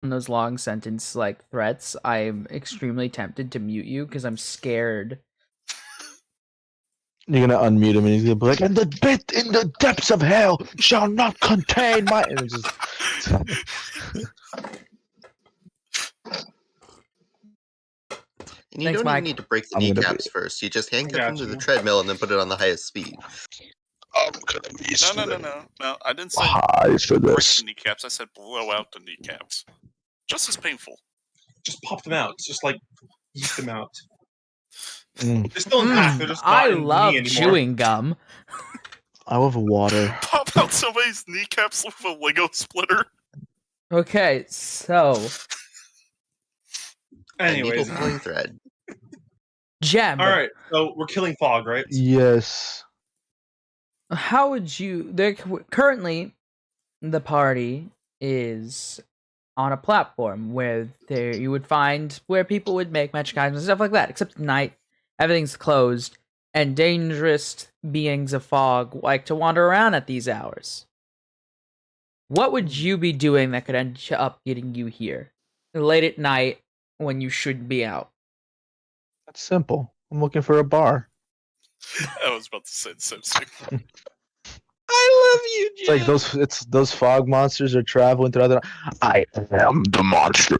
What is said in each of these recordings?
those long sentence like threats, I'm extremely tempted to mute you because I'm scared. You're gonna unmute him and he's gonna be like, "And the bit in the depths of hell shall not contain my." And it's just... And you Thanks, don't Mike. even need to break the I'm gonna kneecaps be- first. You just handcuff him to the Gotcha. treadmill and then put it on the highest speed. I'm gonna be No. I didn't say high for break this. the kneecaps. I said blow out the kneecaps. Just as painful. Just pop them out. Just like eat them out. Mm. They're still intact. They're just I not in love me anymore. chewing gum. I love water. Pop out somebody's kneecaps with a Lego splitter. Okay, so Anyways, And pulling thread. Jeb, all right. So we're killing Fog, right? Yes. how would you? Currently, the party is on a platform where you would find where people would make magic items and stuff like that. Except at night, everything's closed, and dangerous beings of fog like to wander around at these hours. What would you be doing that could end up getting you here late at night when you shouldn't be out? That's simple. I'm looking for a bar. I was about to say the same thing. I love you, It's like those fog monsters are traveling through other. I am the monster.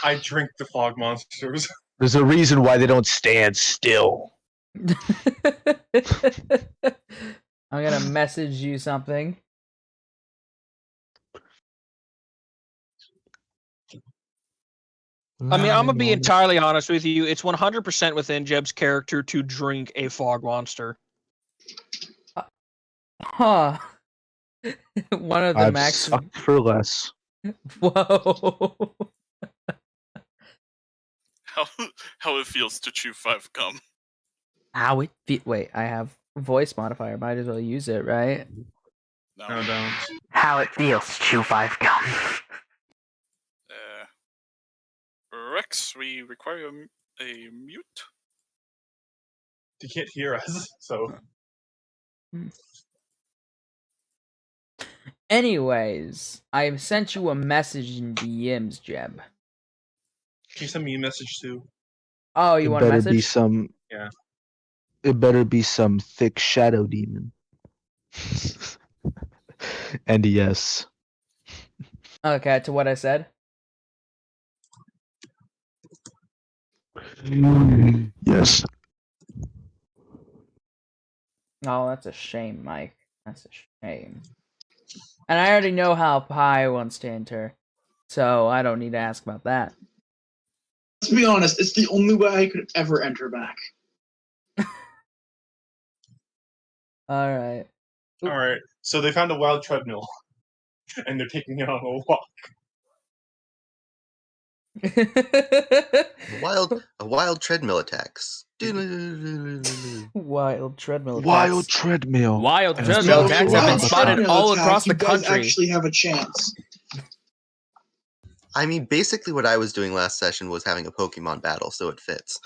I drink the Fog monsters. There's a reason why they don't stand still. I'm gonna message you something. I mean, I'm gonna be entirely honest with you. It's 100% within Jeb's character to drink a fog monster. Huh. One of the I've max. sucked for less. Whoa. How it feels to chew 5 gum. How it wait, I have voice modifier. Might as well use it, right? No, don't. How it feels to chew 5 gum. Rex, we require a mute. You can't hear us, so. Anyways, I've sent you a message in DMs, Jeb. Can you send me a message too? Oh, you want a better be message? some. Yeah. It better be some thick shadow demon. And yes. Okay, to what I said? Yes. Oh, that's a shame, Mike. That's a shame. And I already know how Pi wants to enter, so I don't need to ask about that. Let's be honest, it's the only way I could ever enter back. Alright. Alright, so they found a wild treadmill. And they're taking it on a walk. A wild treadmill attacks. Wild treadmill attacks. Wild treadmill. Wild And treadmill it's attacks wild have been spotted treadmill all attack, across the you guys country. actually have a chance. I mean, basically what I was doing last session was having a Pokemon battle, so it fits.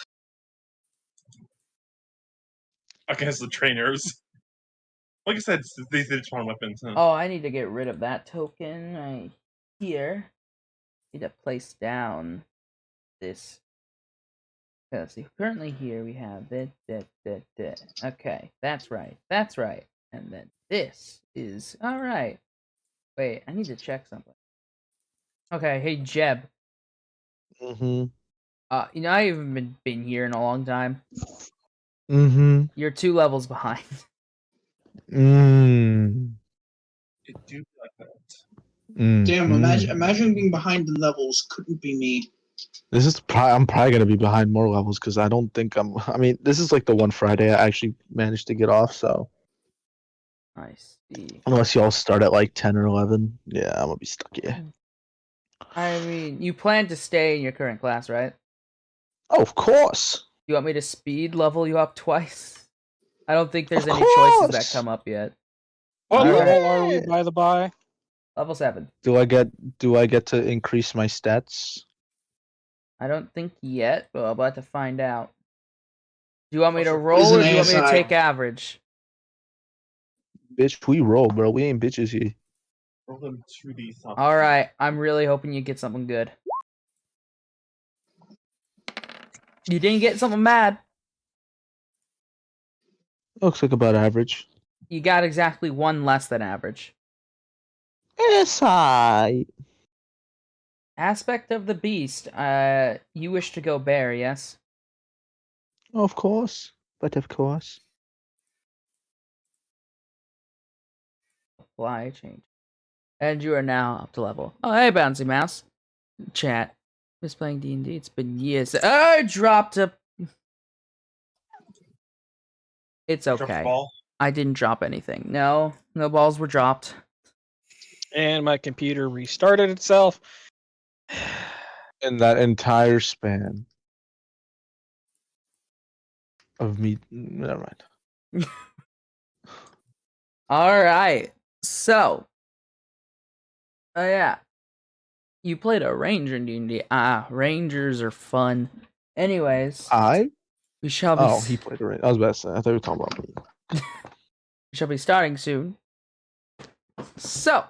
Against the trainers. Like I said, they just want weapons. Huh? Oh, I need to get rid of that token right here. Need to place down this. Let's see. Currently here we have this. Okay, that's right. That's right. And then this is alright. Wait, I need to check something. Okay, hey Jeb. Mm-hmm. You know I haven't been here in a long time. Mm-hmm. You're 2 levels behind. Mm. It do like that. Damn, imagine being behind in levels couldn't be me. This is I'm probably gonna be behind more levels because I don't think I mean, this is like the one Friday I actually managed to get off. So I see. unless y'all start at like 10 or 11, yeah, I'm gonna be stuck here. I mean, you plan to stay in your current class, right? Oh, of course. You want me to speed level you up twice? I don't think there's Of any choices that course. come up yet. What Alright. level are we, by the by? Level 7. Do I get to increase my stats? I don't think yet, but I'm about to find out. Do you want me to roll There's or an do you want me to ASI. take average? Bitch, we roll, bro. We ain't bitches here. Roll them 2d something. All right, I'm really hoping you get something good. You didn't get something bad. Looks like about average. You got exactly one less than average. It's high. Aspect of the beast. You wish to go bear, yes? Of course. But of course. Fly change. And you are now up to level. Oh, hey, Bouncy Mouse. Chat. Miss playing D&D. It's been years. I dropped a... It's Drop the okay. ball. I didn't drop anything. No balls were dropped. And my computer restarted itself. In that entire span of me. Never mind. All right. So, yeah. You played a ranger in D&D. Rangers are fun. Anyways, we shall be... Oh, he played it right. I was about to say. I thought you were talking about me. We shall be starting soon. So,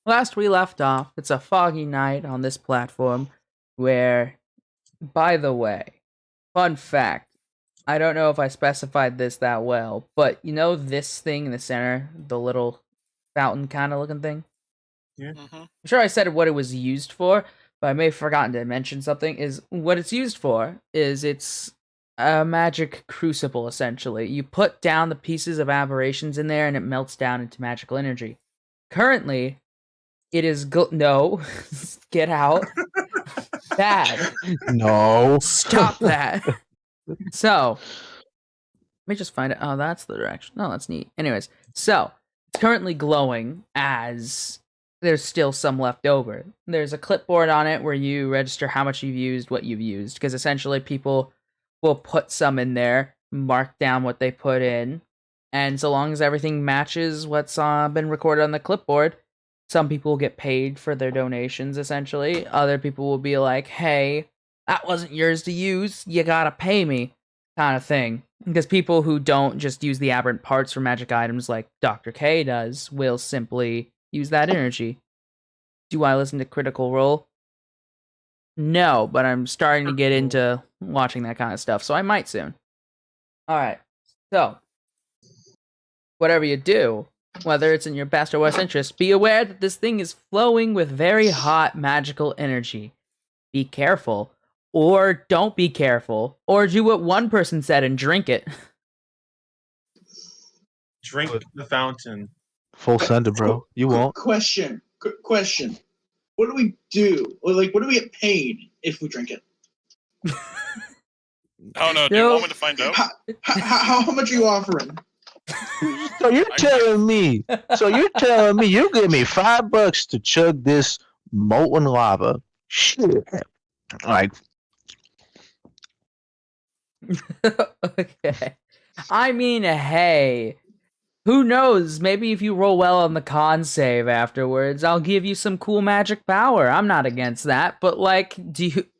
last we left off, it's a foggy night on this platform where, by the way, fun fact, I don't know if I specified this that well, but you know this thing in the center, the little fountain kind of looking thing? Mm-hmm. I'm sure I said what it was used for, but I may have forgotten to mention something, is what it's used for is it's a magic crucible, essentially. You put down the pieces of aberrations in there and it melts down into magical energy. Currently, it is... No. Get out. Bad. No. Stop that. So, let me just find it. Oh, that's the direction. Oh, that's neat. Anyways, so, it's currently glowing as there's still some left over. There's a clipboard on it where you register how much you've used, what you've used, because essentially people will put some in there, mark down what they put in, and so long as everything matches what's been recorded on the clipboard, some people will get paid for their donations, essentially. Other people will be like, hey, that wasn't yours to use, you gotta pay me, kind of thing. Because people who don't just use the aberrant parts for magic items like Dr. K does will simply use that energy. Do I listen to Critical Role? No, but I'm starting to get into watching that kind of stuff, so I might soon. Alright, so, whatever you do, whether it's in your best or worst interest, be aware that this thing is flowing with very hot magical energy. Be careful, or don't be careful, or do what one person said and drink it. Drink the fountain. Full sender, bro. You won't. Question. What do we do? Or like, what do we get paid if we drink it? Oh no, do you No. want me to find out? How much are you offering? So you're telling me you give me $5 to chug this molten lava? Shit. Like, Okay. I mean, hey, who knows? Maybe if you roll well on the con save afterwards, I'll give you some cool magic power. I'm not against that, but like,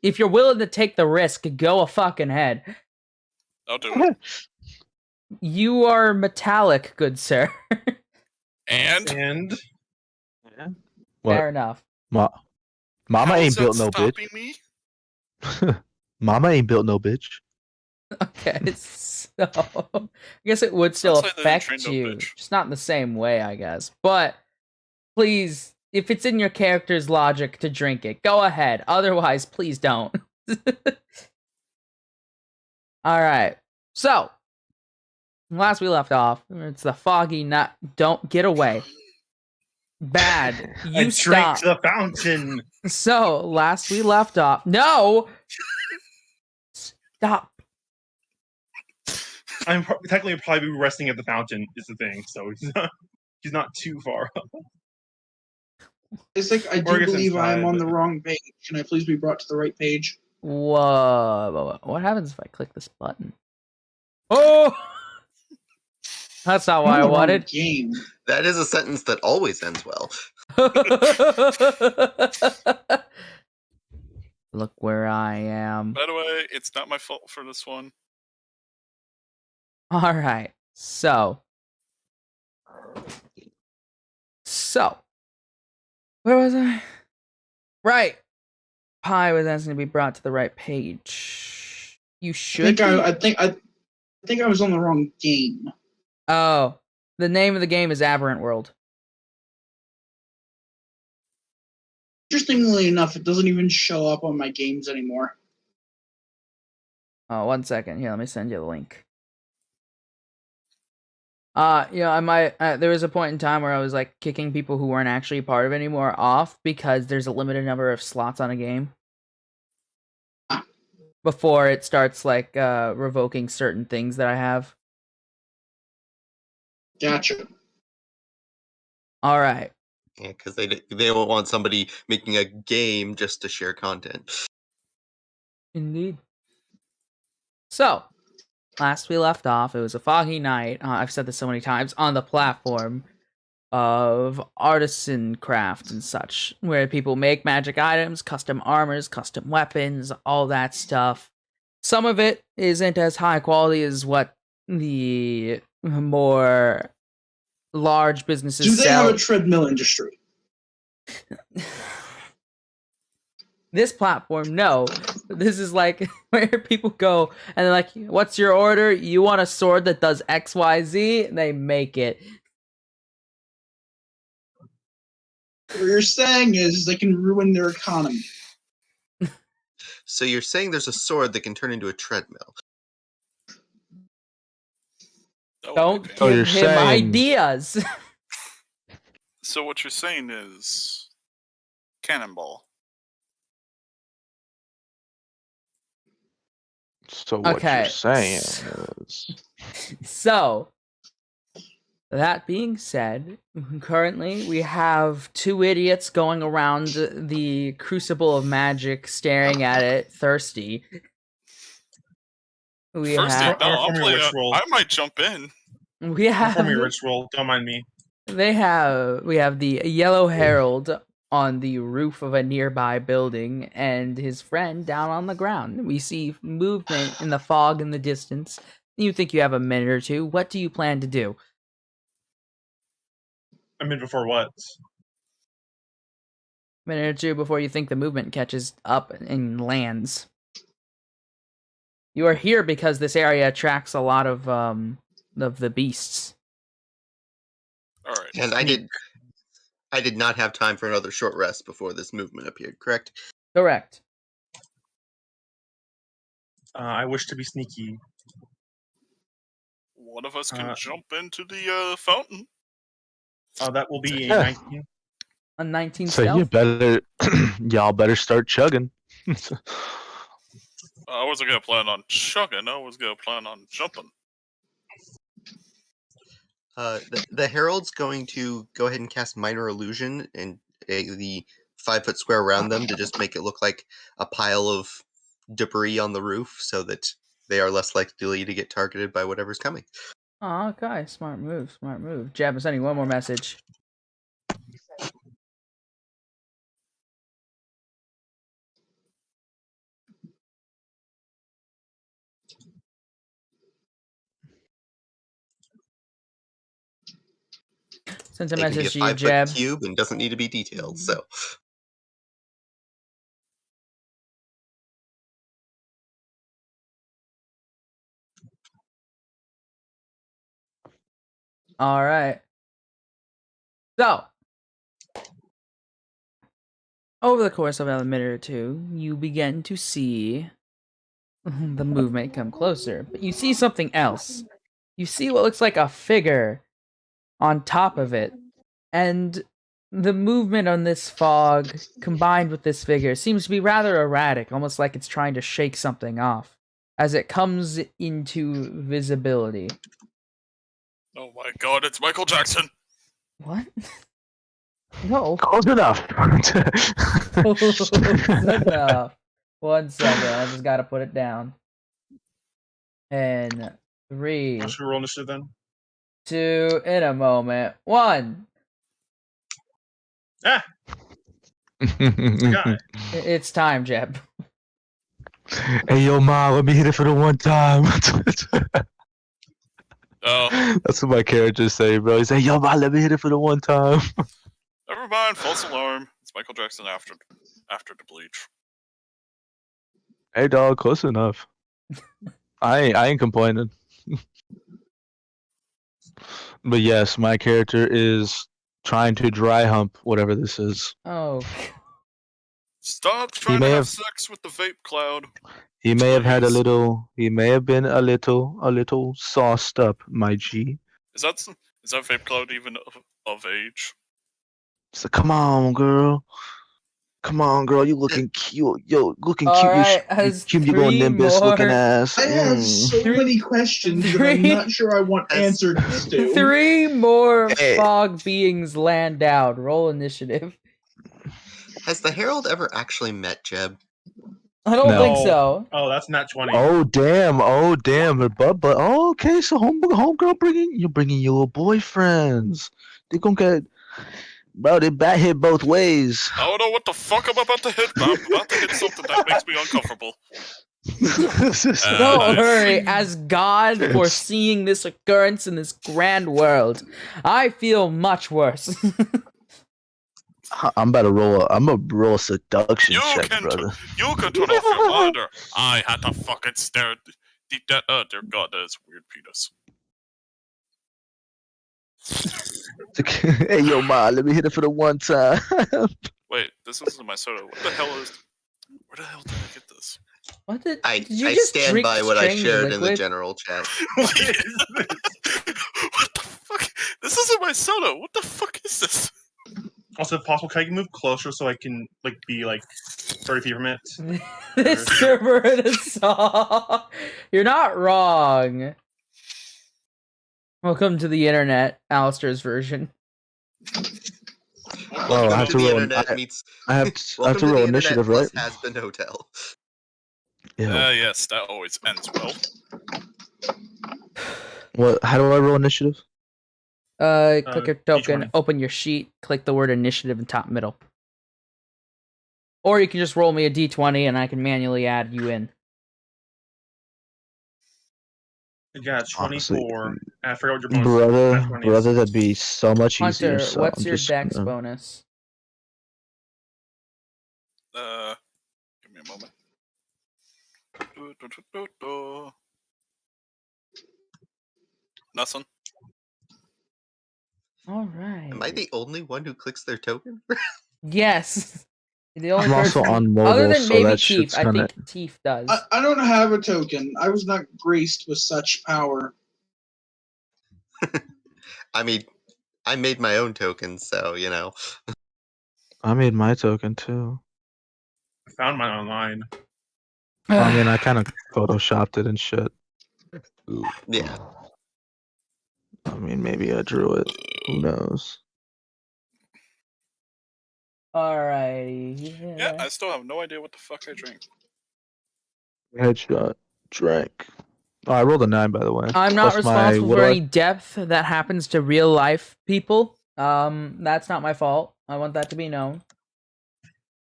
if you're willing to take the risk, go a fucking head. I'll do it. You are metallic, good sir. And And what? Fair enough. Mama how ain't is that built no stopping bitch. me? Mama ain't built no bitch. Okay, so I guess it would still Sounds like they didn't affect train no you, bitch. just not in the same way, I guess. But please, if it's in your character's logic to drink it, go ahead. Otherwise, please don't. All right. So, last we left off, it's the foggy night. Don't get away. Bad. I You drank stop. the fountain. So, last we left off. No! Stop. I'm technically probably resting at the fountain is the thing, so he's not too far up. It's like, I do Or I guess believe I am inside, on but- the wrong page. Can I please be brought to the right page? Whoa. What happens if I click this button? Oh! That's not what I'm I on the wrong wanted. game. That is a sentence that always ends well. Look where I am. By the way, it's not my fault for this one. All right. So, Where was I? Right. Pi was asking to be brought to the right page. You should. I think I was on the wrong game. Oh, the name of the game is Aberrant World. Interestingly enough, it doesn't even show up on my games anymore. Oh, 1 second. Here, let me send you the link. I might. There was a point in time where I was like kicking people who weren't actually part of it anymore off because there's a limited number of slots on a game before it starts like revoking certain things that I have. Gotcha. All right. Yeah, because they don't want somebody making a game just to share content. Indeed. So, last we left off, it was a foggy night. I've said this so many times on the platform of artisan craft and such, where people make magic items, custom armors, custom weapons, all that stuff. Some of it isn't as high quality as what the more large businesses Do they sell. have a treadmill industry? This platform, no. This is like where people go and they're like, what's your order? You want a sword that does XYZ? They make it. What you're saying is they can ruin their economy. So you're saying there's a sword that can turn into a treadmill? That would Don't be Oh, give you're him saying- ideas. So what you're saying is cannonball. So what Okay. you're saying is, So, that being said, currently we have two idiots going around the Crucible of Magic, staring at it, thirsty. We First have, no, I'll I'm perform a playing. ritual. I might jump in. we Perform your have, ritual. Don't mind me. we have the Yellow Herald on the roof of a nearby building, and his friend down on the ground. We see movement in the fog in the distance. You think you have a minute or two. What do you plan to do? I mean, before what? Minute or two before you think the movement catches up and lands. You are here because this area attracts a lot of the beasts. All right. And I did not have time for another short rest before this movement appeared, correct? Correct. I wish to be sneaky. One of us can Uh, jump into the fountain. That will be a Yeah. 19. A 19 so you stealth. better, y'all better start chugging. I wasn't gonna plan on chugging. I was gonna plan on jumping. The Herald's going to go ahead and cast Minor Illusion and the 5-foot square around them to just make it look like a pile of debris on the roof so that they are less likely to get targeted by whatever's coming. Oh, okay. Smart move. Smart move. Jab, I'm sending one more message. Sends a It can be a message to you, 5-foot Jab. cube and doesn't need to be detailed, so... All right. So, over the course of a minute or two, you begin to see the movement come closer. But you see something else. You see what looks like a figure on top of it. And the movement on this fog, combined with this figure, seems to be rather erratic, almost like it's trying to shake something off, as it comes into visibility. Oh my god, it's Michael Jackson. What? No. Close enough. No. 1 second, I just gotta put it down. And 3, Should we roll initiative then? 2, in a moment. 1. Ah! Guy. It's time, Jeb. Hey, yo, ma, let me hit it for the one time. Oh, That's what my characters say, bro. He's like, yo, ma, let me hit it for the one time. never mind. False alarm. Michael Jackson after the bleach. Hey, dog, close enough. I ain't complaining. But yes, my character is trying to dry hump whatever this is. Oh, Stop trying may to have have- sex with the vape cloud. He may have had a Please. little. He may have been a little sauced up, my G. Is that vape cloud even of age? So come on, girl. Come on, girl. You looking cute. Yo, looking all cute. right. You Has cute. You going three Nimbus looking more. ass. I have Mm. so many questions that I'm not sure I want answered, Stu. 3 more Hey. fog beings land down. Roll initiative. Has the Herald ever actually met Jeb? I don't No. think so. Oh, that's not 20. Oh damn! Oh damn! Her butt. Oh, okay. So homegirl you're bringing your little boyfriends. They gonna get. Bro, they bat hit both ways. I don't know what the fuck I'm about to hit, but I'm about to hit something that makes me uncomfortable. Don't nice. worry, as God foreseeing this occurrence in this grand world, I feel much worse. I'm about to roll. I'm gonna roll a seduction check, brother. You can turn off your monitor. I had to fucking stare deep down. Oh dear God, that is a weird penis. Hey, yo, ma, let me hit it for the one time. Wait, this isn't my soda. What the hell is? Where the hell did I get this? What did I you just stand drink by what I strange shared in the liquid? general chat. What is this? What the fuck? This isn't my soda. What the fuck is this? Also, if possible, can I move closer so I can be 30 feet from it? This server is saw. You're not wrong. Welcome to the internet, Alistair's version. Oh, I have to the roll. internet meets. I have Welcome to to roll the internet initiative, right? plus Has-Been Hotel. Yeah. Yes, that always ends well. What? How do I roll initiative? Click your token, D20. open your sheet, click the word initiative in top middle. Or you can just roll me a d20 and I can manually add you in. I got Honestly, 24. I forgot what your bonus is. That's 20. Brother, that'd be so much easier. Hunter, So what's I'm your just dex gonna- bonus? Give me a moment. Nothing. Alright. Am I the only one who clicks their token? Yes. The only I'm also person, on mobile, other than so maybe that Teef. shit's I kinda- think Teef does. I don't have a token. I was not graced with such power. I mean, I made my own token, so you know. I made my token too. I found mine online. I mean, I kind of photoshopped it and shit. Yeah. I mean, maybe I drew it. Who knows? Alrighty. Yeah, I still have no idea what the fuck I drank. Headshot. Drank. Oh, I rolled a 9, by the way. I'm not Plus my- responsible what for do I- any depth that happens to real life people. That's not my fault. I want that to be known.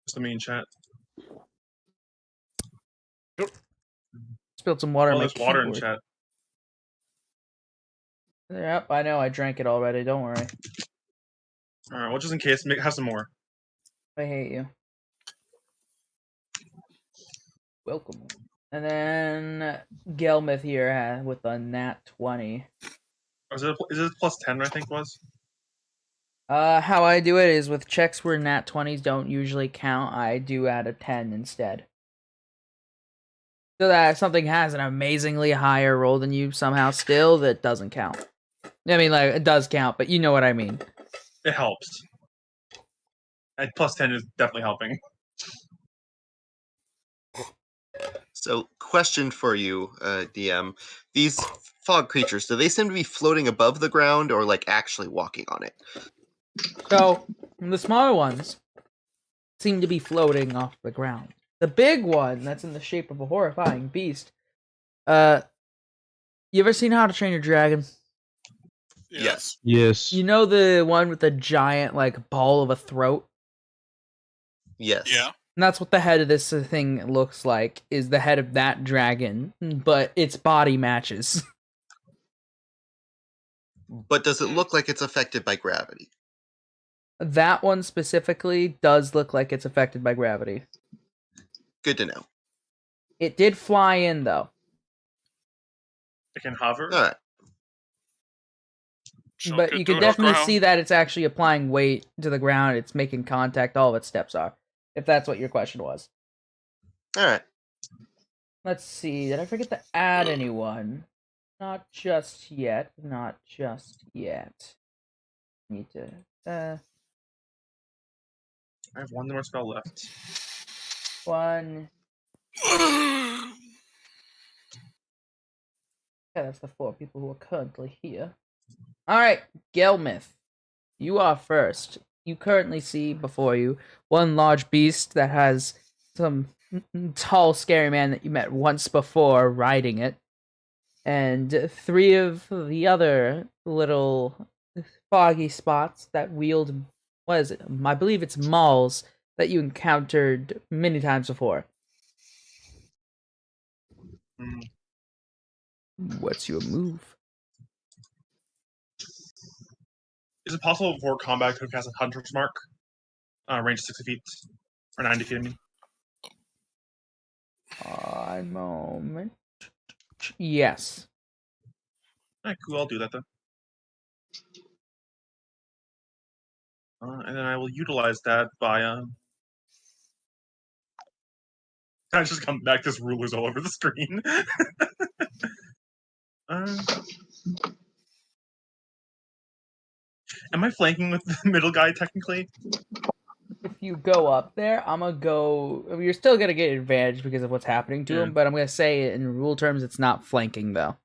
Just the main chat. Spilled some water. Oh, on my there's water in keyboard. chat. Yep, I know. I drank it already. Don't worry. Alright, well, just in case, have some more. I hate you. Welcome. And then Gelmith here with a nat 20. Is it plus 10, I think it was? How I do it is with checks where nat 20s don't usually count, I do add a 10 instead. So that if something has an amazingly higher roll than you somehow still, that doesn't count. I mean, like, it does count, but you know what I mean. It helps. And plus 10 is definitely helping. So, question for you, DM: these fog creatures, do they seem to be floating above the ground or like actually walking on it? So, the smaller ones seem to be floating off the ground. The big one, that's in the shape of a horrifying beast, you ever seen How to Train Your Dragon? Yes. Yes. You know the one with the giant, like, ball of a throat? Yes. Yeah. And that's what the head of this thing looks like, is the head of that dragon, but its body matches. But does it look like it's affected by gravity? That one specifically does look like it's affected by gravity. Good to know. It did fly in, though. It can hover. All right. Chunk But it you to can the definitely ground. see that it's actually applying weight to the ground. It's making contact. All of its steps are. If that's what your question was. All right. Let's see. Did I forget to add anyone? Not just yet. Not just yet. Need to. I have one more spell left. One. Yeah, that's the 4 people who are currently here. Alright, Gelmith. You are first. You currently see before you one large beast that has some tall, scary man that you met once before riding it. And 3 of the other little foggy spots that wield, what is it? I believe it's mauls that you encountered many times before. Hmm. What's your move? Is it possible before combat to cast a Hunter's Mark? Range 60 feet. Or 90 feet, I mean. One moment. Yes. Alright, cool, I'll do that then. And then I will utilize that by I just come back, there's rulers all over the screen. Am I flanking with the middle guy technically? If you go up there, I'm gonna go. I mean, you're still gonna get advantage because of what's happening to Yeah. him, but I'm gonna say in rule terms, it's not flanking though.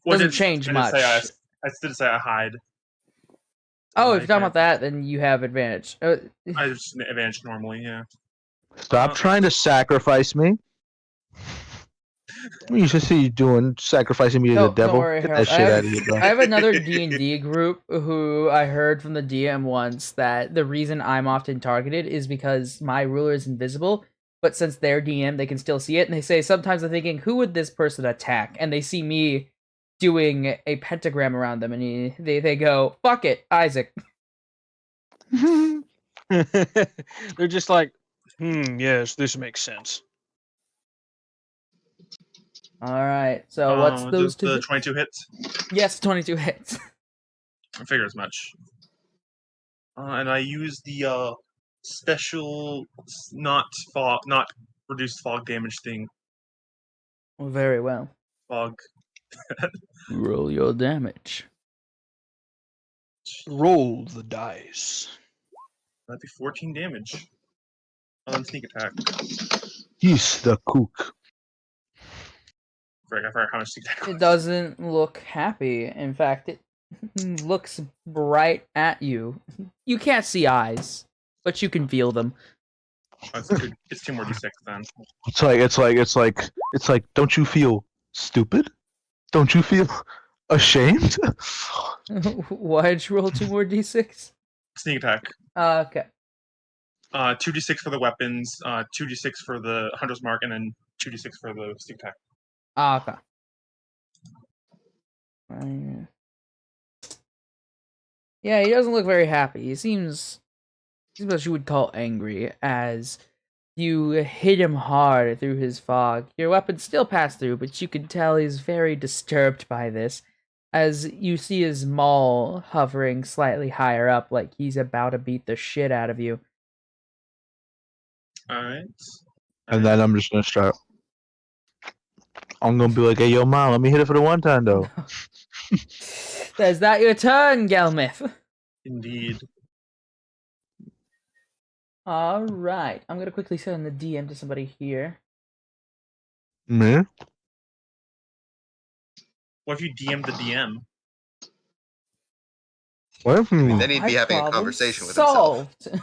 Well, Doesn't change I much. I did say I hide. Oh, my if you're talking about character. that, then you have advantage. I just advantage normally, yeah. Stop trying to sacrifice me. You should see you doing sacrificing me to the Don't devil. worry, Get Harold. that shit out of here, bro. I have another D&D group who I heard from the DM once that the reason I'm often targeted is because my ruler is invisible, but since they're DM, they can still see it, and they say sometimes they're thinking, who would this person attack? And they see me doing a pentagram around them, and they go, fuck it, Isaac. They're just like, yes, this makes sense. Alright, so what's those does two? the 22 hits? Yes, 22 hits. I figure as much. And I use the special not reduced fog damage thing. Very well. Fog. Roll your damage. Roll the dice. That'd be 14 damage. On sneak attack. He's the cook. I forgot how much sneak attack was. It doesn't look happy. In fact, it looks right at you. You can't see eyes, but you can feel them. It's 2 more d6 then. It's like, don't you feel stupid? Don't you feel ashamed? Why'd you roll 2 more d6? Sneak attack. Okay. 2d6 for the weapons, 2d6 for the Hunter's Mark, and then 2d6 for the sneak attack. Okay. Right. Yeah, he doesn't look very happy. He seems what you would call angry, as you hit him hard through his fog. Your weapon still passed through, but you can tell he's very disturbed by this, as you see his maul hovering slightly higher up, like he's about to beat the shit out of you. Alright. And then I'm just gonna start. I'm gonna be like, hey, yo, mom, let me hit it for the one time, though. Is that your turn, Gelmith? Indeed. Alright, I'm gonna quickly send the DM to somebody here. Me? What if you DM the DM? What? And then he'd My be having a problem conversation with himself. solved.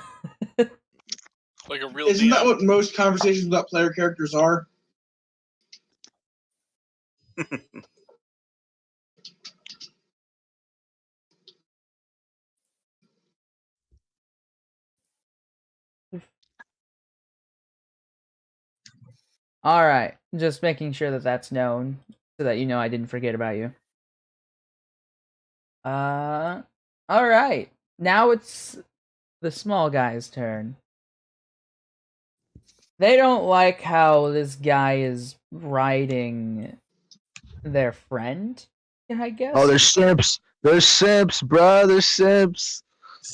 Like a real Isn't that DM. what most conversations about player characters are? Alright, just making sure that that's known, so that you know I didn't forget about you. Alright. Now it's the small guy's turn. They don't like how this guy is riding their friend, I guess. Oh, they're simps. They're simps, bro. They're simps.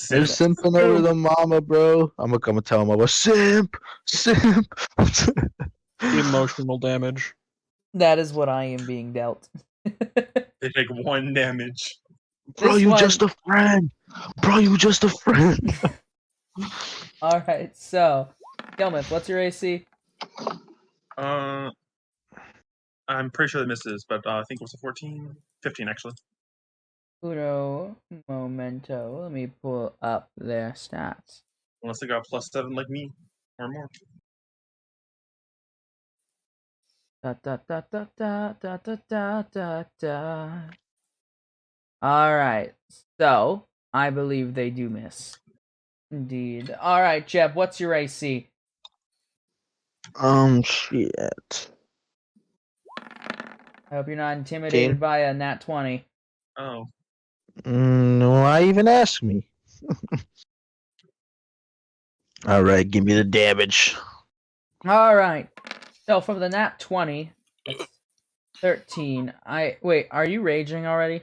They're Simp. simping over the mama, bro. I'm gonna tell them about simp. Emotional damage. That is what I am being dealt. They take 1 damage. Bro, This you one- just a friend. Bro, you just a friend. Alright, so, Gelmith, what's your AC? I'm pretty sure that misses, but I think it was a 14, 15 actually. Uno momento. Let me pull up their stats. Unless they got +7 like me or more. Da da da da da da da da da da. Alright, so I believe they do miss. Indeed. Alright, Jeb, what's your AC? Shit. I hope you're not intimidated by a nat 20. Oh, Why even ask me? All right, give me the damage. Alright. So from the nat 20, it's 13. Wait, are you raging already?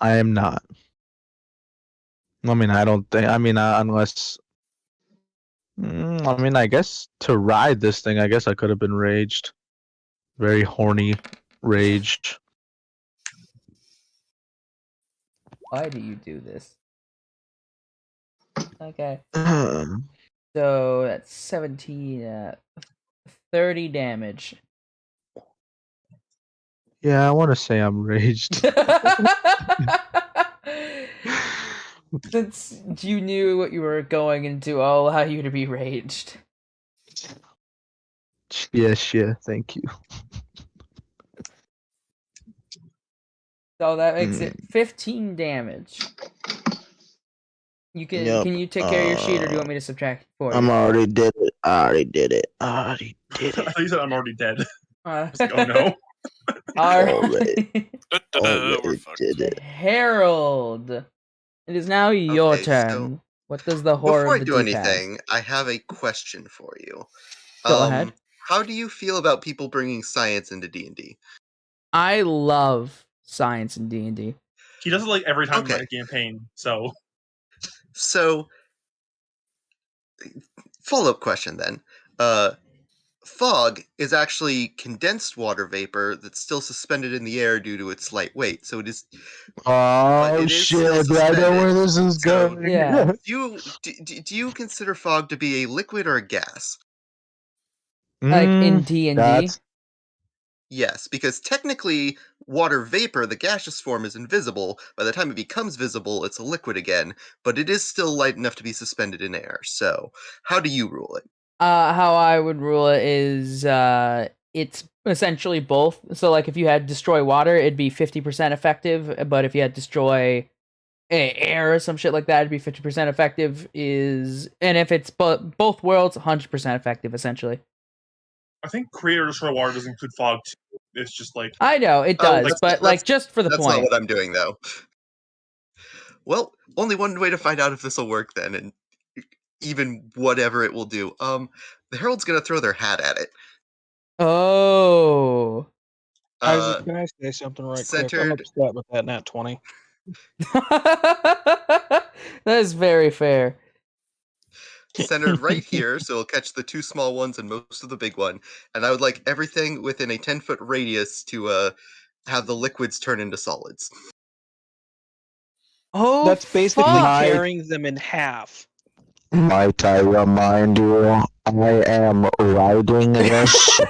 I am not. I mean, I don't think. I mean, unless. I mean, I guess to ride this thing, I guess I could have been raged. Very horny, raged. Why do you do this? Okay. Yeah, So that's 17, 30 damage. I want to say I'm raged. Since you knew what you were going into, I'll allow you to be raged. Yes, yeah, thank you. So that makes it 15 damage. You can Yep, can you take care of your sheet, or do you want me to subtract it for you? I'm already did it. I already did it. I thought you said I'm already dead. I was like, oh Uh, no. Alright. We're fucked. did it. Harold. It is now your Okay, turn. so What does the horror Before I of the do deep have? anything, I have a question for you. Go ahead. How do you feel about people bringing science into D&D? I love science in D&D. He does it like every time Okay. in a campaign, so So, follow-up question then. Fog is actually condensed water vapor that's still suspended in the air due to its light weight. So it is. Oh it is still shit! I know where this is so- going. Yeah. Do you consider fog to be a liquid or a gas? Like in D&D. That's Yes, because technically, water vapor, the gaseous form, is invisible. By the time it becomes visible, it's a liquid again, but it is still light enough to be suspended in air. So, how do you rule it? How I would rule it is it's essentially both. So like if you had destroy water, it'd be 50% effective, but if you had destroy air or some shit like that, it'd be 50% effective. And if it's both worlds, 100% effective essentially. I think Creator Destroy Water does include fog too. It's just like I know it Oh, does, but like just for the That's point. not what I'm doing, though. Well, only one way to find out if this will work then, and even whatever it will do. The Herald's gonna throw their hat at it. Oh. Isaac, can I say something right quick? I'm centered- upset with that nat 20. That is very fair. Centered right here, so it'll catch the 2 small ones and most of the big one. And I would like everything within a 10-foot radius to have the liquids turn into solids. Oh, That's basically fuck. tearing them in half. Might I remind you, I am riding this.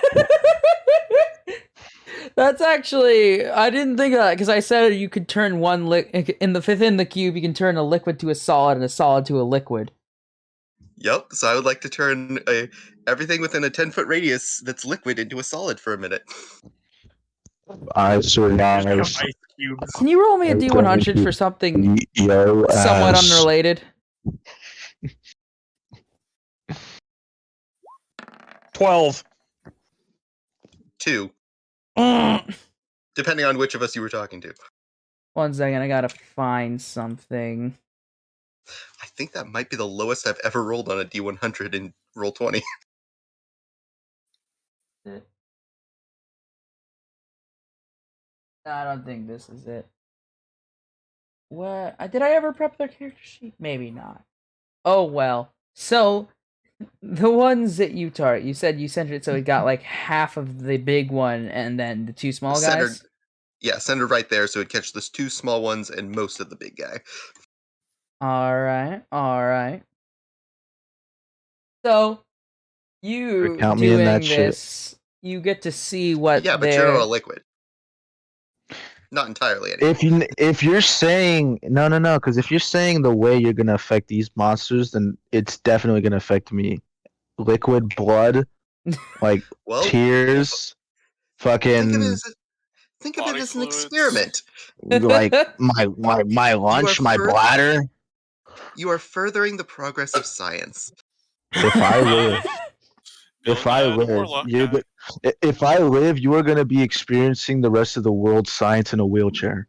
That's actually, I didn't think of that because I said you could turn one within the cube. You can turn a liquid to a solid and a solid to a liquid. Yep, so I would like to turn everything within a 10-foot radius that's liquid into a solid for a minute. I just kind of survive. ice cubes. Can you roll me a D100 for something Yo, somewhat ass. unrelated? 12. 2, Mm. depending on which of us you were talking to. 1 second, I gotta find something. I think that might be the lowest I've ever rolled on a D100 in roll 20. I don't think this is it. What? Did I ever prep their character sheet? Maybe not. Oh well. So, the ones that you said you centered it so it got like half of the big one and then the two small Centered, guys? yeah, centered right there, so it'd catch those two small ones and most of the big guy. Alright. So, you Count me in that doing shit. this, you get to see what Yeah, but you're not their... a liquid. Not entirely, anyway. If you're saying no, because if you're saying the way you're gonna affect these monsters, then it's definitely gonna affect me. Liquid blood, like Well, tears, think of it fucking as Body an fluids. experiment. like my lunch, my bladder. You are furthering the progress of science. If I live, if I Building a live, warlock you're guy. if I live, you are gonna be experiencing the rest of the world's science in a wheelchair.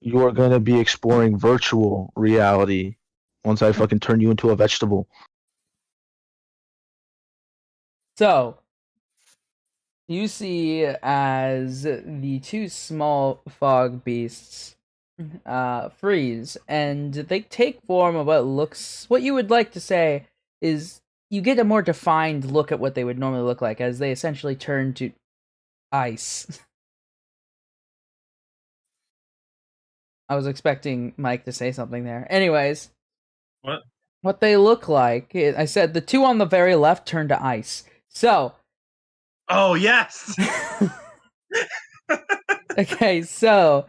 You are gonna be exploring virtual reality once I fucking turn you into a vegetable. So, you see as the two small fog beasts freeze, and they take form of what you would like to say is you get a more defined look at what they would normally look like as they essentially turn to ice. I was expecting Mike to say something there. Anyways. What they look like, I said the two on the very left turn to ice. So. Oh, yes! Okay, so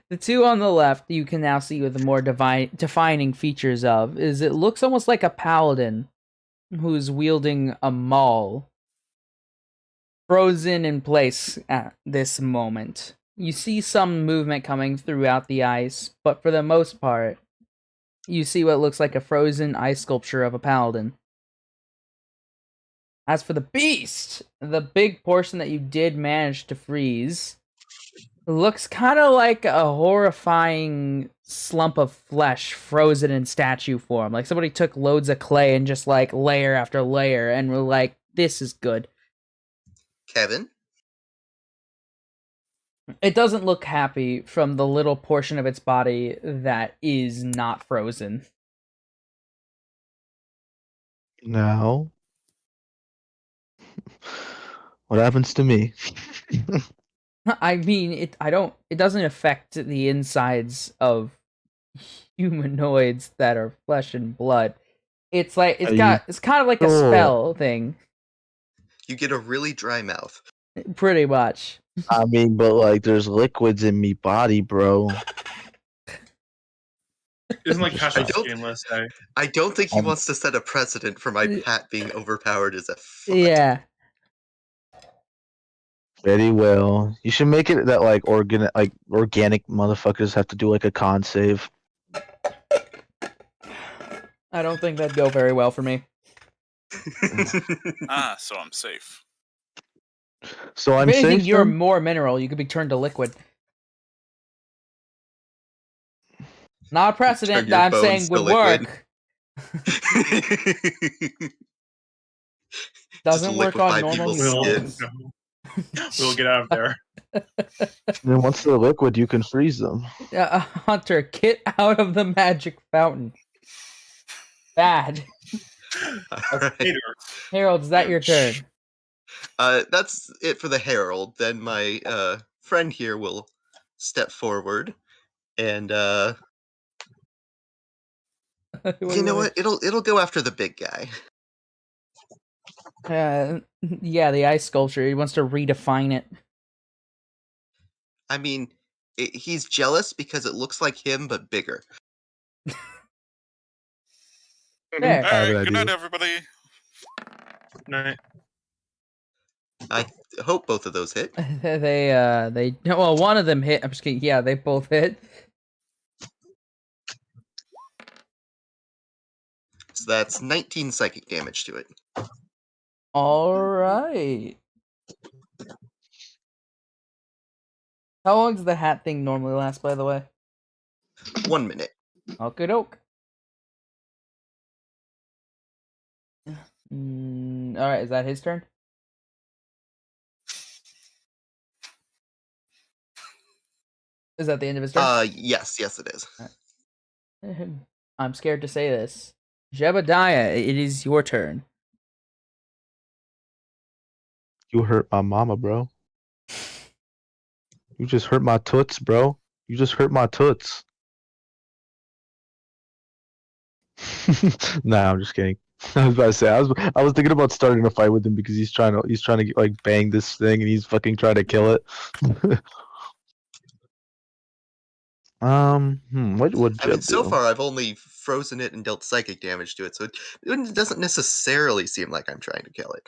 the two on the left you can now see with the more defining features of is it looks almost like a paladin who's wielding a maul, frozen in place at this moment. You see some movement coming throughout the ice, but for the most part, you see what looks like a frozen ice sculpture of a paladin. As for the beast, the big portion that you did manage to freeze looks kind of like a horrifying slump of flesh frozen in statue form. Like somebody took loads of clay and just like layer after layer and were like, this is good. Kevin? It doesn't look happy from the little portion of its body that is not frozen. Now, what happens to me? I mean, it doesn't affect the insides of humanoids that are flesh and blood. It's like it's kind of like a spell thing. You get a really dry mouth. Pretty much. I mean, but like, there's liquids in me body, bro. Isn't like Pastor I don't- Stainless, eh? I don't think he wants to set a precedent for my pat being overpowered as a foot. Yeah. Very well. You should make it that like organic motherfuckers have to do like a con save. I don't think that'd go very well for me. So I'm safe. So I'm If anything, safe. you're then? more mineral. You could be turned to liquid. Not a precedent your that I'm bones saying to would liquid. work. Doesn't Just work on liquefy normal people's skin. humans. We'll get out of there. And once they're liquid, you can freeze them. Hunter, get out of the magic fountain. Bad. Alright. Later. Harold, is that your turn? That's it for the Herald. Then my friend here will step forward and you know what? It'll go after the big guy. Yeah, the ice sculpture. He wants to redefine it. I mean, he's jealous because it looks like him but bigger. There. I have an Alright, good night, idea. everybody. Night. I hope both of those hit. Well, one of them hit. I'm just kidding. Yeah, they both hit. So that's 19 psychic damage to it. All right. All How long does the hat thing normally last, by the way? 1 minute. Okie doke. Alright, is that his turn? Is that the end of his turn? Yes, it is. I'm scared to say this. Jebediah, it is your turn. You hurt my mama, bro. You just hurt my toots, bro. You just hurt my toots. Nah, I'm just kidding. I was about to say I was thinking about starting a fight with him because he's trying to like bang this thing and he's fucking trying to kill it. What would I mean, Jeb so do? far I've only frozen it and dealt psychic damage to it, so it doesn't necessarily seem like I'm trying to kill it.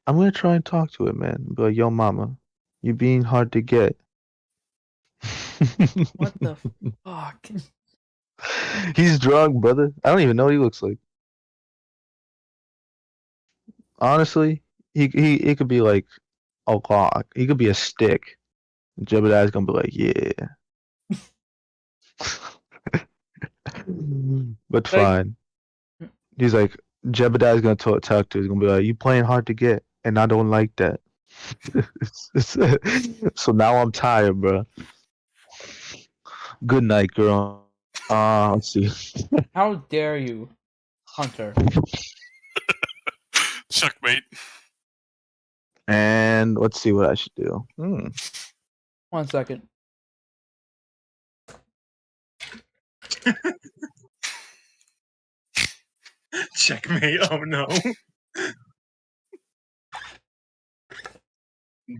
I'm gonna try and talk to it, man. Be like, yo, mama, you being hard to get. What the fuck? He's drunk, brother. I don't even know what he looks like. Honestly, he could be like a log. He could be a stick. Jebediah's gonna be like, yeah. But fine. He's like, Jebediah's gonna talk to it. He's gonna be like, you playing hard to get, and I don't like that. So now I'm tired, bro. Good night, girl. Let's see. How dare you, Hunter? Checkmate. And let's see what I should do. 1 second. Checkmate. Oh no.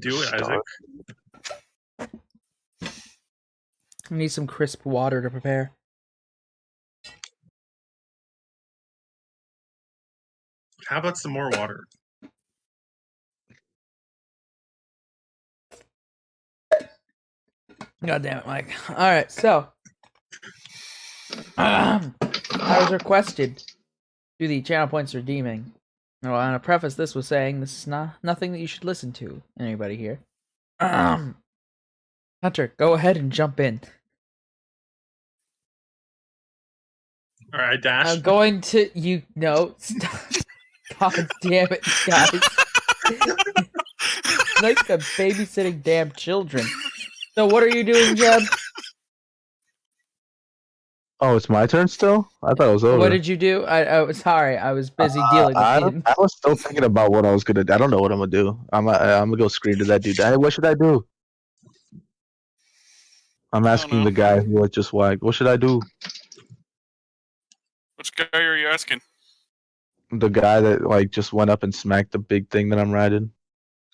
Do it, Isaac. I need some crisp water to prepare. How about some more water? God damn it, Mike. Alright, so. I was requested to the channel points redeeming. Well, I want to preface this with saying this is nothing that you should listen to. Anybody here? Hunter, go ahead and jump in. Alright, Dash. I'm going to. Stop. God damn it, guys. Like the babysitting damn children. So, what are you doing, Jeb? Oh, it's my turn still? I thought it was over. What did you do? I was sorry. I was busy dealing with you. I was still thinking about what I was gonna do. I don't know what I'm gonna do. I'm gonna go scream to that dude. Hey, what should I do? I'm asking the guy who just wagged. What should I do? Which guy are you asking? The guy that like just went up and smacked the big thing that I'm riding.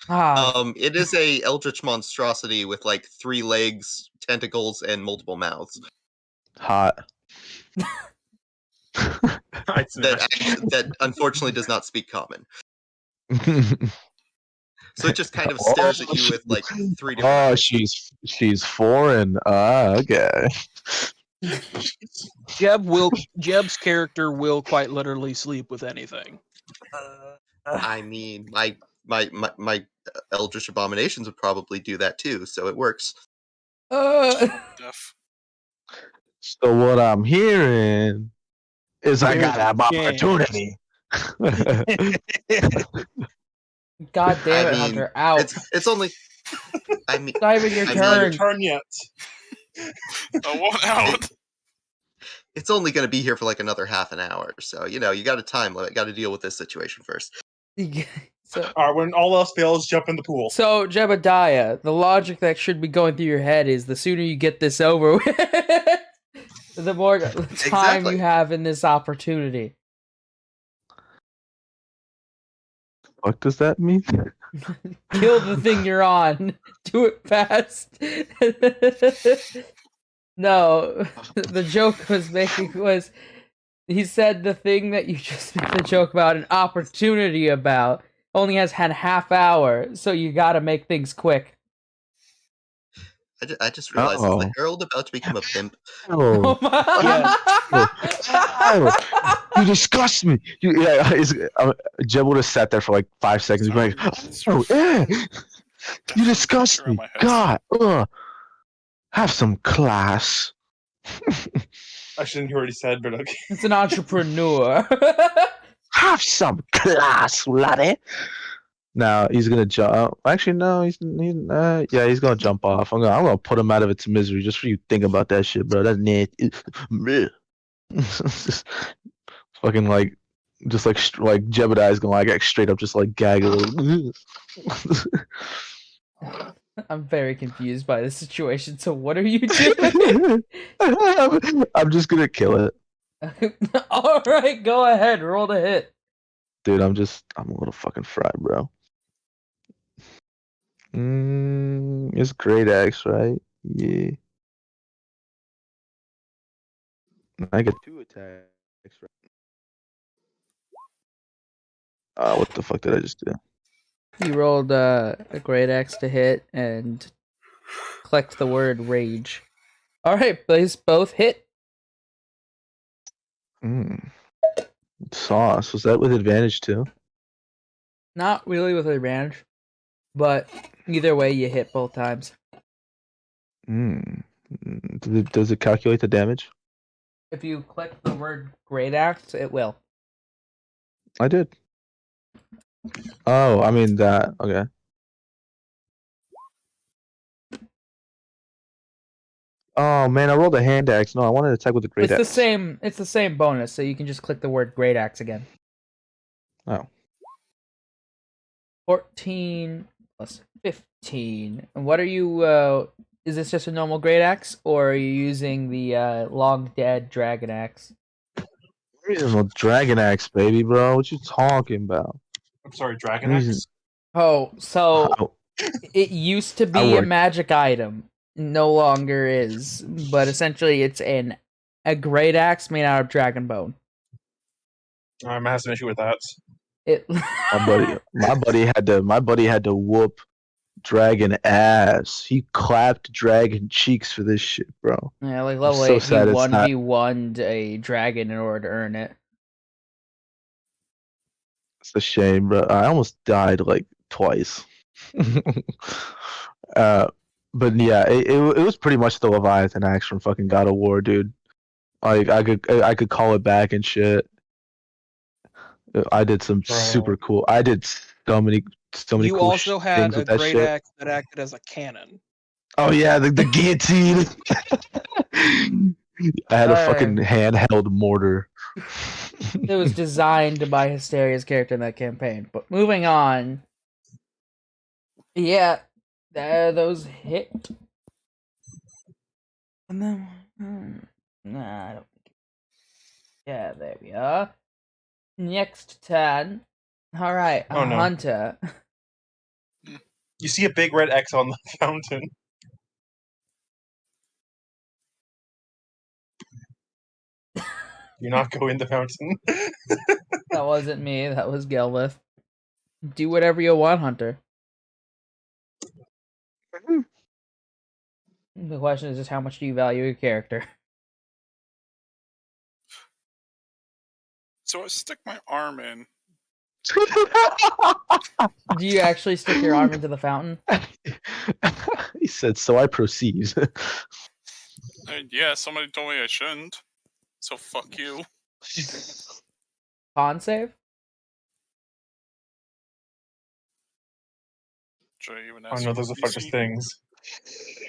It is a eldritch monstrosity with like 3 legs, tentacles, and multiple mouths. Hot. that unfortunately does not speak common. So it just kind of stares at you with like 3 different. Oh, she's foreign. Okay. Jeb's character will quite literally sleep with anything. I mean, my eldritch abominations would probably do that too, so it works. So what I'm hearing is I gotta have opportunity. God damn it, Hunter! Out. It's only. I mean, it's not even your It's not your turn. turn yet. What out? It's only going to be here for like another half an hour, so you got a time limit. Got to deal with this situation first. So, Alright, when all else fails, jump in the pool. So, Jebediah, the logic that should be going through your head is the sooner you get this over with, the more time Exactly. you have in this opportunity. What does that mean? Kill the thing you're on. Do it fast. No, the joke was he said the thing that you just made the joke about, an opportunity about, only has had half hour, so you gotta make things quick. I just realized, is the Herald about to become a pimp? Oh, you disgust me. Jeb would have sat there for like 5 seconds. Like, oh, yeah. You disgust Around me. my head. God. Ugh. Have some class. I shouldn't have already said, but okay. It's an entrepreneur. Have some class, laddie. Now he's gonna jump. Actually, no, he's yeah, he's gonna jump off. I'm gonna put him out of its misery just for you to think about that shit, bro. That's net. Fucking like, just like Jebediah's gonna like straight up just like gag a little. I'm very confused by the situation. So what are you doing? I'm just gonna kill it, All right, go ahead. Roll the hit. dude. I'm a little fucking fried, bro. It's great axe, right? Yeah. I get 2 attacks. Right? What the fuck did I just do? You rolled a great axe to hit and collect the word rage. All right, please both hit. Sauce. Was that with advantage too? Not really with advantage, but either way, you hit both times. Does it calculate the damage? If you click the word great axe, it will. I did. Oh, I mean that. Okay. Oh man, I rolled a hand axe. No, I wanted to attack with the great It's axe. It's the same bonus, so you can just click the word great axe again. Oh. 14 plus 15. And what are you? Is this just a normal great axe, or are you using the long dead dragon axe? Reasonable dragon axe, baby, bro. What you talking about? I'm sorry, Dragon Reason- X? Oh, so Oh, it used to I be a worked- magic item. No longer is, but essentially it's a great axe made out of dragon bone. I'm having some issue with that. It my buddy had to whoop dragon ass. He clapped dragon cheeks for this shit, bro. yeah, like level so 8, sad he it's not- 1v1'd a dragon in order to earn it. It's a shame, bro. I almost died like twice. But yeah, it was pretty much the Leviathan axe from fucking God of War, dude. Like I could call it back and shit. I did some Bro. super cool. I did so many You cool also had things a with that great shit. axe that acted as a cannon. Oh yeah, the guillotine. I had a fucking handheld mortar. It was designed by Hysteria's character in that campaign. But moving on. Yeah, those hit. And then, nah, I don't think. Yeah, there we are. Next turn. All right, Oh, no. Hunter. You see a big red X on the fountain. Do not go in the fountain. That wasn't me. That was Gelvith. Do whatever you want, Hunter. The question is just how much do you value your character? So I stick my arm in. Do you actually stick your arm into the fountain? He said, "So I proceed." Yeah, somebody told me I shouldn't. So fuck you. Con save? Should I even Oh ask no, you those are the fuckers DC? things.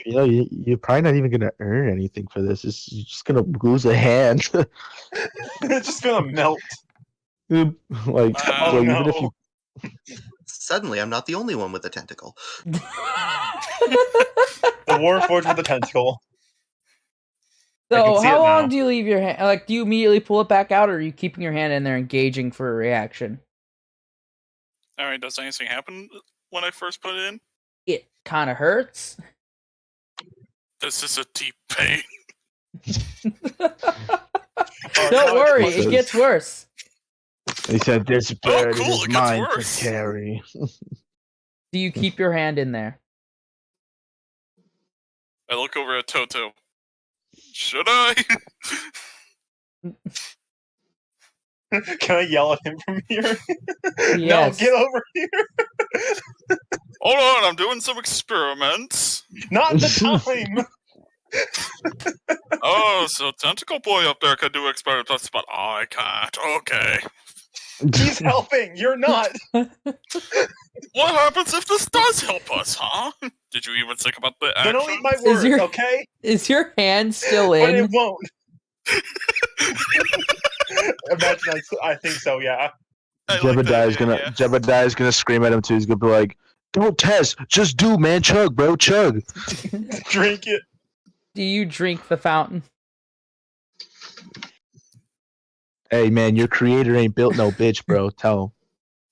You know, you're probably not even gonna earn anything for this. You're just gonna lose a hand. It's just gonna melt. like, Oh, like no. even if you Suddenly, I'm not the only one with a tentacle. The Warforged with a tentacle. I can So, see how it long now. do you leave your hand? Like, do you immediately pull it back out, or are you keeping your hand in there engaging for a reaction? Alright, does anything happen when I first put it in? It kind of hurts. This is a deep pain. Don't worry, He it says- gets worse. he said, "This bird cool, is it gets mine worse." to carry." Do you keep your hand in there? I look over at Toto. Should I? Can I yell at him from here? Yes. No, get over here. Hold on, I'm doing some experiments. Not the time. Oh, so Tentacle Boy up there can do experiments, but I can't. Okay. He's helping. You're not. What happens if this does help us, huh? Did you even think about the Then action? don't eat my words, your- okay? Is your hand still But in? it won't. Imagine I think so, yeah. I like that idea, yeah. Jebediah's gonna scream at him too. He's gonna be like, "Don't test, just do, man. Chug, bro, chug." Drink it. Do you drink the fountain? Hey, man, your creator ain't built no bitch, bro. Tell him.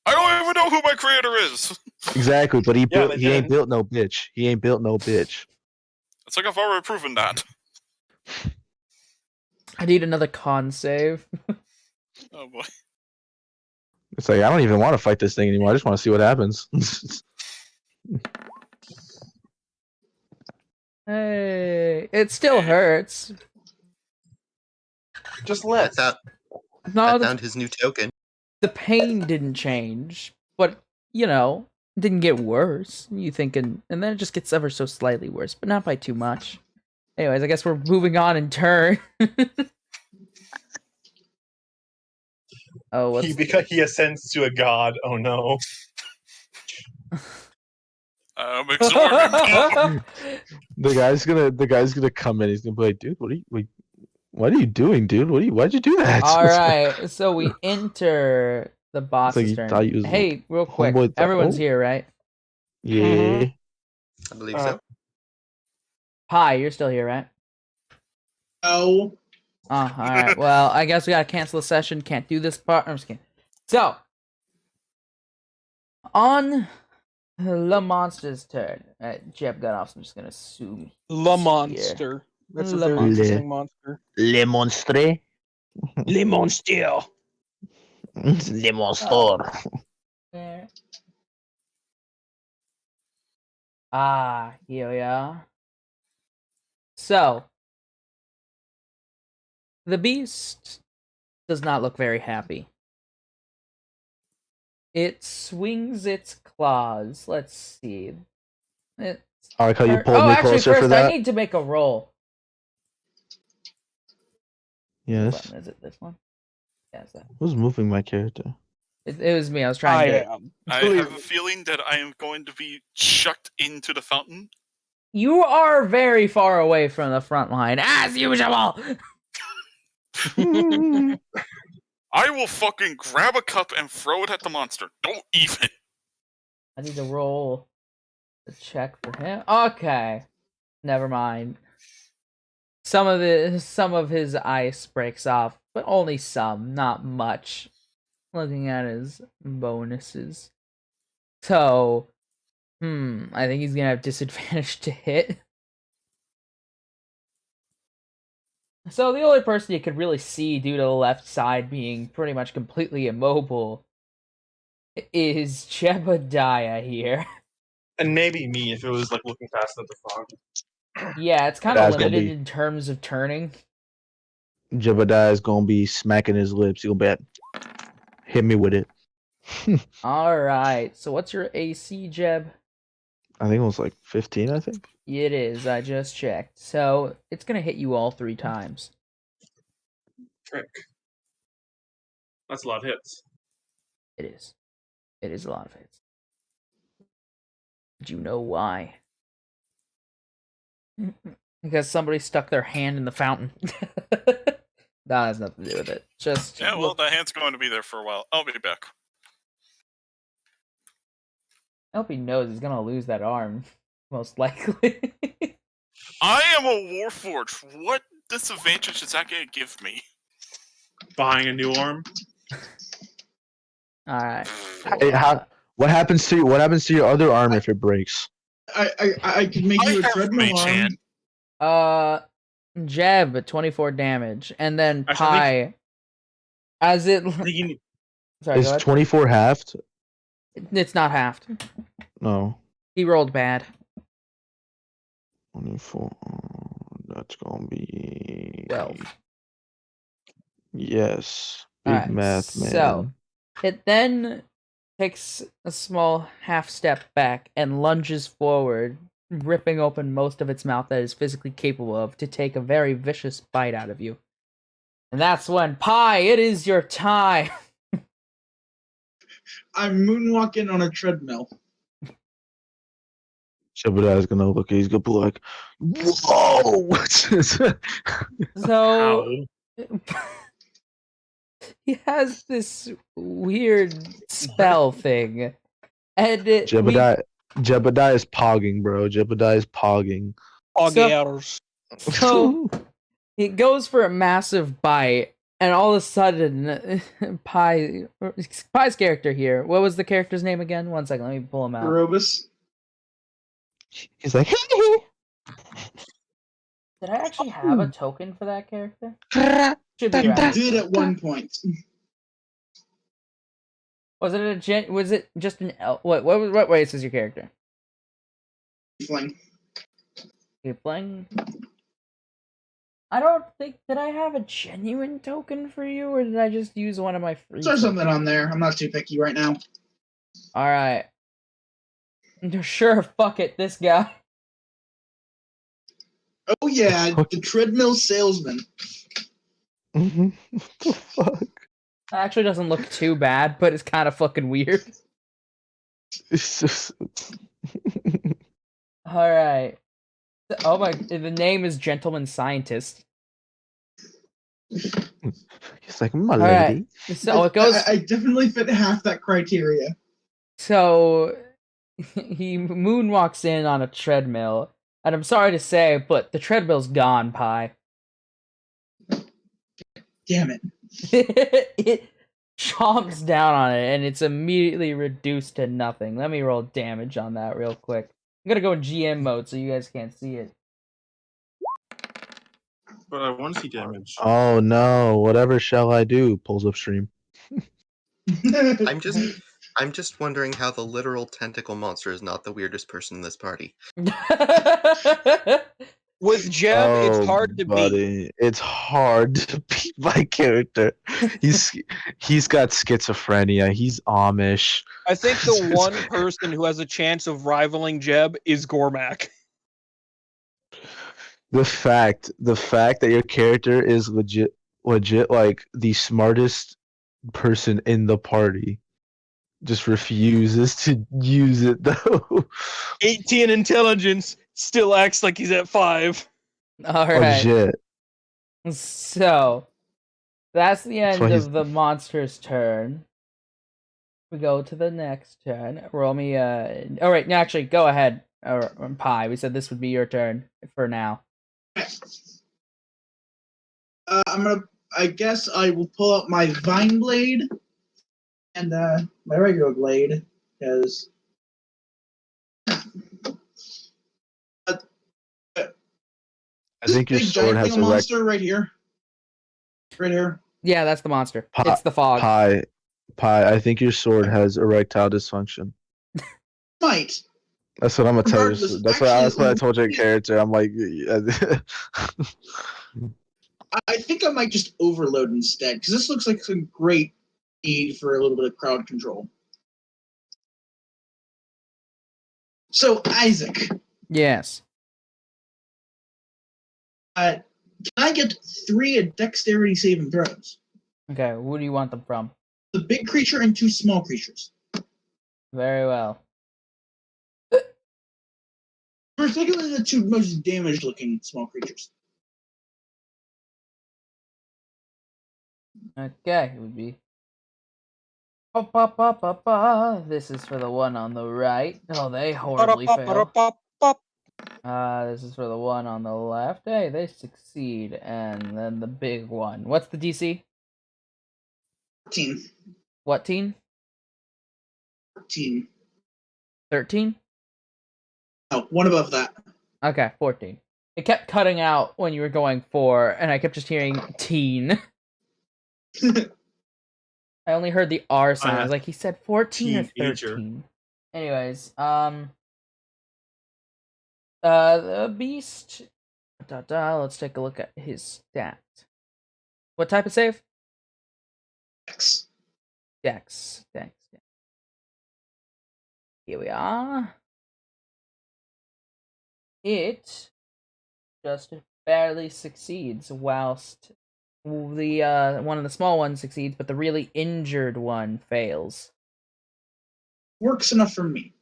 I don't even know who my creator is. Exactly, but he Yeah, built. they He ain't didn't. built no bitch. He ain't built no bitch. It's like I've already proven that. I need another con save. Oh boy. It's like I don't even want to fight this thing anymore. I just want to see what happens. Hey, it still hurts. Just I let. found, No, I the, found his new token. the pain didn't change, but you know, it didn't get worse. You thinking, and then it just gets ever so slightly worse, but not by too much. Anyways, I guess we're moving on in turn. Oh, what's He ascends to a god. Oh no. I'm exorbitant. the guy's gonna come in. He's gonna be like, "Dude, what are you doing, dude? Why'd you do that?" All right, so we enter the boss's you turn. thought you was Hey, real quick, homeboy everyone's oh. here, right? Yeah. I believe so. Hi, you're still here, right? No. Oh, all right. Well, I guess we gotta cancel the session. Can't do this part. I'm just kidding. So, on the monster's turn, Jeb got off. So I'm just gonna assume La he's Monster. That's a La very Monster. interesting monster. Le monstre. Le Monster. Le monster. here. Ah, here we are. So, the beast does not look very happy. It swings its claws. Let's see. It's I like how you pulled oh, me actually, closer first for that. I need to make a roll. Yes. What button is it? This one? Yeah, it's that. Who's moving my character? It was me. I was I trying to. am. I have a feeling that I am going to be chucked into the fountain. You are very far away from the front line, as usual. I will fucking grab a cup and throw it at the monster. Don't even. I need to roll a check for him. Okay, never mind. Some of his ice breaks off, but only some, not much. Looking at his bonuses, so I think he's gonna have disadvantage to hit. So the only person you could really see due to the left side being pretty much completely immobile is Jebediah here. And maybe me if it was like looking past at the fog. Yeah, it's kind of That's gonna limited be- in terms of turning. Jebediah is gonna be smacking his lips. He'll bet. Hit me with it. All right. So what's your AC, Jeb? I think it was like 15. I think. It is. I just checked. So it's gonna hit you all 3 times. Frick. That's a lot of hits. It is. It is a lot of hits. Do you know why? Because somebody stuck their hand in the fountain. That has nothing to do with it. Just Yeah, well, the hand's going to be there for a while. I'll be back. I hope he knows he's gonna lose that arm, most likely. I am a Warforged. What disadvantage is that going to give me? Buying a new arm. All right. Hey, what happens to you? What happens to your other arm if it breaks? I could make I you a have treadmill mage arm. hand. Jeb 24 damage, and then Actually, Pi. As it. I think you need- Sorry, go Is ahead. 24 halved? It's not halved. No. He rolled bad. 24. That's gonna be 12. Yes. Big Alright, math, man. so it then takes a small half step back and lunges forward, ripping open most of its mouth that is physically capable of to take a very vicious bite out of you. And that's when, Pie, it is your time. I'm moonwalking on a treadmill. Jebediah's gonna look. He's gonna be like, "Whoa!" So Ow. he has this weird spell thing, and Jebediah is pogging, bro. Jebediah is pogging. Foggy hours. so he goes for a massive bite, and all of a sudden, Pie's character here. What was the character's name again? One second, let me pull him out. Robus. He's like, Did I actually have a token for that character? Should be You right. did at one point. Was it just an L? What race is your character? Fling. You playing? I don't think, did I have a genuine token for you, or did I just use one of my free? There's something on there. I'm not too picky right now. All right. Sure, fuck it, this guy. Oh yeah, the treadmill salesman. what the fuck? That actually doesn't look too bad, but it's kind of fucking weird. It's just. All right. Oh my, the name is Gentleman Scientist. He's like, my All lady. right. So it goes. I definitely fit half that criteria. So he moonwalks in on a treadmill, and I'm sorry to say, but the treadmill's gone, Pie. Damn it. It chomps down on it, and it's immediately reduced to nothing. Let me roll damage on that real quick. I'm gonna go in GM mode so you guys can't see it. But I want to see damage. Oh no! Whatever shall I do? Pulls up stream. I'm just wondering how the literal tentacle monster is not the weirdest person in this party. With Jeb, it's hard to beat. buddy. It's hard to beat my character. He's got schizophrenia. He's Amish. I think the one person who has a chance of rivaling Jeb is Gormak. The fact that your character is legit like the smartest person in the party just refuses to use it though. 18 intelligence, still acts like he's at 5. All right. Legit. So that's the That's end why he's- of the monster's turn. We go to the next turn. Roll me all right, no, actually, go ahead. Or Pie. We said this would be your turn for now. I guess I will pull out my vine blade and my regular blade because I this think your big sword giant has thing a of monster right here. Right here. Yeah, that's the monster. Pie- It's the fog. Pie. I think your sword has erectile dysfunction. Might. That's what I'm gonna tell you. Regardless, That's what I actually- told your character. I'm like, I think I might just overload instead because this looks like some great need for a little bit of crowd control. So Isaac, Yes. can I get 3 dexterity saving throws? Okay, who do you want them from? The big creature and 2 small creatures. Very well. Particularly the 2 most damaged looking small creatures. Okay, it would be. This is for the one on the right. Oh, they horribly fail. This is for the one on the left. Hey, they succeed. And then the big one. What's the DC? 14. What teen? 14. 13? Oh, one above that. Okay, 14. It kept cutting out when you were going 4, and I kept just hearing teen. I only heard the R sound. I was like, he said 14 or Teenager. 13. Anyways, the beast. Let's take a look at his stat. What type of save? X. Dex. Here we are. It just barely succeeds, whilst the one of the small ones succeeds, but the really injured one fails. Works enough for me.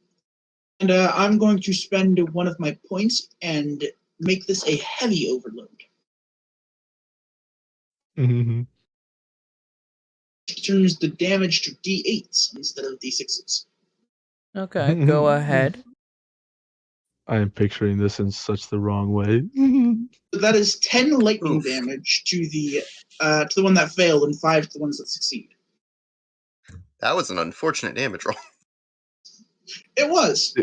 And I'm going to spend one of my points and make this a heavy overload. Mm-hmm. It turns the damage to D8s instead of D6s. Okay, go ahead. I am picturing this in such the wrong way. So that is 10 lightning Oof. damage to the one that failed and 5 to the ones that succeed. That was an unfortunate damage roll. It was.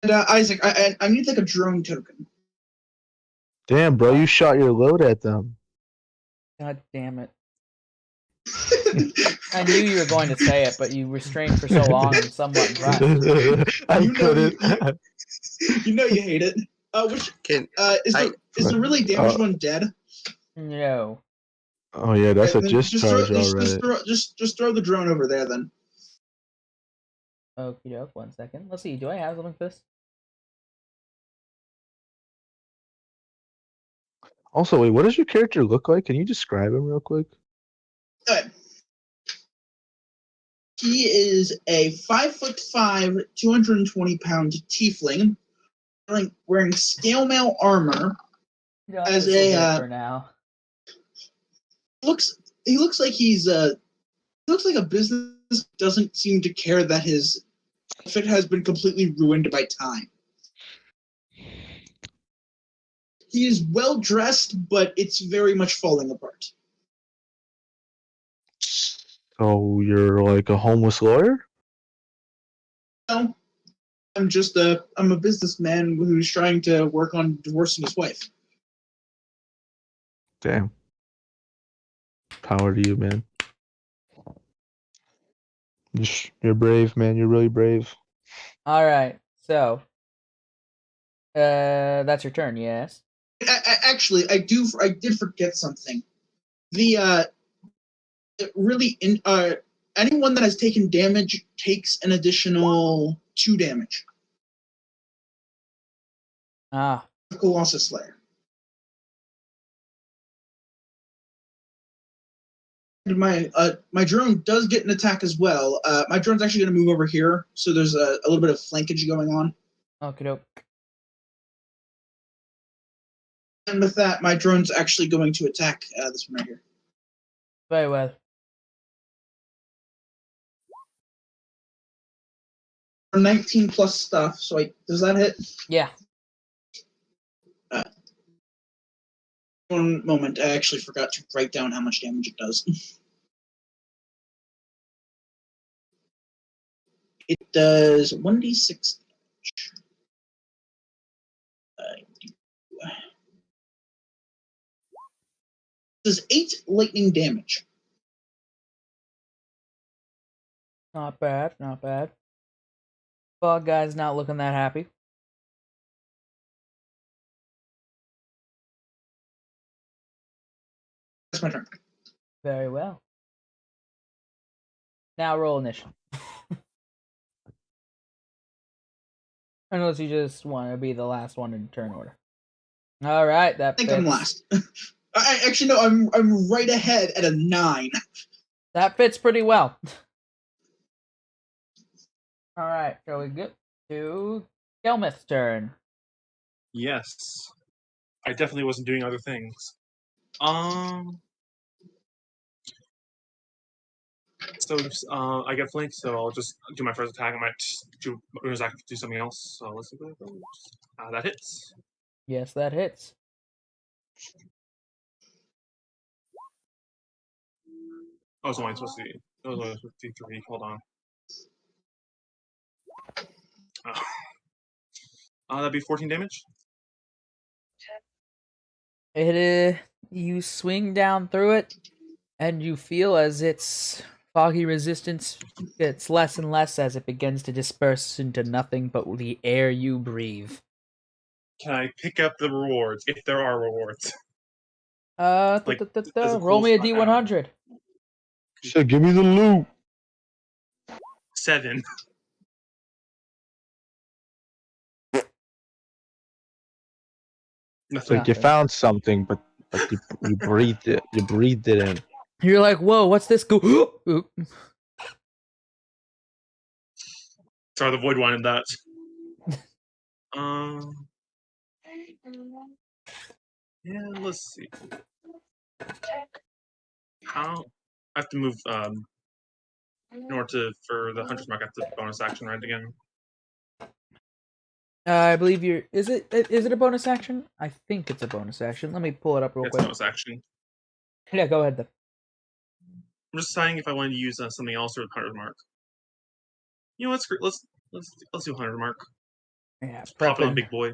And Isaac, I need like a drone token. Damn, bro, you shot your load at them. God damn it. I knew you were going to say it, but you restrained for so long and somewhat impressed. I You know couldn't. You know you hate it. Is the really damaged one dead? No. Oh yeah, that's a Then discharge, just throw the drone over there then. Okie doke, 1 second. Let's see, do I have something for this? Also, wait, what does your character look like? Can you describe him real quick? Okay. He is a 5'5", 220-pound tiefling, wearing scale mail armor. No, As this will do a for now. He looks like a business doesn't seem to care that his outfit has been completely ruined by time. He is well dressed, but it's very much falling apart. So you're like a homeless lawyer? No, I'm a businessman who's trying to work on divorcing his wife. Damn. Power to you, man. You're brave, man. You're really brave. Alright, so. That's your turn, yes? Actually, I did forget something. Anyone that has taken damage takes an additional 2 damage. Ah. Colossus Slayer. My drone does get an attack as well. My drone's actually going to move over here, so there's a little bit of flankage going on. Okie doke. And with that, my drone's actually going to attack this one right here. Very well. 19 plus stuff, so does that hit? Yeah. 1 moment, I actually forgot to write down how much damage it does. It does 1d6 damage. It does 8 lightning damage. Not bad, not bad. Fog guy's not looking that happy. That's my turn. Very well. Now roll initiative. Unless you just want to be the last one in turn order. Alright, that I think fits. I'm last. Actually, no, I'm right ahead at a 9. That fits pretty well. Alright, shall we get to Gelmith's turn? Yes. I definitely wasn't doing other things. So I get flanked, so I'll just do my first attack. I might do something else. So let's see what that goes. That hits. Yes, that hits. Oh, so I'm supposed to be. Oh, so I'm supposed to do 3. Hold on. That'd be 14 damage. You swing down through it, and you feel as its foggy resistance gets less and less as it begins to disperse into nothing but the air you breathe. Can I pick up the rewards if there are rewards? Roll cool me a stuff. D100. Shit, give me the loot. 7. It's like you Nothing. found something, but you breathed it. You breathed it in. You're like, whoa, what's this? Go. Oop. Sorry, the void wanted that. Yeah, let's see. How I have to move in order for the hunter's mark. I have to bonus action right again. I believe you're. Is it a bonus action? I think it's a bonus action. Let me pull it up real It's quick. bonus action. Yeah, go ahead then. I'm just deciding if I want to use something else or hunter's mark. You know, let's do hunter's mark. Yeah, Just pop it on prepping. big boy.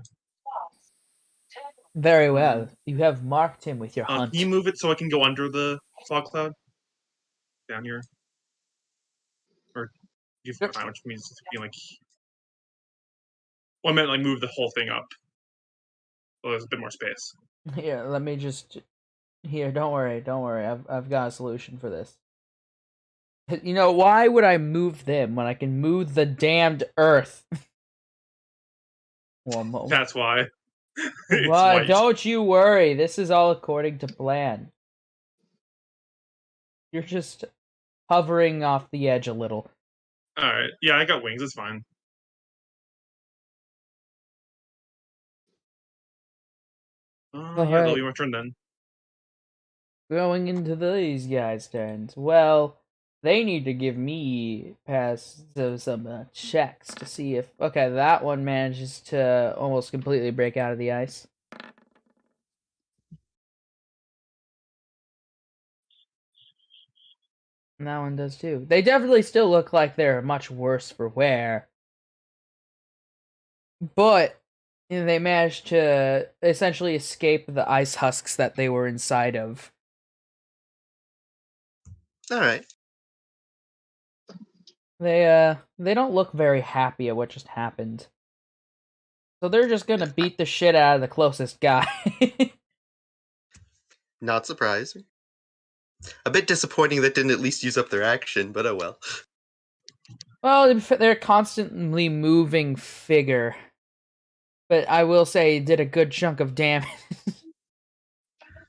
Very well. You have marked him with your hunt. Can you move it so I can go under the fog cloud? Down here. Or you Yep. which means being like. Well, I meant like move the whole thing up. So there's a bit more space. Here, let me just. Here, don't worry. I've got a solution for this. You know, why would I move them when I can move the damned earth? One moment. That's why. It's Well, white. don't you worry. This is all according to plan. You're just hovering off the edge a little. Alright. Yeah, I got wings. It's fine. Yeah, that'll be my turn then. Going into these guys' turns. Well, they need to give me some checks to see if. Okay, that one manages to almost completely break out of the ice. And that one does too. They definitely still look like they're much worse for wear. But they managed to essentially escape the ice husks that they were inside of. All right. They don't look very happy at what just happened. So they're just gonna beat the shit out of the closest guy. Not surprising. A bit disappointing that didn't at least use up their action, but oh well. Well, they're constantly moving figure. But I will say, it did a good chunk of damage.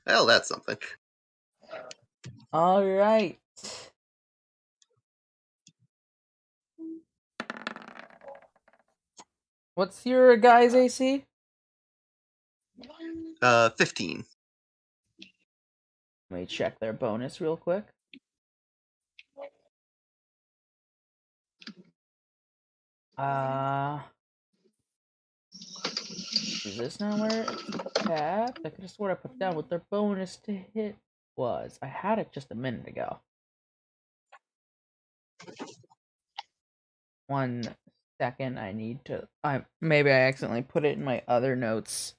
Well, that's something. Alright. What's your guy's AC? 15. Let me check their bonus real quick. Is this not where it's capped? I could have sworn I put down what their bonus to hit was. I had it just a minute ago. 1 second, I need to. Maybe I accidentally put it in my other notes.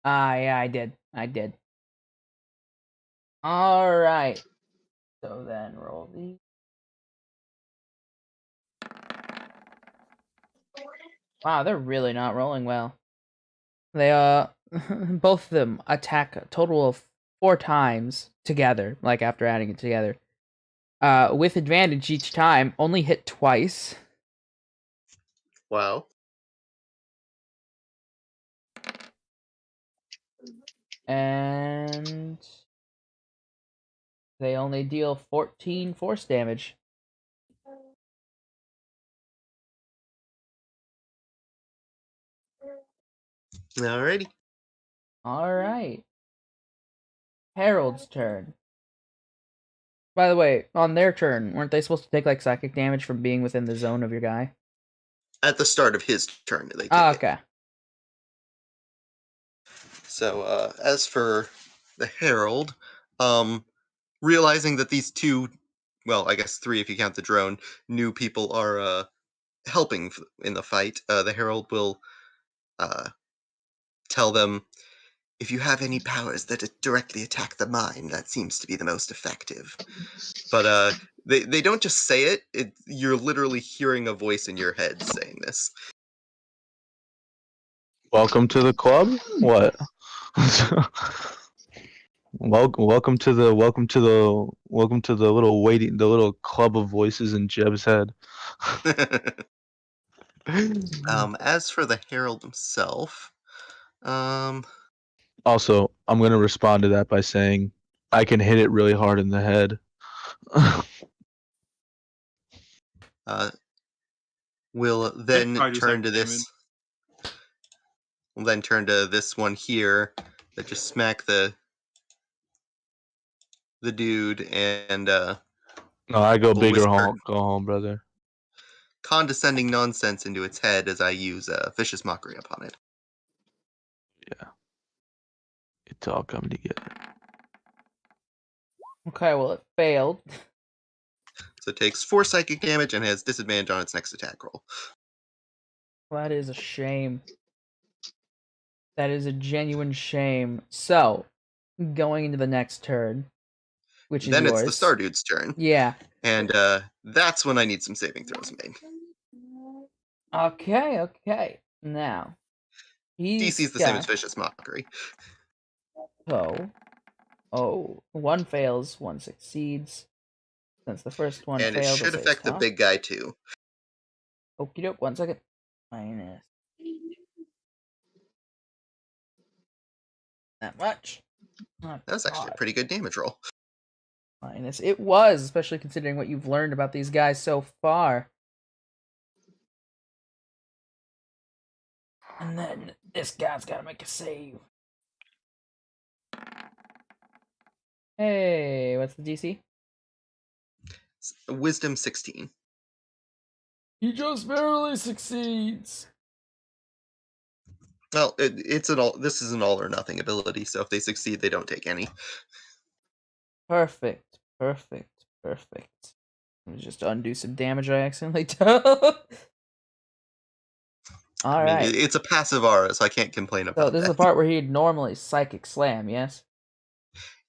Yeah, I did. Alright. So then roll these. Wow, they're really not rolling well. They both of them attack a total of 4 times together, like after adding it together. With advantage each time, only hit twice. Wow. And they only deal 14 force damage. Alrighty. Alright. Harold's turn. By the way, on their turn, weren't they supposed to take like psychic damage from being within the zone of your guy? At the start of his turn, they take Oh, it. okay. So, as for the Herald, realizing that these two, well, I guess 3 if you count the drone, new people are helping in the fight, the Herald will tell them, if you have any powers that directly attack the mind, that seems to be the most effective. But they don't just say it, you're literally hearing a voice in your head saying this. Welcome to the club? What? Welcome to the little club of voices in Jeb's head. As for the Herald himself, Also, I'm gonna respond to that by saying I can hit it really hard in the head. we'll then probably do turn to psychic this. We'll then turn to this one here that just smack the dude and No, I go will big or whisper go home, brother. condescending nonsense into its head as I use vicious mockery upon it. Yeah, it's all coming together. Okay, well, it failed. So it takes 4 psychic damage and has disadvantage on its next attack roll. That is a shame. That is a genuine shame. So, going into the next turn, which is Then yours. it's the Star Dude's turn. Yeah. And that's when I need some saving throws made. Okay. Now, DC's the same as vicious mockery. Oh, one fails, one succeeds. Since the first one And failed, it should affect the big guy too. Okie doke, 1 second. Minus that much. Oh, That was actually a God. pretty good damage roll. Minus. It was, especially considering what you've learned about these guys so far. And then this guy's gotta make a save. Hey, what's the DC? Wisdom 16. He just barely succeeds. Well, it's an all. This is an all or nothing ability, so if they succeed, they don't take any. Perfect. Let me just undo some damage I accidentally took. All right. It's a passive aura, so I can't complain about So this that. is the part where he'd normally psychic slam, yes?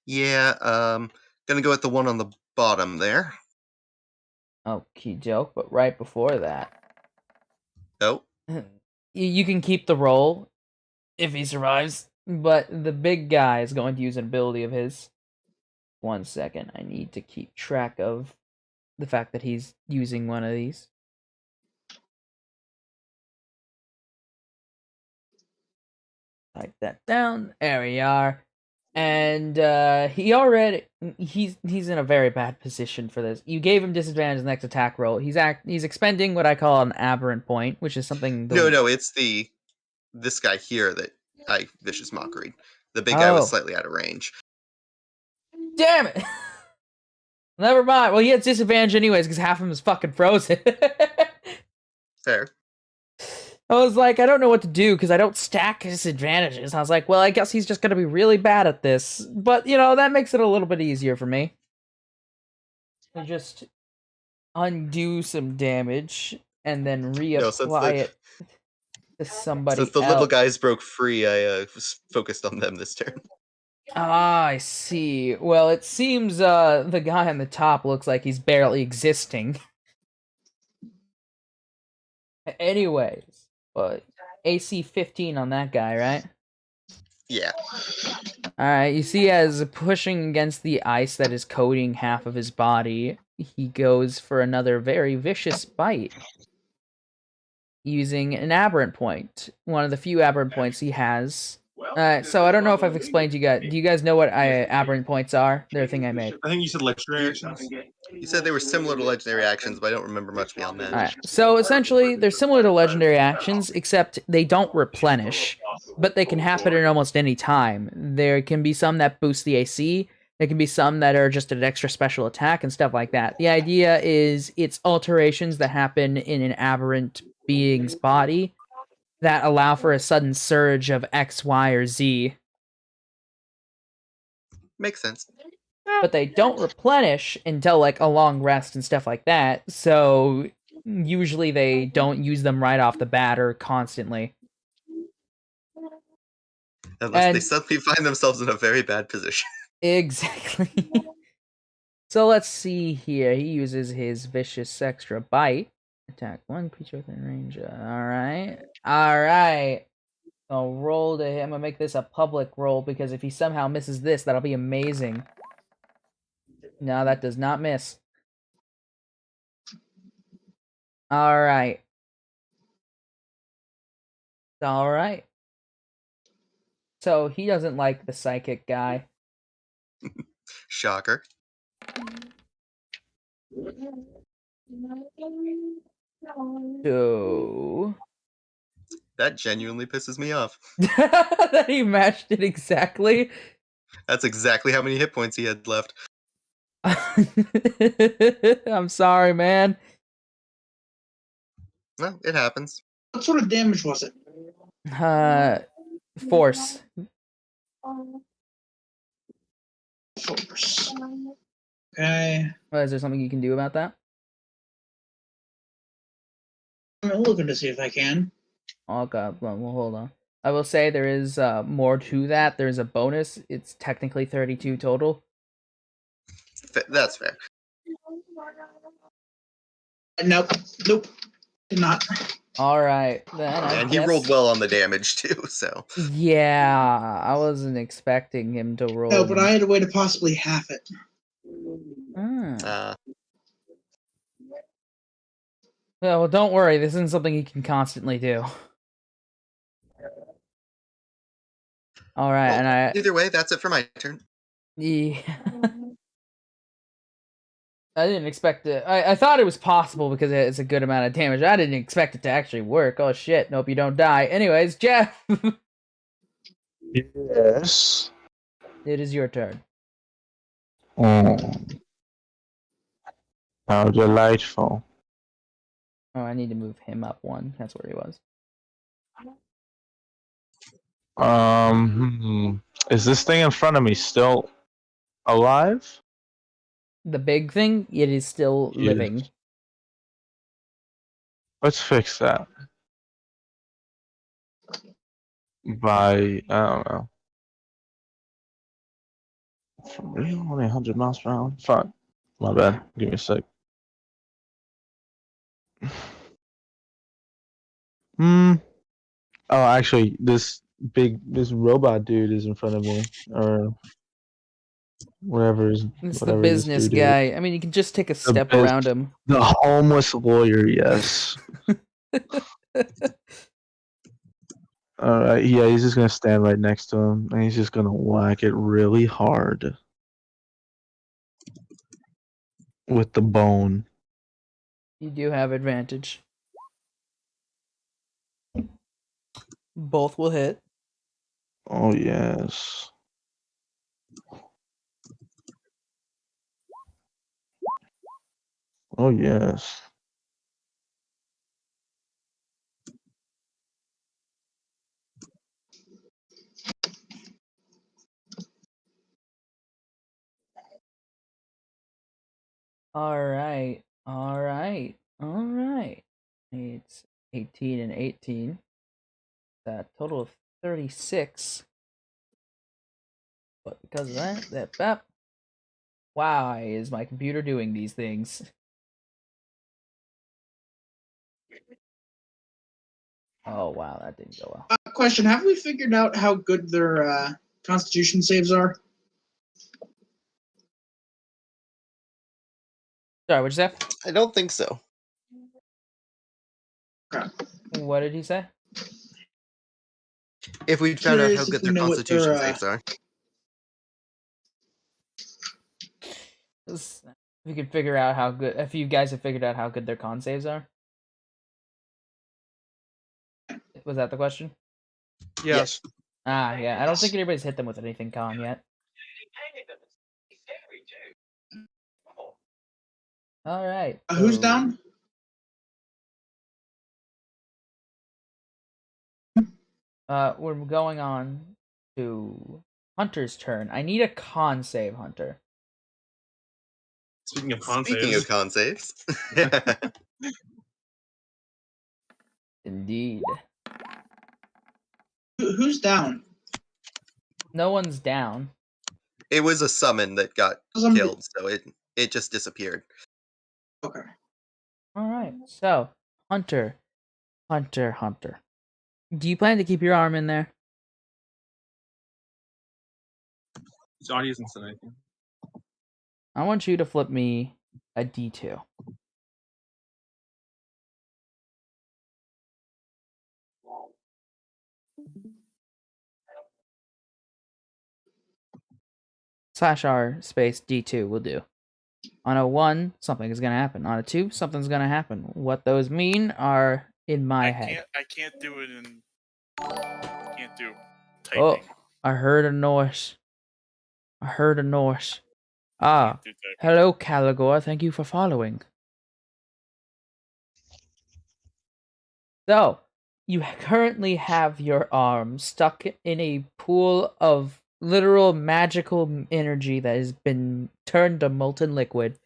Yeah, gonna go with the one on the bottom there. Okie doke, but right before that, Oh, you can keep the roll if he survives, but the big guy is going to use an ability of his. 1 second, I need to keep track of the fact that he's using one of these. Type that down. There we are. And he's in a very bad position for this. You gave him disadvantage in the next attack roll. He's expending what I call an aberrant point, which is something. no, it's this guy here that I vicious mockery. The big guy was slightly out of range. Damn it! Never mind. Well, he has disadvantage anyways because half of him is fucking frozen. Fair. I was like, I don't know what to do because I don't stack disadvantages. I was like, well, I guess he's just gonna be really bad at this. But that makes it a little bit easier for me. I just undo some damage and then reapply it to somebody Since the little guys broke free, I was focused on them this turn. Ah, I see. Well, it seems the guy on the top looks like he's barely existing. Anyways, but AC 15 on that guy, right? Yeah. Alright, you see as pushing against the ice that is coating half of his body, he goes for another very vicious bite. Using an aberrant point. One of the few aberrant points he has. So I don't know if I've explained to you guys. Do you guys know what aberrant points are? They're a thing I made. I think you said legendary actions. You said they were similar to legendary actions, but I don't remember much beyond that. Alright, so essentially, they're similar to legendary actions, except they don't replenish, but they can happen at almost any time. There can be some that boost the AC, there can be some that are just an extra special attack and stuff like that. The idea is it's alterations that happen in an aberrant being's body that allow for a sudden surge of X, Y, or Z. Makes sense. But they don't replenish until like a long rest and stuff like that, so usually they don't use them right off the bat or constantly. Unless they suddenly find themselves in a very bad position. Exactly. So let's see here. He uses his vicious extra bite. Attack one creature within range. Alright. I'll roll to him. I'm gonna make this a public roll because if he somehow misses this, that'll be amazing. No, that does not miss. Alright. Alright. So he doesn't like the psychic guy. Shocker. So That genuinely pisses me off. that he matched it exactly. That's exactly how many hit points he had left. I'm sorry, man. Well, it happens. What sort of damage was it? Force. Force. Okay. Well, is there something you can do about that? I'm looking to see if I can. Oh god, well, hold on. I will say there is more to that. There's a bonus. It's technically 32 total. That's fair. Nope. Nope. Did not. Alright, then I And he guess... rolled well on the damage too, so. Yeah, I wasn't expecting him to roll. No, but I had a way to possibly half it. Ah. Well, don't worry. This isn't something he can constantly do. Alright, Well, and I... either way, that's it for my turn. Yeah. I didn't expect it. I thought it was possible because it's a good amount of damage. I didn't expect it to actually work. Oh shit, nope, you don't die. Anyways, Jeff! Yes. It is your turn. Oh. How delightful. Oh, I need to move him up one. That's where he was. Is this thing in front of me still alive? The big thing, it is still Yes. living. Let's fix that. By, I don't know. For real? Only 100 miles per hour? Fuck. My bad. Give me a sec. Oh, actually, this robot dude is in front of me, or whatever It's the whatever this business dude is. guy. I mean, you can just take a step around him. The homeless lawyer, yes. Alright, yeah, he's just gonna stand right next to him, and he's just gonna whack it really hard. With the bone. You do have advantage. Both will hit. Oh, yes. Oh, yes. Alright. Alright. Alright. It's 18 and 18. That total of 36. But because of that, why is my computer doing these things? Oh wow, that didn't go well. Question: have we figured out how good their Constitution saves are? Sorry, what'd you say? I don't think so. What did he say? If we found out Curious how if good we their know what constitution their, saves are. If you could figure out how good, if you guys have figured out how good their con saves are. Was that the question? Yes. Ah, yeah. I don't think anybody's hit them with anything con yet. All right. Who's so- down? We're going on to Hunter's turn. I need a con save, Hunter. Speaking of con Speaking saves, of con saves. Indeed. Who's down? No one's down. It was a summon that got Somebody- killed, so it just disappeared. Okay. All right. So, Hunter. Do you plan to keep your arm in there? His audio isn't said anything. I want you to flip me a D2. /R space D2 will do. On a 1, something is going to happen. On a 2, something's going to happen. What those mean are in my head. I can't do it in. I can't do Oh, typing. I heard a noise. I heard a noise. I Ah, can't do typing. hello, Caligor. Thank you for following. So, you currently have your arm stuck in a pool of literal magical energy that has been turned to molten liquid,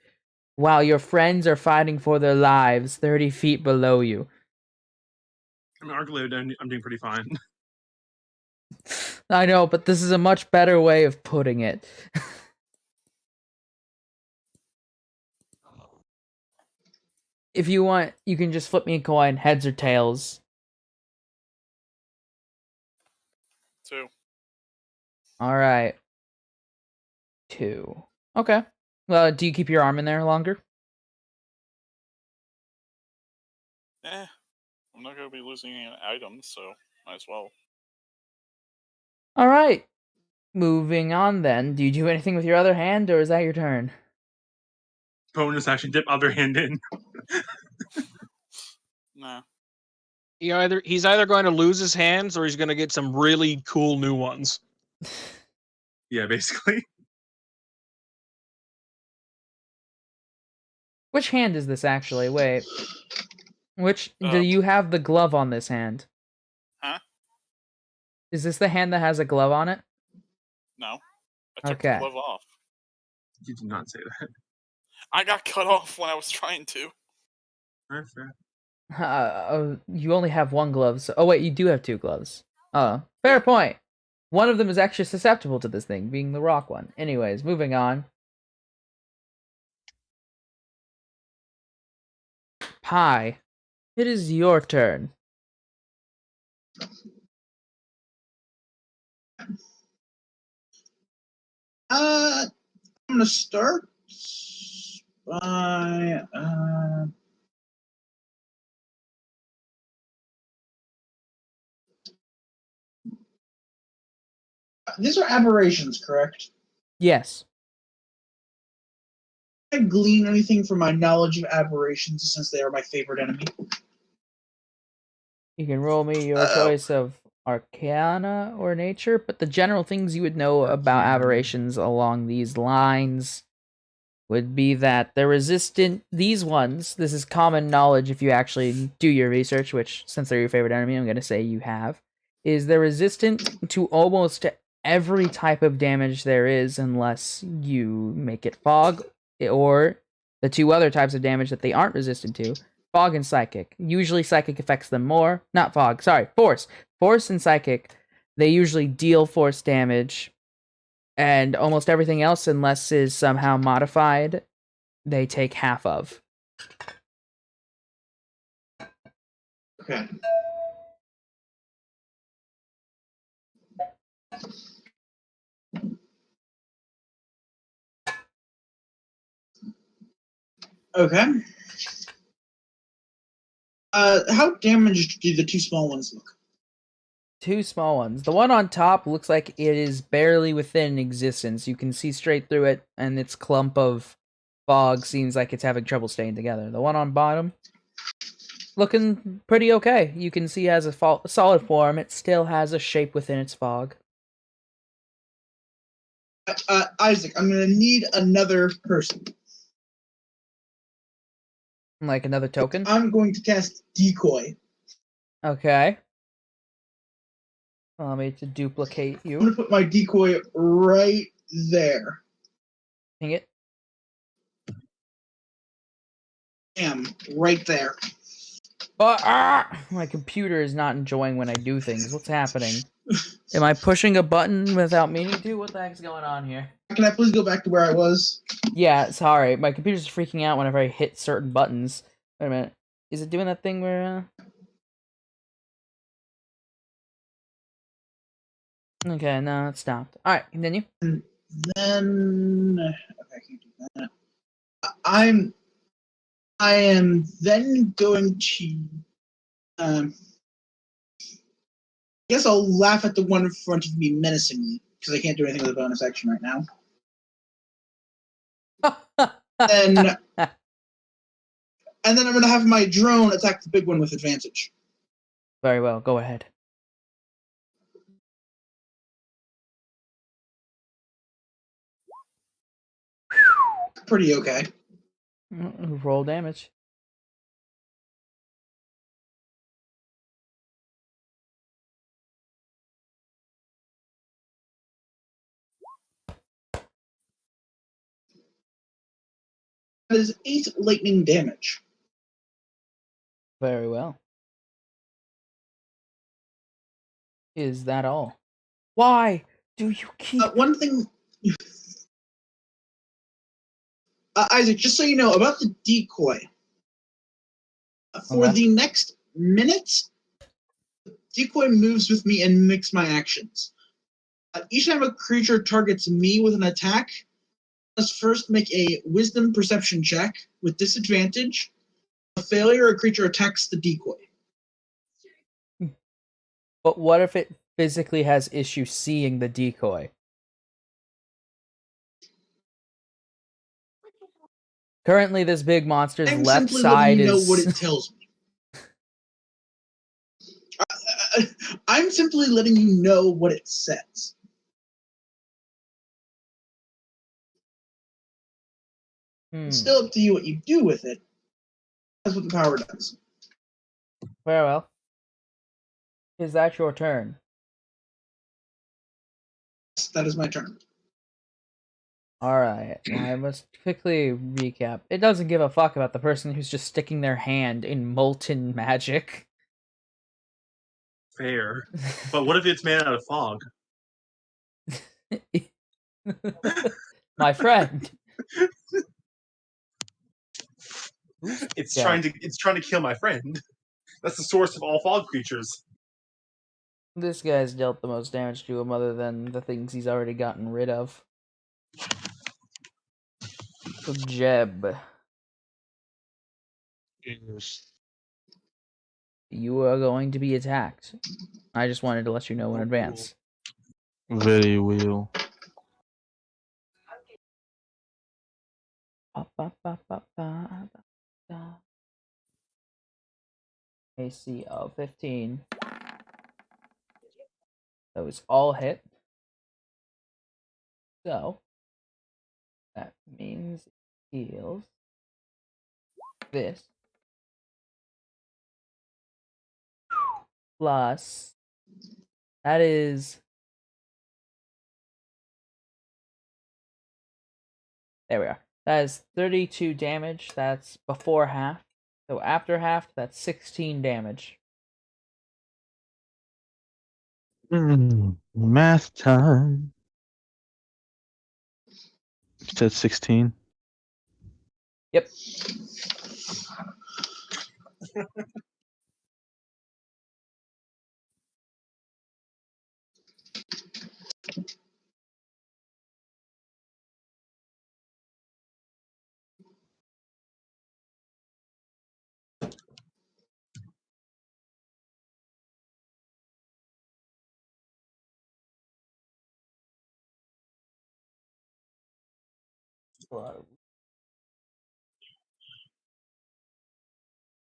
while your friends are fighting for their lives 30 feet below you. I mean, arguably, I'm doing pretty fine. I know, but this is a much better way of putting it. If you want, you can just flip me a coin, heads or tails. 2. Alright. 2. Okay. Well, do you keep your arm in there longer? I'm not gonna be losing any items, so might as well. Alright. Moving on then. Do you do anything with your other hand, or is that your turn? Bonus action, dip other hand in. Nah. He's either going to lose his hands or he's going to get some really cool new ones. Yeah, basically. Which hand is this actually? Wait. Which do Uh, you have the glove on this hand? Huh? Is this the hand that has a glove on it? No. I took Okay. the glove off. You did not say that. I got cut off when I was trying to. Alright, fair. You only have one glove. So, oh wait, you do have two gloves. Oh, fair point. One of them is actually susceptible to this thing, being the rock one. Anyways, moving on. Pi, it is your turn. I'm gonna start by these are aberrations, correct? Yes. Can I glean anything from my knowledge of aberrations since they are my favorite enemy? You can roll me your choice of Arcana or Nature, but the general things you would know about aberrations along these lines would be that they're resistant. These ones, this is common knowledge if you actually do your research, which, since they're your favorite enemy, I'm going to say you have, is they're resistant to almost every type of damage there is unless you make it fog, or the two other types of damage that they aren't resistant to, fog and psychic. Usually psychic affects them more. Not fog, sorry, force. Force and psychic, they usually deal force damage, and almost everything else, unless is somehow modified, they take half of. Okay. Okay. How damaged do the two small ones look? Two small ones. The one on top looks like it is barely within existence. You can see straight through it, and its clump of fog seems like it's having trouble staying together. The one on bottom, looking pretty okay. You can see as a solid form, it still has a shape within its fog. Isaac, I'm gonna need another person. Like another token? I'm going to cast Decoy. Okay. Allow me to duplicate I'm you. gonna put my decoy right there. Ping it. Right there. But my computer is not enjoying when I do things. What's happening? Am I pushing a button without meaning to? What the heck's going on here? Can I please go back to where I was? Yeah, sorry. My computer's freaking out whenever I hit certain buttons. Wait a minute. Is it doing that thing where... Okay, no, it stopped. All right, continue. Then okay, I can't do that. I am then going to I guess I'll laugh at the one in front of me menacingly because I can't do anything with a bonus action right now. And then I'm gonna have my drone attack the big one with advantage. Very well, go ahead. Pretty okay. Roll damage. That is 8 lightning damage. Very well. Is that all? Why do you keep... One thing, Isaac, just so you know about the decoy. For Okay. the next minute, the decoy moves with me and mimics my actions. Each time a creature targets me with an attack, I must first make a wisdom perception check with disadvantage. A failure, a creature attacks the decoy. But what if it physically has issue seeing the decoy? Currently, this big monster's I'm left simply side letting you know is... what it tells me. I'm simply letting you know what it says. It's still up to you what you do with it. That's what the power does. Very well. Is that your turn? That is my turn. Alright, I must quickly recap. It doesn't give a fuck about the person who's just sticking their hand in molten magic. Fair. But what if it's made out of fog? My friend. It's Yeah. trying to kill my friend. That's the source of all fog creatures. This guy's dealt the most damage to him other than the things he's already gotten rid of. So Jeb, Yes. you are going to be attacked. I just wanted to let you know in advance. Very well. AC of 15. Those all hit. So that means it heals this plus that is there we are. That is 32 damage. That's before half. So after half, that's 16 damage. Math time. You said 16. Yep.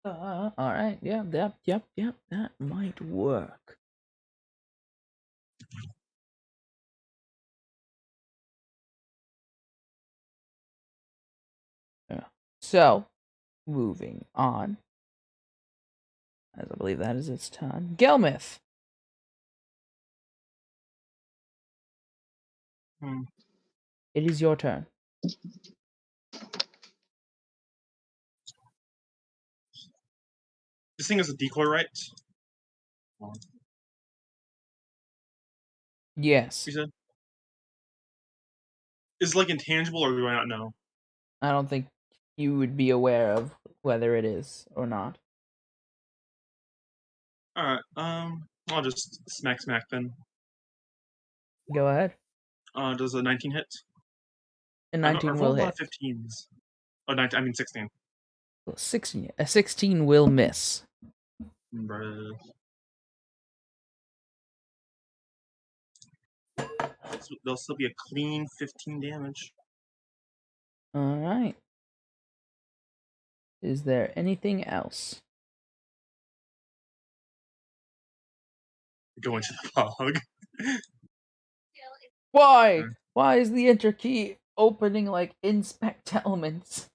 All right. Yeah. Yep. That might work. Yeah. So, moving on, as I believe that is its turn. Gelmith. It is your turn. This thing is a decoy, right? Yes. You said? Is it like intangible, or do I not know? I don't think you would be aware of whether it is or not. Alright, I'll just smack then. Go ahead. Does a 19 hit? And I've 19 will rolled a lot hit. of 15s. Oh, 19, I mean 16. 16. A 16 will miss. Bruh. There'll still be a clean 15 damage. All right. Is there anything else? Go into the fog. Why? Why is the enter key opening like inspect elements?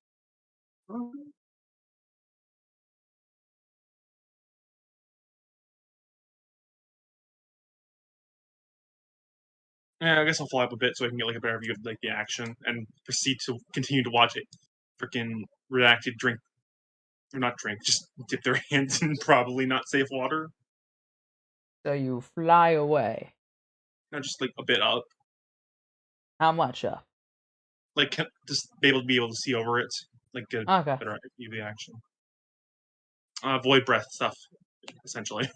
Yeah, I guess I'll fly up a bit so I can get like a better view of like the action and proceed to continue to watch it. Freaking redacted drink, or not drink, just dip their hands in probably not safe water. So you fly away. Not just like a bit up, How much up? like just be able to see over it, like get a Okay. better view of the action. Void breath stuff, essentially,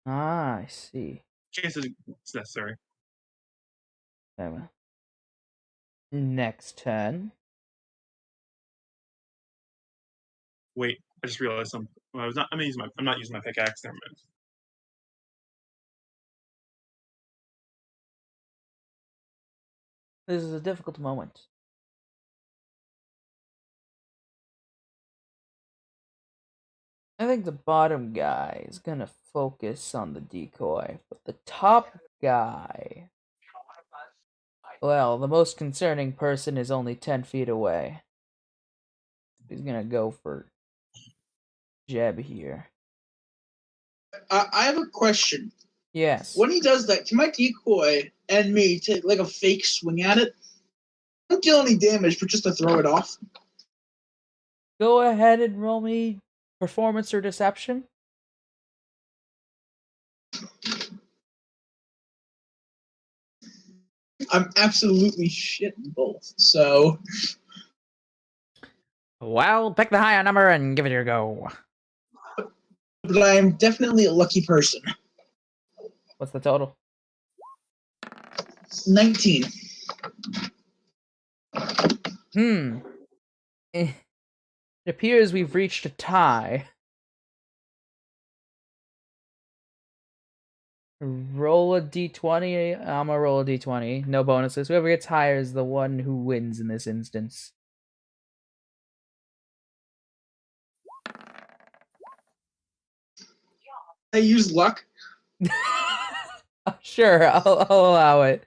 Ah, I see. in case it's necessary. Very well. Next turn. Wait, I just realized something. Well, I'm not using my pickaxe. Never mind. This is a difficult moment. I think the bottom guy is gonna focus on the decoy, but the top guy. Well, the most concerning person is only 10 feet away. He's gonna go for Jeb here. I have a question. Yes. When he does that, can my decoy and me take like a fake swing at it? Don't deal any damage, but just to throw it off. Go ahead and roll me performance or deception. I'm absolutely shit in both. So Well, pick the higher number and give it your go. but I am definitely a lucky person. What's the total? 19. It appears we've reached a tie. Roll a d20. I'm gonna roll a d20. No bonuses. Whoever gets higher is the one who wins in this instance. I use luck. Sure, I'll allow it.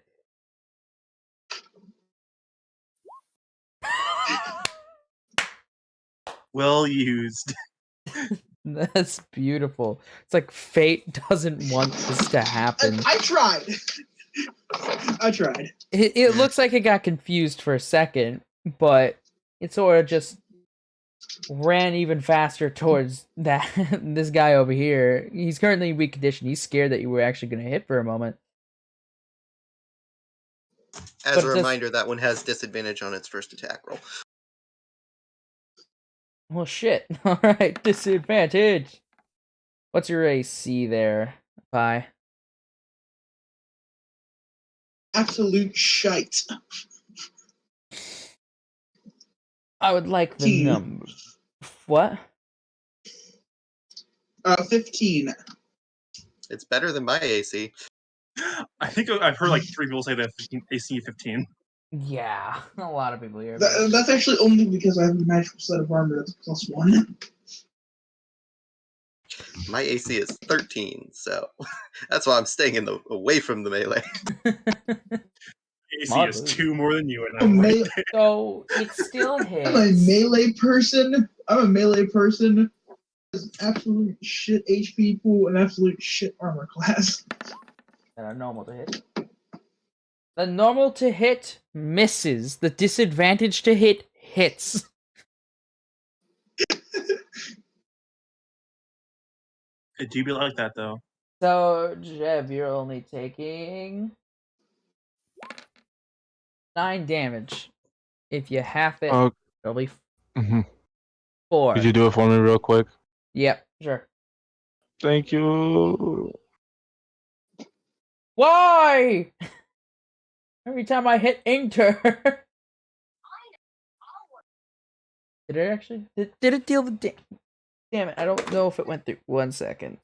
Well used. That's beautiful. It's like fate doesn't want this to happen. I tried. I tried. It looks like it got confused for a second, but it sort of just ran even faster towards that this guy over here. He's currently in weak condition. He's scared that you were actually going to hit for a moment. As But a it does- reminder, that one has disadvantage on its first attack roll. Well, shit. All right, disadvantage. What's your AC there, Pi? Absolute shite. I would like the 15. number. What? 15. It's better than my AC. I think I've heard like 3 people say that AC 15. Yeah, a lot of people here. That's actually only because I have a magical set of armor that's +1. My AC is 13, so that's why I'm staying away from the melee. AC is 2 more than you, and I'm I'm So it still hits. a melee person. I'm a melee person. There's absolute shit HP pool and absolute shit armor class. And a normal to hit. The normal to hit misses. The disadvantage to hit hits. It do be like that though. So, Jeb, you're only taking 9 damage. If you half it, Oh, it'll be mhm. 4. Could you do it for me real quick? Yep, sure. Thank you. Why? Every time I hit enter. Did it actually? Did it deal the damn it, I don't know if it went through. 1 second.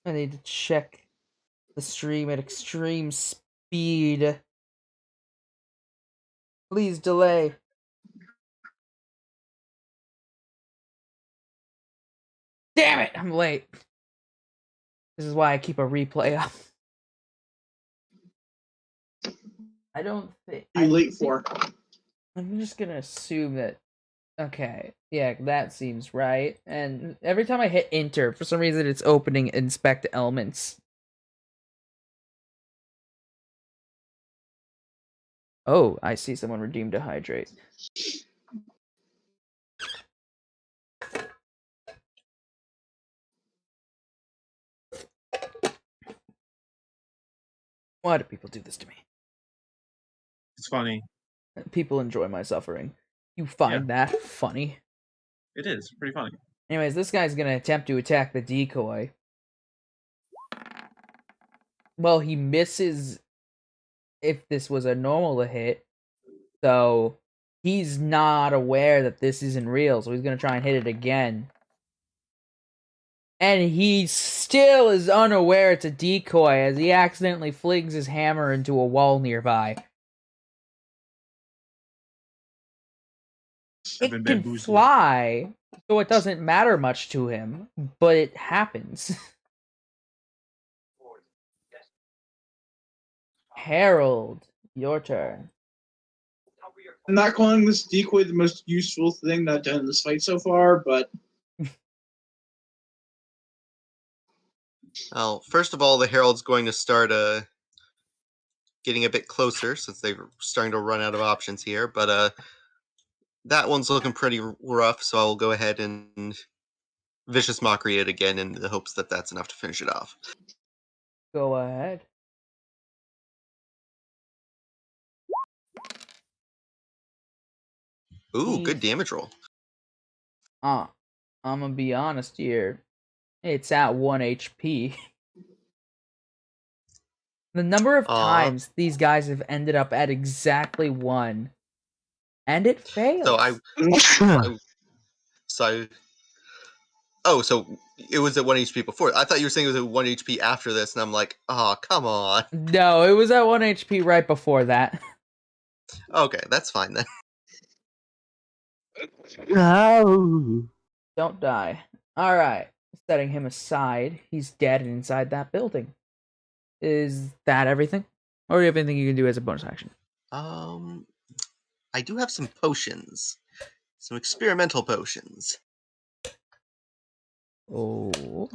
I need to check the stream at extreme speed. Please delay. Damn it, I'm late. This is why I keep a replay up. I don't think. You late for? I'm just gonna assume that. Okay, yeah, that seems right. And every time I hit enter, for some reason it's opening inspect elements. Oh, I see someone redeemed a hydrate. Why do people do this to me? It's funny. People enjoy my suffering. You find that funny? It is pretty funny. Anyways, this guy's gonna attempt to attack the decoy. Well, he misses if this was a normal hit, so he's not aware that this isn't real, so he's gonna try and hit it again. And he still is unaware it's a decoy as he accidentally flings his hammer into a wall nearby. I've It been can bamboozled. fly, so it doesn't matter much to him, but it happens. Harold, your turn. I'm not calling this decoy the most useful thing that I've done in this fight so far, but Well, first of all, the Herald's going to start getting a bit closer since they're starting to run out of options here. But that one's looking pretty rough, so I'll go ahead and Vicious Mockery it again in the hopes that that's enough to finish it off. Go ahead. Ooh, Jeez. good damage roll. I'm gonna be honest here. It's at 1 HP. The number of times these guys have ended up at exactly 1. And it fails. So it was at 1 HP before. I thought you were saying it was at 1 HP after this, and I'm like, oh, come on. No, it was at 1 HP right before that. Okay, that's fine then. No. Don't die. Alright. Setting him aside. He's dead inside that building. Is that everything? Or do you have anything you can do as a bonus action? I do have some potions. Some experimental potions. Oh.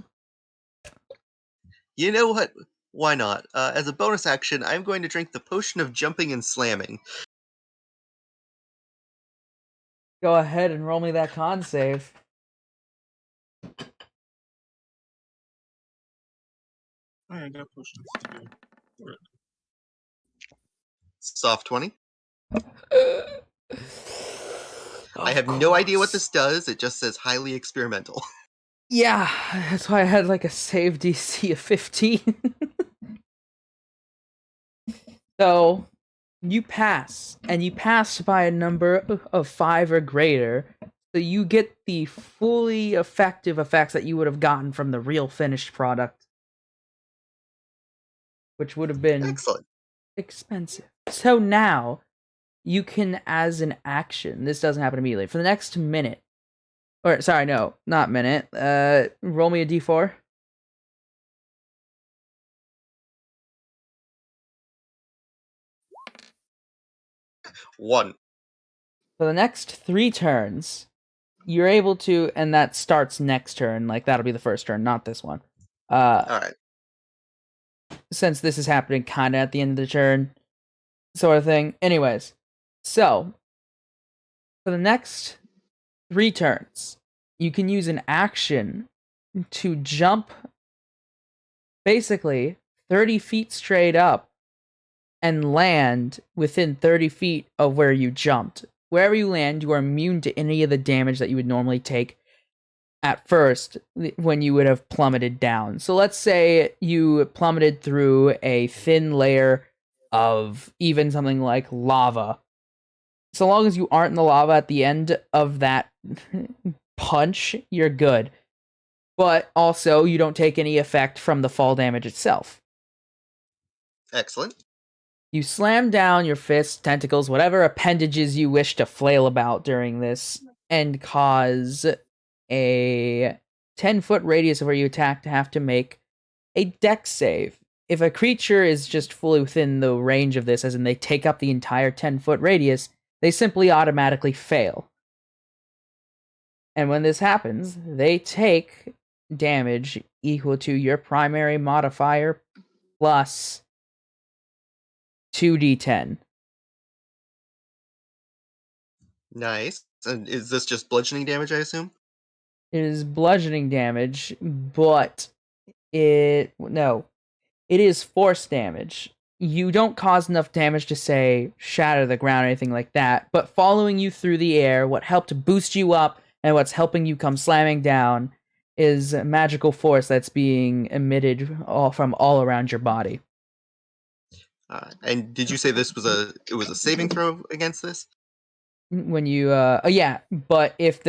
You know what? Why not? As a bonus action, I'm going to drink the potion of jumping and slamming. Go ahead and roll me that con save. I got potions to do. Alright. Soft 20. I Of have no idea what course. this does. It just says highly experimental. Yeah, that's why I had like a save DC of 15. So, you pass, and you pass by a number of 5 or greater, so you get the fully effective effects that you would have gotten from the real finished product, which would have been Excellent. expensive. So now, you can, as an action, this doesn't happen immediately, for the next minute, or sorry, no, not minute, roll me a d4. One. For the next 3 turns, you're able to, and that starts next turn, like that'll be the first turn, not this one. Alright. Since this is happening kind of at the end of the turn, sort of thing. Anyways, so for the next 3 turns, you can use an action to jump basically 30 feet straight up and land within 30 feet of where you jumped. Wherever you land, you are immune to any of the damage that you would normally take at first when you would have plummeted down. So let's say you plummeted through a thin layer of even something like lava. So long as you aren't in the lava at the end of that punch, you're good. But also, you don't take any effect from the fall damage itself. Excellent. You slam down your fists, tentacles, whatever appendages you wish to flail about during this, and cause a 10-foot radius of where you attack to have to make a dex save. If a creature is just fully within the range of this, as in they take up the entire 10-foot radius, they simply automatically fail. And when this happens, they take damage equal to your primary modifier plus 2d10. Nice. And is this just bludgeoning damage, I assume? It is bludgeoning damage, but it is force damage. You don't cause enough damage to say shatter the ground or anything like that, but following you through the air, what helped boost you up and what's helping you come slamming down is a magical force that's being emitted from all around your body. And did you say this was a saving throw against this? When you yeah, but if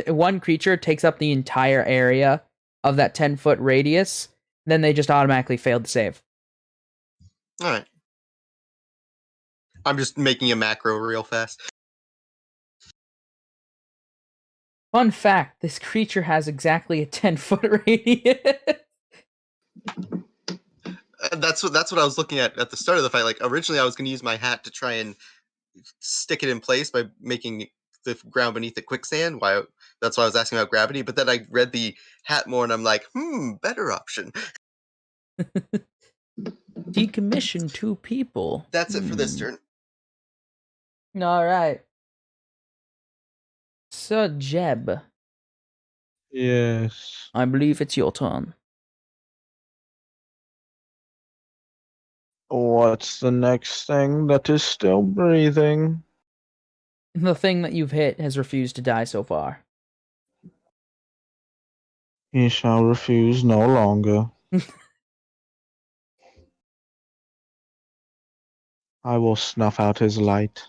one creature takes up the entire area of that 10-foot radius, then they just automatically failed to save. All right. I'm just making a macro real fast. Fun fact, this creature has exactly a 10-foot radius. That's what I was looking at the start of the fight. Like originally, I was going to use my hat to try and stick it in place by making the ground beneath it quicksand. That's why I was asking about gravity. But then I read the hat more, and I'm like, better option. Decommission 2 people. That's it for this turn. All right. Sir Jeb, Yes. I believe it's your turn. What's the next thing that is still breathing? The thing that you've hit has refused to die so far. He shall refuse no longer. I will snuff out his light.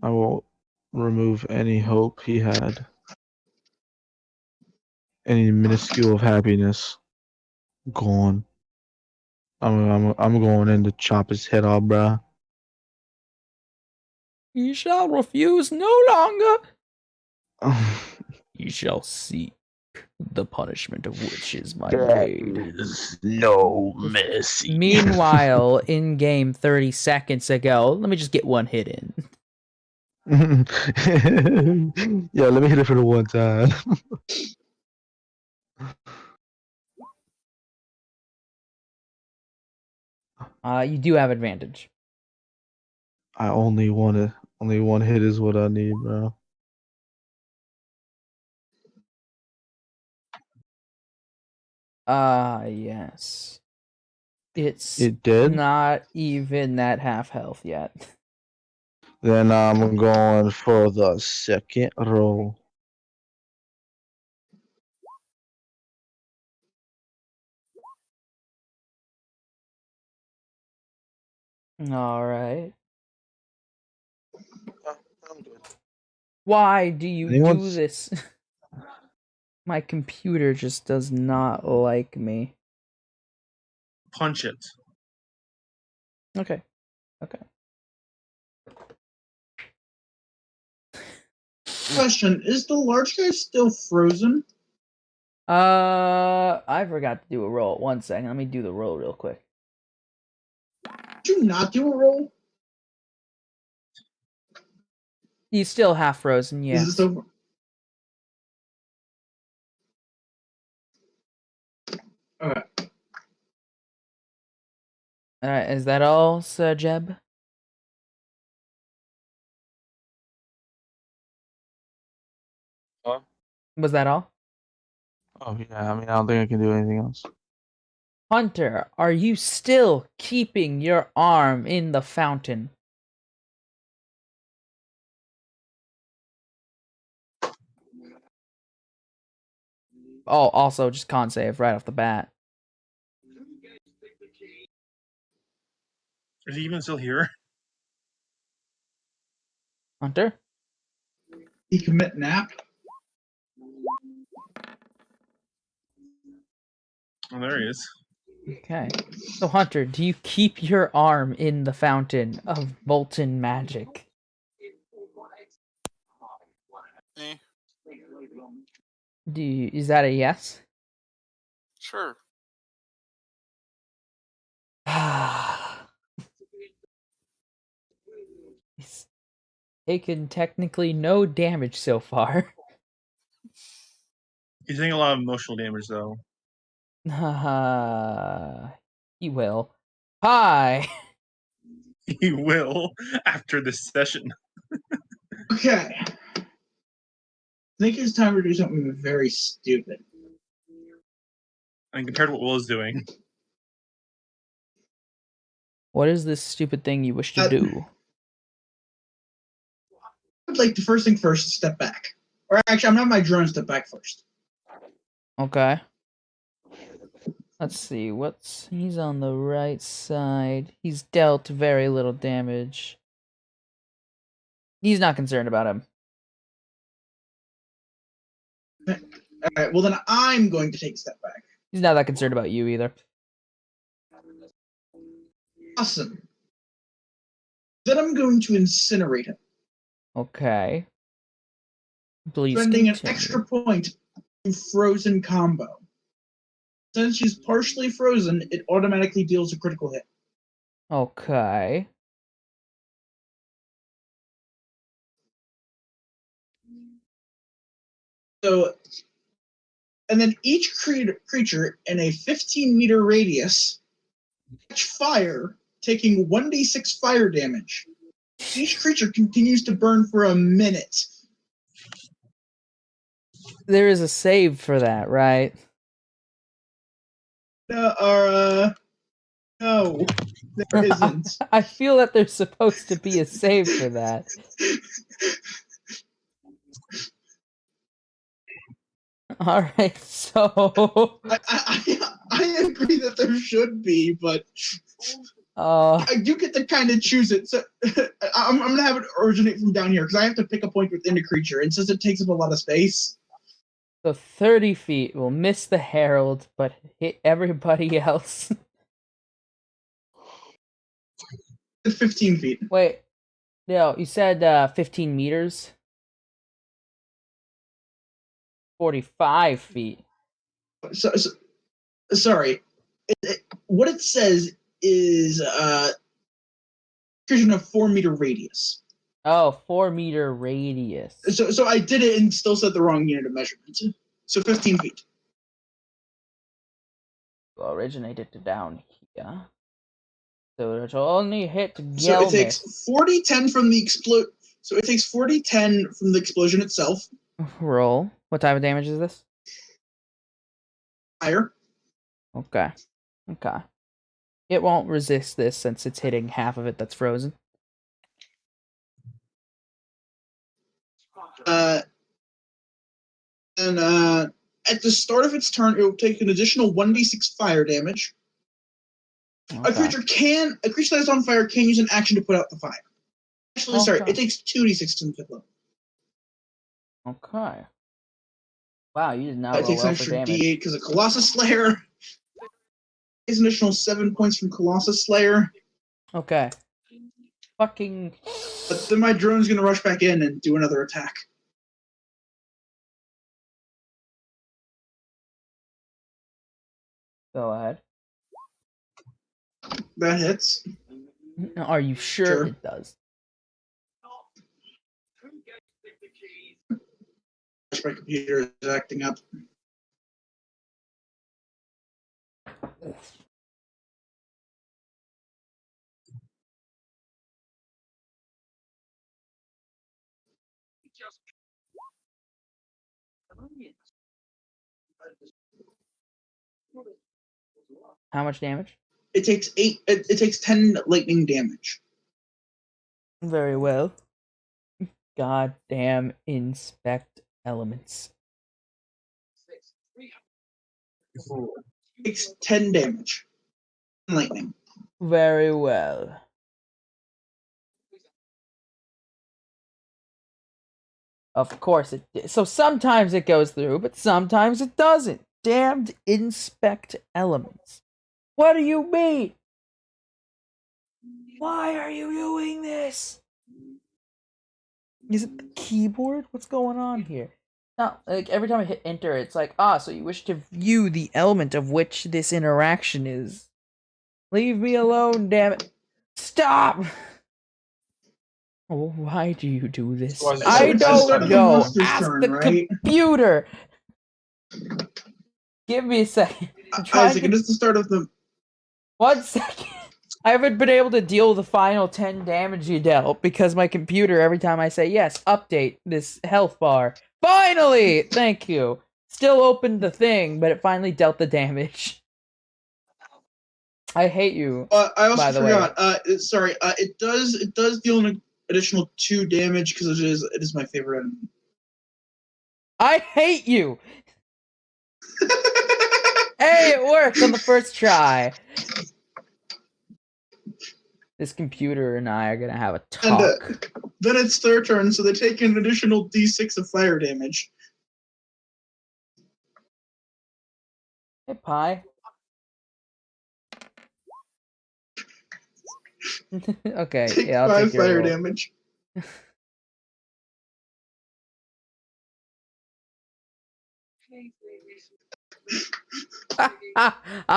I will remove any hope he had. Any minuscule of happiness. Gone. I'm going in to chop his head off, bruh. You shall refuse no longer. You shall seek the punishment of which is my blade. is no mercy. Meanwhile, in game 30 seconds ago, let me just get one hit in. Yeah, let me hit it for the one time. You do have advantage. I only one hit is what I need, bro. Yes. It's It did? not even at half health yet. Then I'm going for the second roll. All right. I'm good. Why do you do Anyone's- this? My computer just does not like me. Punch it. Okay. Question: is the large guy still frozen? I forgot to do a roll. 1 second. Let me do the roll real quick. Did you not do a roll? He's still half frozen, Is yes. it still... Okay. Alright, is that all, Sir Jeb? Huh? Was that all? Oh yeah, I mean I don't think I can do anything else. Hunter, are you still keeping your arm in the fountain? Oh, also just con save right off the bat. Is he even still here? Hunter? He commit nap. Oh, there he is. Okay. So, Hunter, do you keep your arm in the fountain of molten magic? Eh, Is that a yes? sure. He's taken technically no damage so far. He's taking a lot of emotional damage, though. He will. Hi! He will after this session. Okay. I think it's time to do something very stupid. And compared to what Will is doing, What is this stupid thing you wish to do? I'd like to first thing first, step back. Or actually, I'm not my drone step back first. Okay. Let's see, he's on the right side. He's dealt very little damage. He's not concerned about him. Alright, well then I'm going to take a step back. He's not that concerned about you either. Awesome. Then I'm going to incinerate him, Okay. Please spending an continue. extra point in frozen combo. Since she's partially frozen, it automatically deals a critical hit. Okay. So, and then each creature in a 15-meter radius catch fire, taking 1d6 fire damage. Each creature continues to burn for a minute. There is a save for that, right? No, there isn't. I feel that there's supposed to be a save for that. Alright, so... I agree that there should be, but you get to kind of choose it. So I'm going to have it originate from down here, because I have to pick a point within a creature, and since it takes up a lot of space... So 30 feet will miss the Herald, but hit everybody else. 15 feet. Wait, no, you said 15 meters? 45 feet. Sorry. What it says is creature in a 4-meter radius. Oh, 4-meter radius. So I did it and still said the wrong unit of measurement. So 15 feet. Originated to down here. So it'll only hit Gelmith. So it takes 40-10 from the So it takes 40-10 from the explosion itself. Roll. What type of damage is this? Fire. Okay. Okay. It won't resist this since it's hitting half of it that's frozen. And at the start of its turn, it will take an additional 1d6 fire damage. Okay. A creature that is on fire can use an action to put out the fire. Actually, sorry, it takes 2d6 to the 5th level. Okay. Wow, you did not It roll takes an well for extra damage. d8 because of Colossus Slayer. It's an additional 7 points from Colossus Slayer. Okay. Fucking... But then my drone's going to rush back in and do another attack. Go ahead. That hits. Are you sure, Sure. it does? My computer is acting up. How much damage? It takes 8. It takes 10 lightning damage. Very well. Goddamn inspect elements. It takes 10 damage. Lightning. Very well. Of course it did. So sometimes it goes through, but sometimes it doesn't. Damned inspect elements. What do you mean? Why are you doing this? Is it the keyboard? What's going on here? No, like every time I hit enter, it's like, so you wish to view the element of which this interaction is. Leave me alone, damn it. Stop! Oh, why do you do this? So it's I the don't start of the know. monster's Ask turn, the right? computer. Give me a second. I'm trying Isaac, to... it is the start of the. 1 second. I haven't been able to deal the final 10 damage you dealt because my computer, every time I say yes, update this health bar. Finally! Thank you. Still opened the thing, but it finally dealt the damage. I hate you. I also By the forgot. Sorry. It does deal an additional 2 damage because it is my favorite enemy. I hate you! Hey, it worked on the first try. This computer and I are gonna have a And talk. then it's their turn, so they take an additional d6 of fire damage. Hey, Pie. Okay, Take yeah, I'll 5 take your fire roll. damage.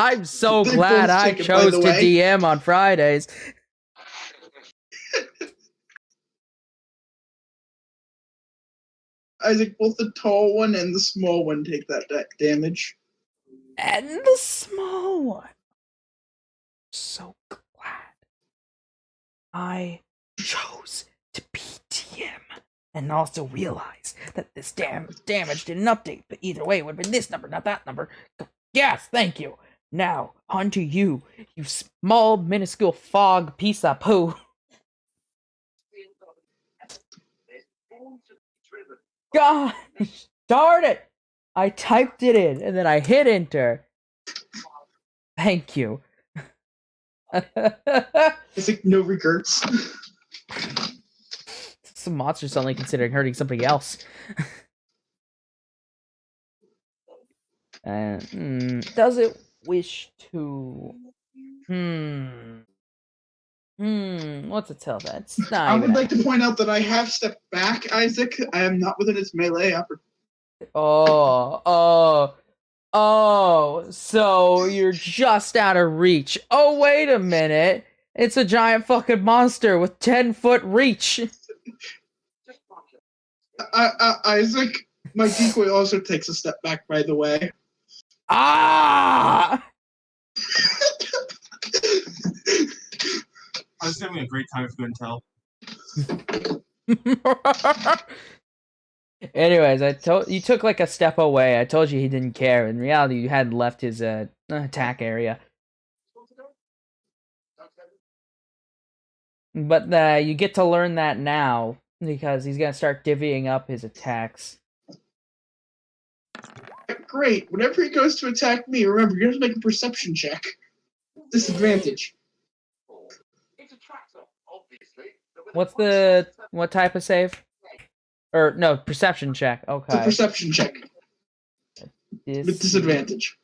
I'm so They glad both I take it, by chose the to way. DM on Fridays. Isaac, both the tall one and the small one take that damage. And the small one. So glad I chose to be DM. And also realize that this damage didn't update. But either way, it would have been this number, not that number. Yes, thank you. Now, on to you, you small, minuscule fog piece of poo. God darn it! I typed it in, and then I hit enter. Thank you. Isaac, no regrets. Some monster suddenly considering hurting somebody else. Does it wish to... what's it tell that? It's not I even... would like to point out that I have stepped back, Isaac. I am not within its melee opportunity. Oh, so you're just out of reach. Oh, wait a minute. It's a giant fucking monster with 10-foot reach. Isaac, my decoy also takes a step back, by the way. Ah! I was having a great time if you couldn't tell. Anyways, you took like a step away. I told you he didn't care. In reality, you hadn't left his attack area. But you get to learn that now because he's gonna start divvying up his attacks. Great. Whenever he goes to attack me, remember, you're going to make a perception check. Disadvantage. What type of save? Or no, perception check. It's a Okay. perception check with disadvantage.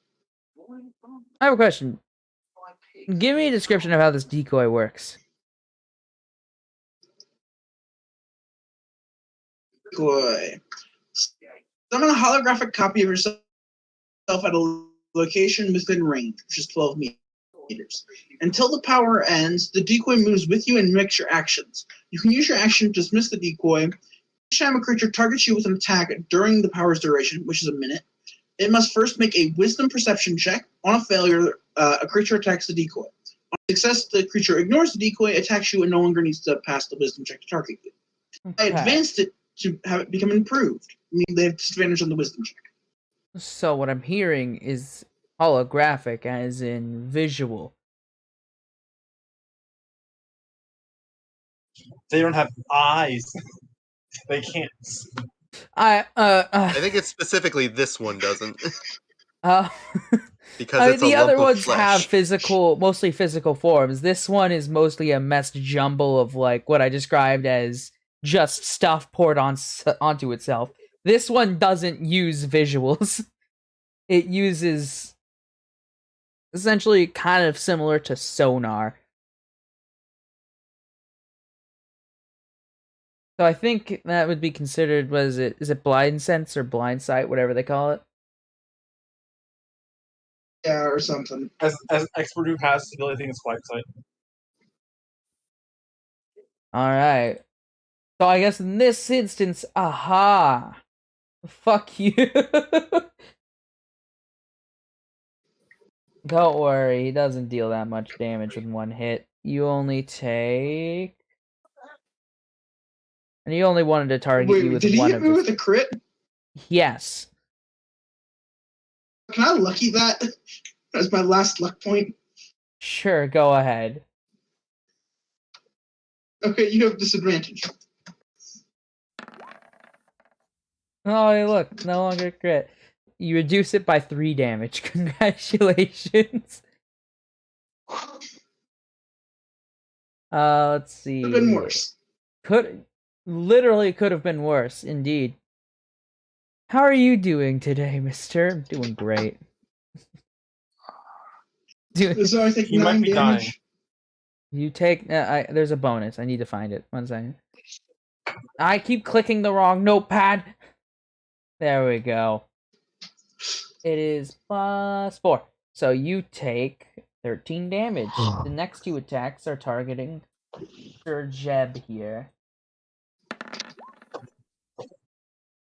I have a question. Give me a description of how this decoy works. Decoy. Summon a holographic copy of yourself at a location within range, which is 12 meters. Until the power ends, the decoy moves with you and mimics your actions. You can use your action to dismiss the decoy. Each time a creature targets you with an attack during the power's duration, which is a minute, it must first make a wisdom perception check. On a failure, a creature attacks the decoy. On success, the creature ignores the decoy, attacks you, and no longer needs to pass the wisdom check to target you. I advanced it to have it become improved. I mean, they have disadvantage on the wisdom check. So what I'm hearing is holographic, as in visual. They don't have eyes. They can't. I think it's specifically this one doesn't. Because it's the a lump other of ones flesh. have mostly physical forms. This one is mostly a messed jumble of like what I described as just stuff poured onto itself. This one doesn't use visuals. It uses essentially kind of similar to sonar. So I think that would be considered, is it blind sense or blind sight, whatever they call it? Yeah, or something. As expert who has the ability, I think it's blind sight. Alright. So I guess in this instance, aha! Fuck you! Don't worry, he doesn't deal that much damage with one hit. You only take... And he only wanted to target you Wait, with did he one hit of me his... with a crit? Yes. Can I lucky that as my last luck point? Sure, go ahead. Okay, you have disadvantage. Oh, hey, look, no longer crit. You reduce it by 3 damage. Congratulations. Let's see. Could have been worse. Literally could have been worse, indeed. How are you doing today, mister? I'm doing great. So I take He might 9 be damage. You take... there's a bonus. I need to find it. 1 second. I keep clicking the wrong notepad. There we go. It is +4. So you take 13 damage. The next 2 attacks are targeting Sir Jeb here.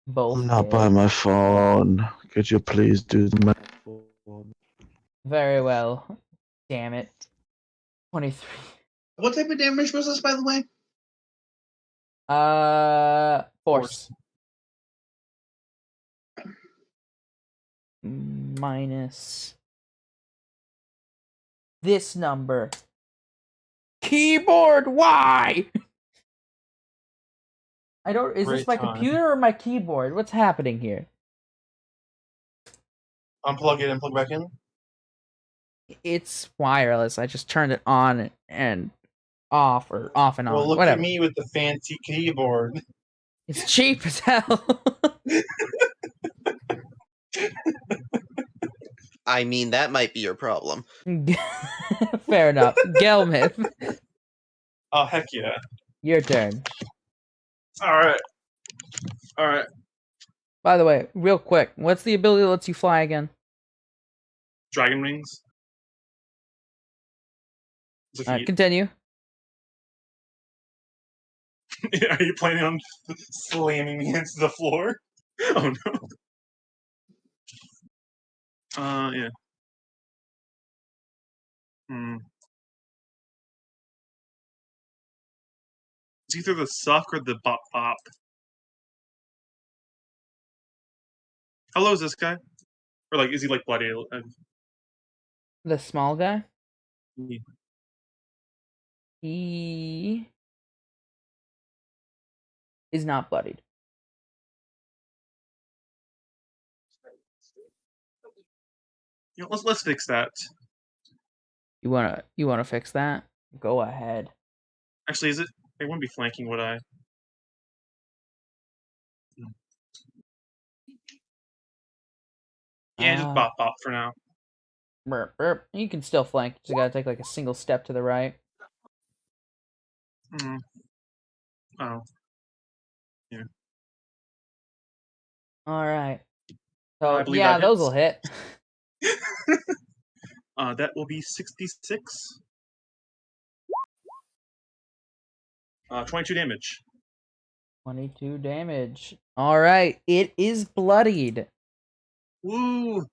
Both I'm not by hit. my phone. Could you please do the math for me? Very well. Damn it. 23. What type of damage was this, by the way? Force. Minus this number. Keyboard, why? I don't... Is this Great my time. computer or my keyboard? What's happening here? Unplug it and plug back in. It's wireless. I just turned it on and off, or off and on. Well, look Whatever. at me with the fancy keyboard. It's cheap as hell. I mean, that might be your problem. Fair enough. Gelmith, Oh, heck yeah. your turn. Alright. Alright. By the way, real quick, what's the ability that lets you fly again? Dragon rings. It's a Alright, feat. continue. Are you planning on slamming me into the floor? Oh no. Yeah. It's either the suck or the bop bop. How low is this guy? Or like, is he like bloody? The small guy? Yeah. He is not bloodied. You know, let's fix that. You wanna fix that? Go ahead. Actually, is it? I wouldn't be flanking, would I? Yeah, just bop bop for now. Burp, burp. You can still flank. You just gotta take like a single step to the right. Oh. Yeah. Alright. I So, believe yeah, that those hits. will hit. That will be 66. 22 damage. 22 damage. Alright, it is bloodied. Woo!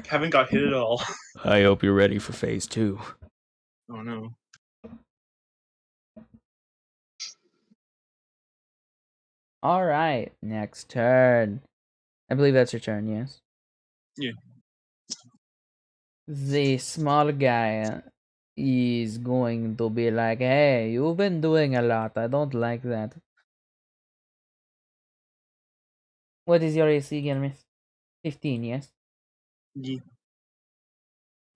Haven't got hit at all. I hope you're ready for phase 2. Oh no. Alright, next turn. I believe that's your turn, yes? Yeah. The small guy is going to be like, hey, you've been doing a lot. I don't like that. What is your AC again, miss? 15, yes? Yeah.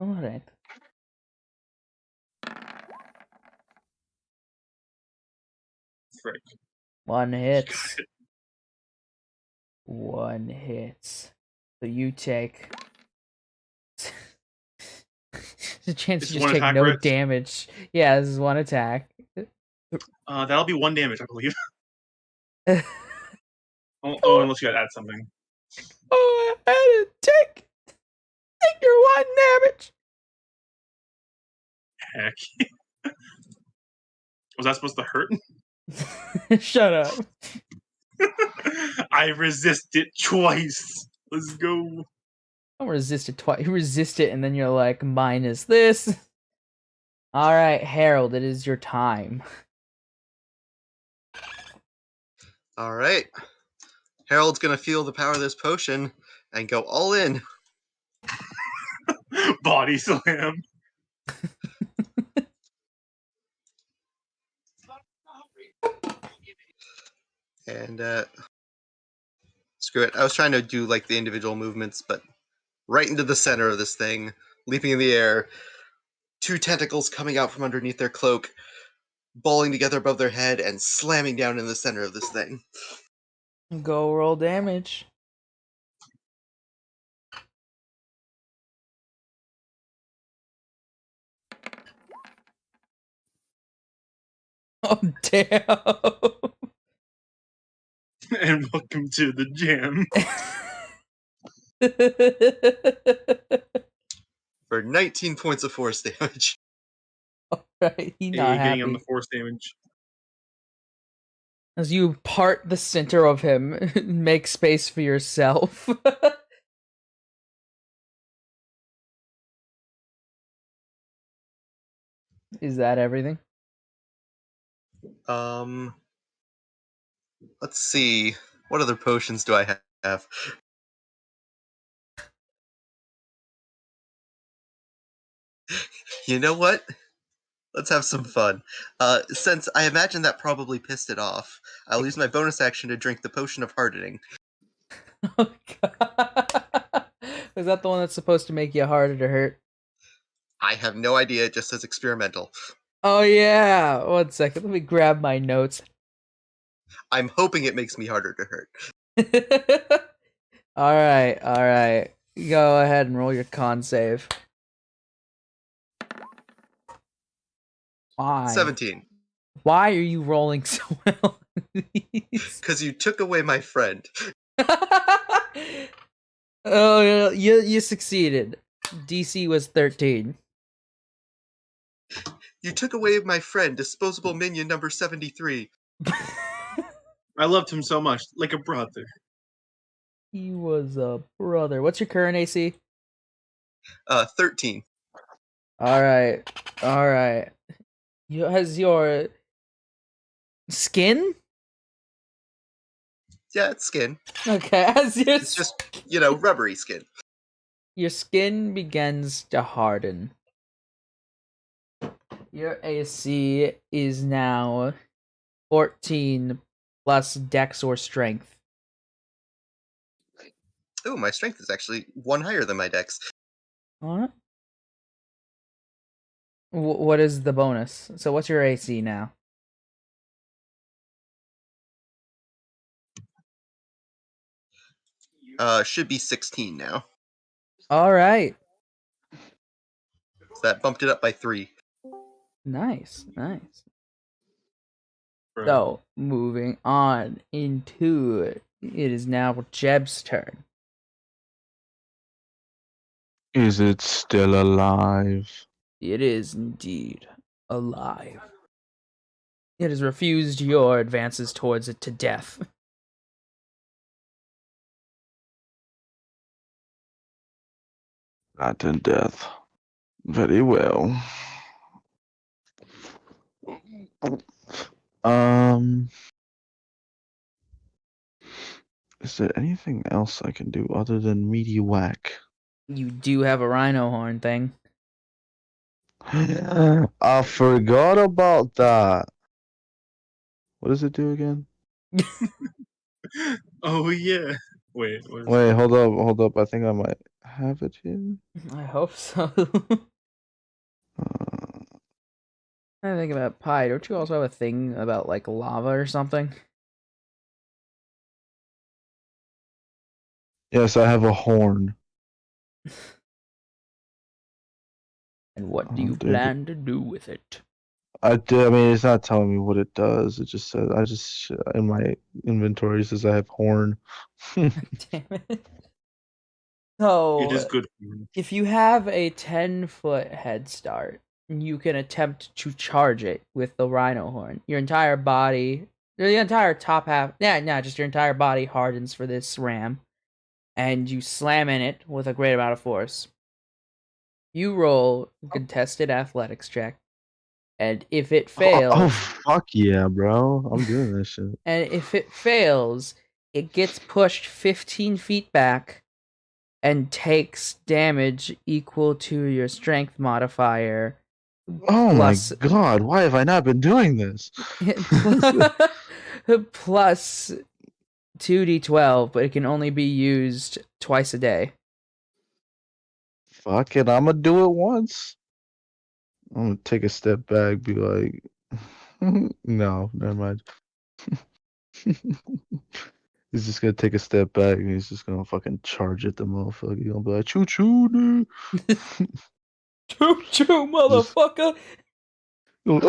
Alright. frick. One hits. One hits. So you take. There's a chance It's you one just take attack, no right? damage. Yeah, this is one attack. That'll be 1 damage, I believe. Oh, Oh, unless you gotta add something. I had to take your one damage. Heck. Was that supposed to hurt? Shut up. I resist it twice. Let's go. Don't resist it twice. You resist it, and then you're like, minus this. All right, Harold, it is your time. All right. Harold's gonna feel the power of this potion and go all in. Body slam. And screw it. I was trying to do like the individual movements, but right into the center of this thing, leaping in the air, 2 tentacles coming out from underneath their cloak, balling together above their head and slamming down in the center of this thing. Go roll damage. Oh, damn. And welcome to the jam. For 19 points of force damage. Right, he's Hey, not getting on happy. the force damage. As you part the center of him, make space for yourself. Is that everything? Let's see. What other potions do I have? You know what? Let's have some fun. Since I imagine that probably pissed it off, I'll use my bonus action to drink the potion of hardening. Oh, God. Is that the one that's supposed to make you harder to hurt? I have no idea, it just says experimental. Oh, yeah. 1 second. Let me grab my notes. I'm hoping it makes me harder to hurt. Alright, alright. Go ahead and roll your con save. Why? 17. Why are you rolling so well? Because you took away my friend. Oh, you succeeded. DC was 13. You took away my friend, disposable minion number 73. I loved him so much, like a brother. He was a brother. What's your current AC? 13. Alright. Alright. Has your skin? Yeah, it's skin. Okay, as your It's just, rubbery skin. your skin begins to harden. Your AC is now 14 plus Dex or Strength. Ooh, my strength is actually 1 higher than my dex. What? What is the bonus? So what's your AC now? Should be 16 now. Alright. So that bumped it up by 3. Nice, nice. Bro. So, moving on into it is now Jeb's turn. Is it still alive? It is indeed alive. It has refused your advances towards it to death. Not to death. Very well. Is there anything else I can do other than meaty whack? You do have a rhino horn thing. I forgot about that. What does it do again? Oh yeah. Wait. What is Wait, it? hold up. I think I might have it here. I hope so. I think about pie. Don't you also have a thing about like lava or something? Yes, I have a horn. And what do Oh, you dude. plan to do with it? I mean, it's not telling me what it does. It just says in my inventory it says I have horn. Damn it. It So, is good. For you. if you have a 10-foot head start, you can attempt to charge it with the rhino horn. Your entire body, the entire top half, just your entire body hardens for this ram, and you slam in it with a great amount of force. You roll a contested athletics check, and if it fails, Oh, fuck yeah, bro! I'm doing this shit. and if it fails, it gets pushed 15 feet back and takes damage equal to your strength modifier. Oh Plus- my god! Why have I not been doing this? Plus 2d12, but it can only be used twice a day. Fuck it, I'm gonna do it once. I'm gonna take a step back, be like, no, never mind. He's just gonna take a step back and he's just gonna fucking charge at the motherfucker. He's gonna be like, choo choo, dude. Choo choo, motherfucker! You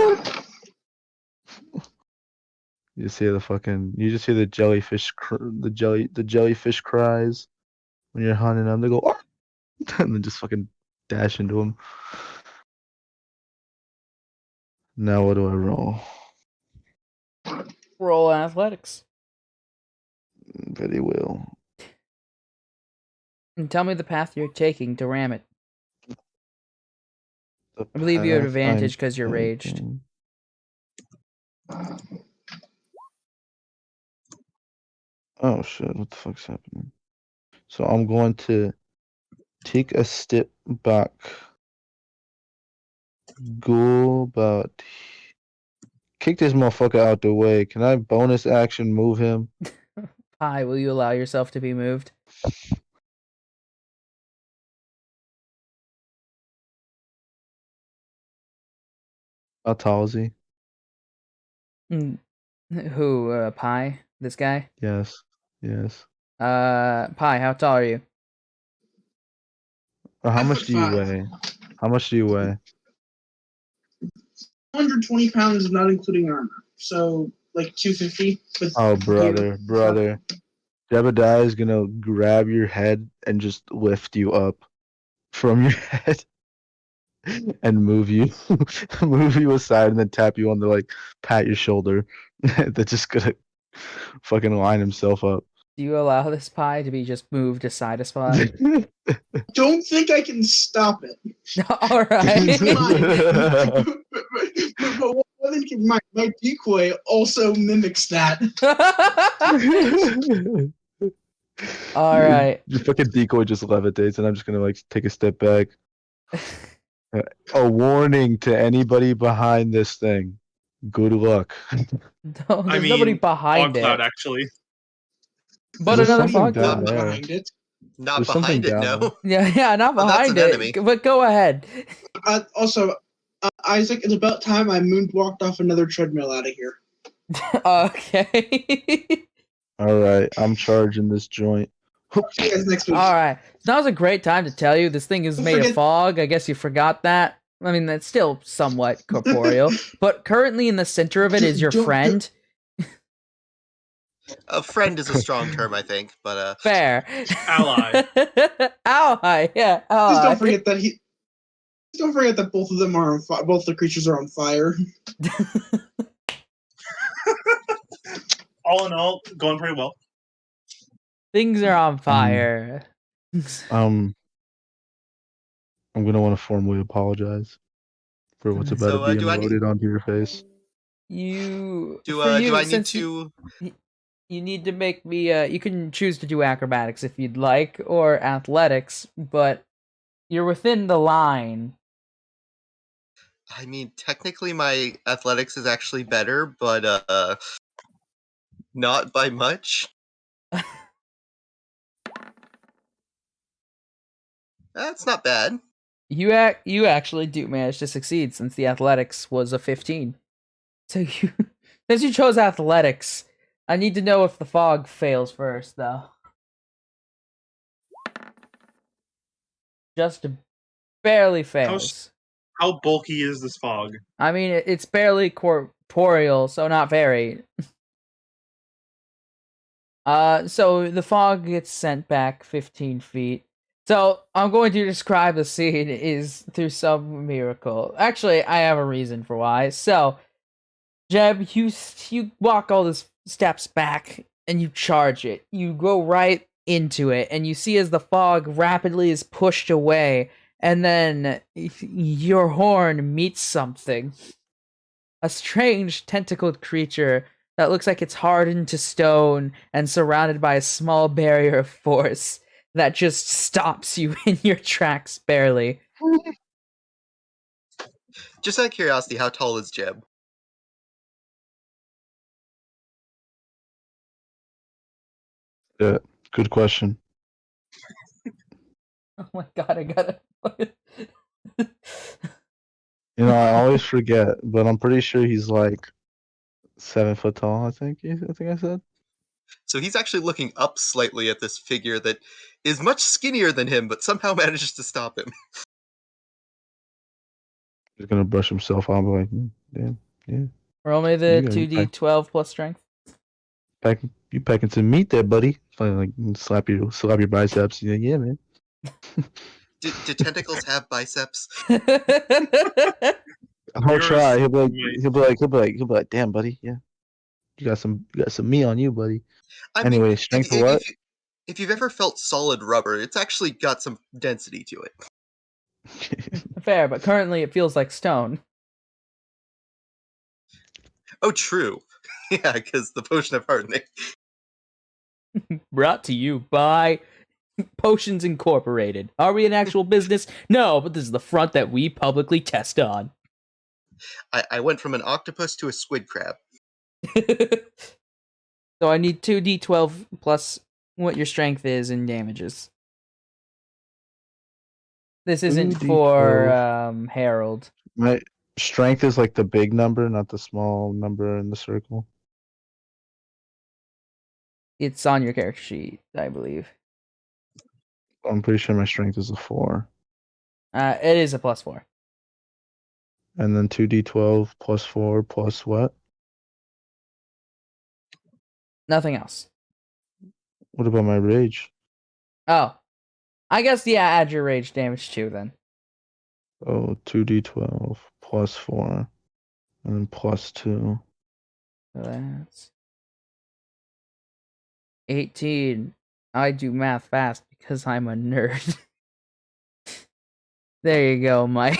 just hear you just hear the jellyfish, the jellyfish cries when you're hunting them. They go, "Arr!" and then just fucking dash into them. Now what do I roll? Roll athletics. Very well. And tell me the path you're taking to ram it. The I believe you have path advantage I'm because you're raged. taking. Oh shit, what the fuck's happening? So I'm going to take a step back. Go about. Kick this motherfucker out the way. Can I bonus action move him? Hi, will you allow yourself to be moved? How tall is he? Who, Pie? This guy? Yes. Yes. Pie, how tall are you? Or how much 5'5". do you weigh? How much do you weigh? 120 pounds, not including armor. So, like 250. Oh, brother. Jebediah is gonna grab your head and just lift you up from your head and move you aside and then tap you on the pat your shoulder. That's just gonna fucking line himself up. Do you allow this Pie to be just moved aside a spot? Don't think I can stop it. Alright. But my decoy also mimics that. Alright. Your fucking decoy just levitates, and I'm just gonna take a step back. A warning to anybody behind this thing. Good luck. No, there's nobody behind Cloud, it. actually. But There's another something fog down cloud. there. Behind it. Not There's something behind it, down no. Yeah, not Oh, that's behind an it. enemy. But go ahead. Also, Isaac, it's about time I moonwalked off another treadmill out of here. Okay. Alright, I'm charging this joint. See you guys next week. Alright. Now's a great time to tell you this thing is Don't made of forget- fog. I guess you forgot that. I mean, that's still somewhat corporeal. But currently in the center of it is your Don't- friend. A friend is a strong term, I think, but Fair. Ally. Ally, yeah. Please Ally. don't forget that Don't forget that both of them are on both the creatures are on fire. All in all, going pretty well. Things are on fire. I'm gonna want to formally apologize for what's about So, to be do I unloaded onto your face. You do for you, I need since to? you need to make me you can choose to do acrobatics if you'd like or athletics, but you're within the line. I mean, technically, my athletics is actually better, but not by much. That's not bad. You actually do manage to succeed since the athletics was a 15. So you since you chose athletics, I need to know if the fog fails first though. Just barely fails. How bulky is this fog? I mean, it's barely corporeal, so not very. So the fog gets sent back 15 feet. So I'm going to describe the scene is through some miracle. Actually, I have a reason for why. So, Jeb, you walk all the steps back and you charge it. You go right into it, and you see as the fog rapidly is pushed away, and then your horn meets something. A strange tentacled creature that looks like it's hardened to stone and surrounded by a small barrier of force that just stops you in your tracks barely. Just out of curiosity, how tall is Jeb? Yeah, good question. Oh my god, I gotta. You know, I always forget, but I'm pretty sure he's like 7 foot tall. I think I said. So he's actually looking up slightly at this figure that is much skinnier than him, but somehow manages to stop him. He's gonna brush himself off. Like, damn, yeah. Roll me the 2d12 plus strength. You packing some meat there, buddy? Like slap your biceps. Yeah, man. Do tentacles have biceps? I'll Yours try. He'll be might. like, damn, buddy. Yeah, you got some meat on you, buddy. I Anyway, mean, strength for what? if you've ever felt solid rubber, it's actually got some density to it. Fair, but currently it feels like stone. Oh, true. Yeah, because the potion of hardening. Brought to you by Potions Incorporated. Are we an actual business? No, but this is the front that we publicly test on. I went from an octopus to a squid crab. So I need 2d12 plus what your strength is in damages. This isn't 2d12. for Harold. My strength is like the big number, not the small number in the circle. It's on your character sheet, I believe. I'm pretty sure my strength is a 4. It is a +4. And then 2d12 plus 4 plus what? Nothing else. What about my rage? Oh. I guess, yeah, add your rage damage too, then. Oh, 2d12 plus 4 and then plus 2. So that's 18. I do math fast because I'm a nerd. There you go, Mike.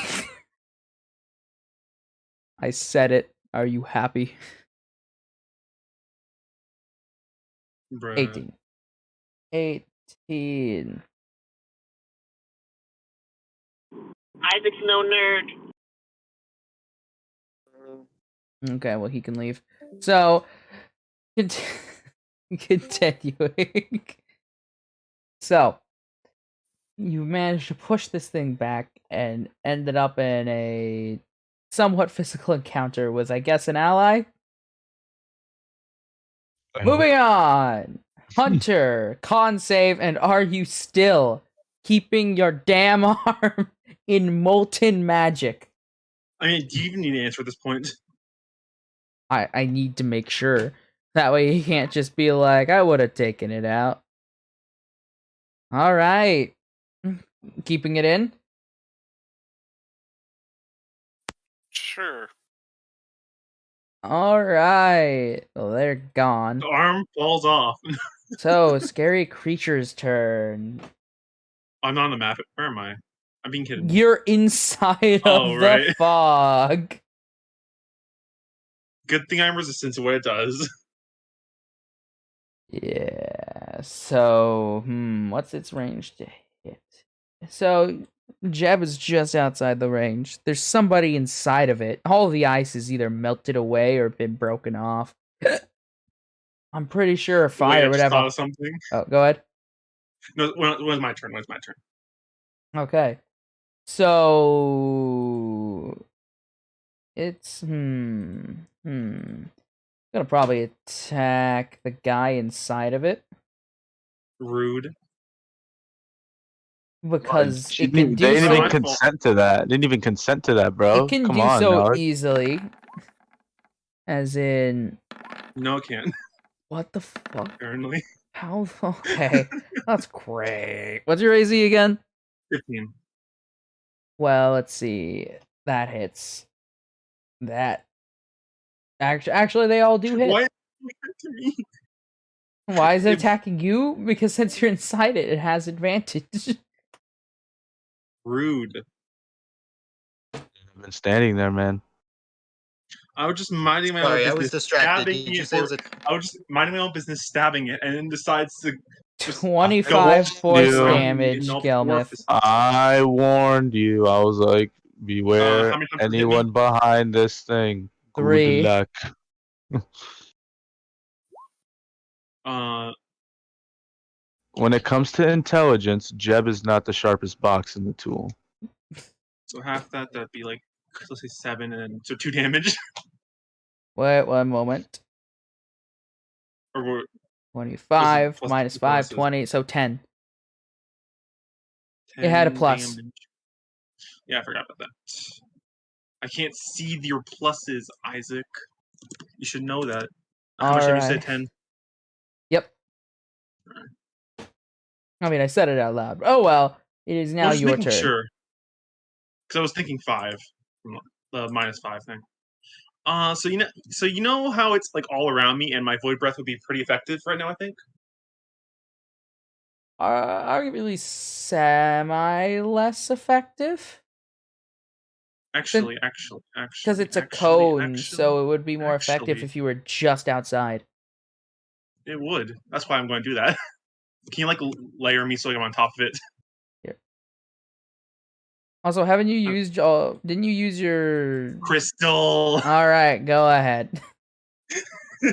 I said it. Are you happy? Bruh. 18. 18. Isaac's no nerd. Okay, well, he can leave. So, continuing. So, you managed to push this thing back and ended up in a somewhat physical encounter with, I guess, an ally? Moving on! Hunter, con save, and are you still keeping your damn arm in molten magic? I mean, do you even need to answer at this point? I need to make sure. That way he can't just be like, I would have taken it out. Alright. Keeping it in? Sure. Alright. Well, they're gone. The arm falls off. So, scary creature's turn. I'm not on the map. Where am I? I'm being kidding. You're inside Oh, of the right. fog. Good thing I'm resistant to what it does. Yeah. So, what's its range to hit? So, Jeb is just outside the range. There's somebody inside of it. All the ice is either melted away or been broken off. I'm pretty sure a Wait, fire I would just have thought a... of something. Oh, go ahead. No, when's my turn? When's my turn? Okay. So it's gonna probably attack the guy inside of it Rude. because She it didn't can even, do they didn't so. even consent to that. Didn't even consent to that, bro. It can Come do on, so Alec. easily. As in, No, it can't. what the fuck? Apparently. How? Okay, that's great. What's your AZ again? 15. Well, let's see. That hits. That actually, they all do hit. Why? To me. Why is it If- attacking you? Because since you're inside it, it has advantage. Rude. I've been standing there, man. I was just minding my own Sorry, I business. was distracted. Stabbing Did you it say it was for- a I was just minding my own business, stabbing it, and then decides to just 25 force you. damage, no Gelmith. purpose. I warned you. I was like, beware how many times did it hit anyone behind this thing. 3. Good luck. Uh, When it comes to intelligence, Jeb is not the sharpest box in the tool. so half that'd be like, let's say 7, and then so 2 damage. Wait 1 moment. Or 25 plus minus the 5, bonuses? 20, so 10. 10 It had a plus. damage. Yeah, I forgot about that. I can't see your pluses, Isaac. You should know that. How much did you say? Alright. 10? Yep. I mean, I said it out loud. Oh well. It is now I was just your making turn. sure. Because I was thinking 5. From the minus 5 thing. So you know how it's like all around me, and my void breath would be pretty effective right now. I think. Arguably semi less effective. Actually, Because it's a cone, so it would be more effective actually. if you were just outside. It would. That's why I'm going to do that. Can you like layer me so I'm on top of it? Also, haven't you used? Didn't you use your Crystal. All right, go ahead.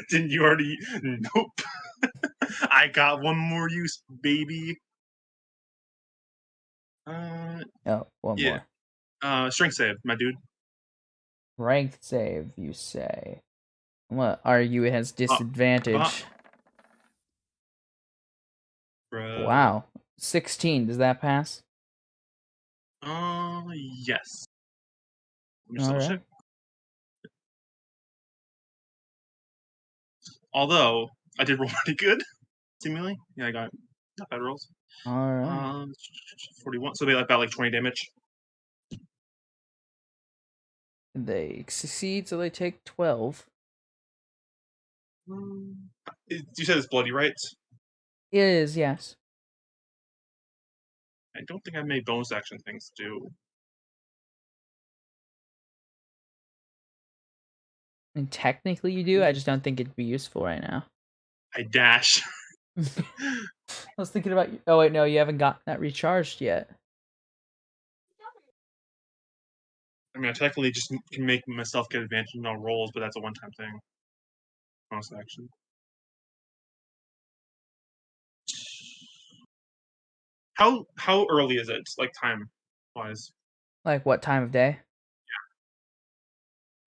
Didn't you already? Nope. I got one more use, baby. Oh, one Yeah. more. Strength save, my dude. Strength save, you say? What argue it has disadvantage? Bruh. Wow, 16. Does that pass? Yes. Let me just All double right. check. Although I did roll pretty good, seemingly. Yeah, I got not bad rolls. All right. 41. So they about like 20 damage. They succeed, so they take 12. You said it's bloody, right? It is, yes. I don't think I made bonus action things do. And technically you do. I just don't think it'd be useful right now. I dash. I was thinking about. Oh wait, no, you haven't gotten that recharged yet. I mean, I technically just can make myself get advantage on rolls, but that's a one-time thing. Bonus action. How early is it? Like time wise? Like what time of day?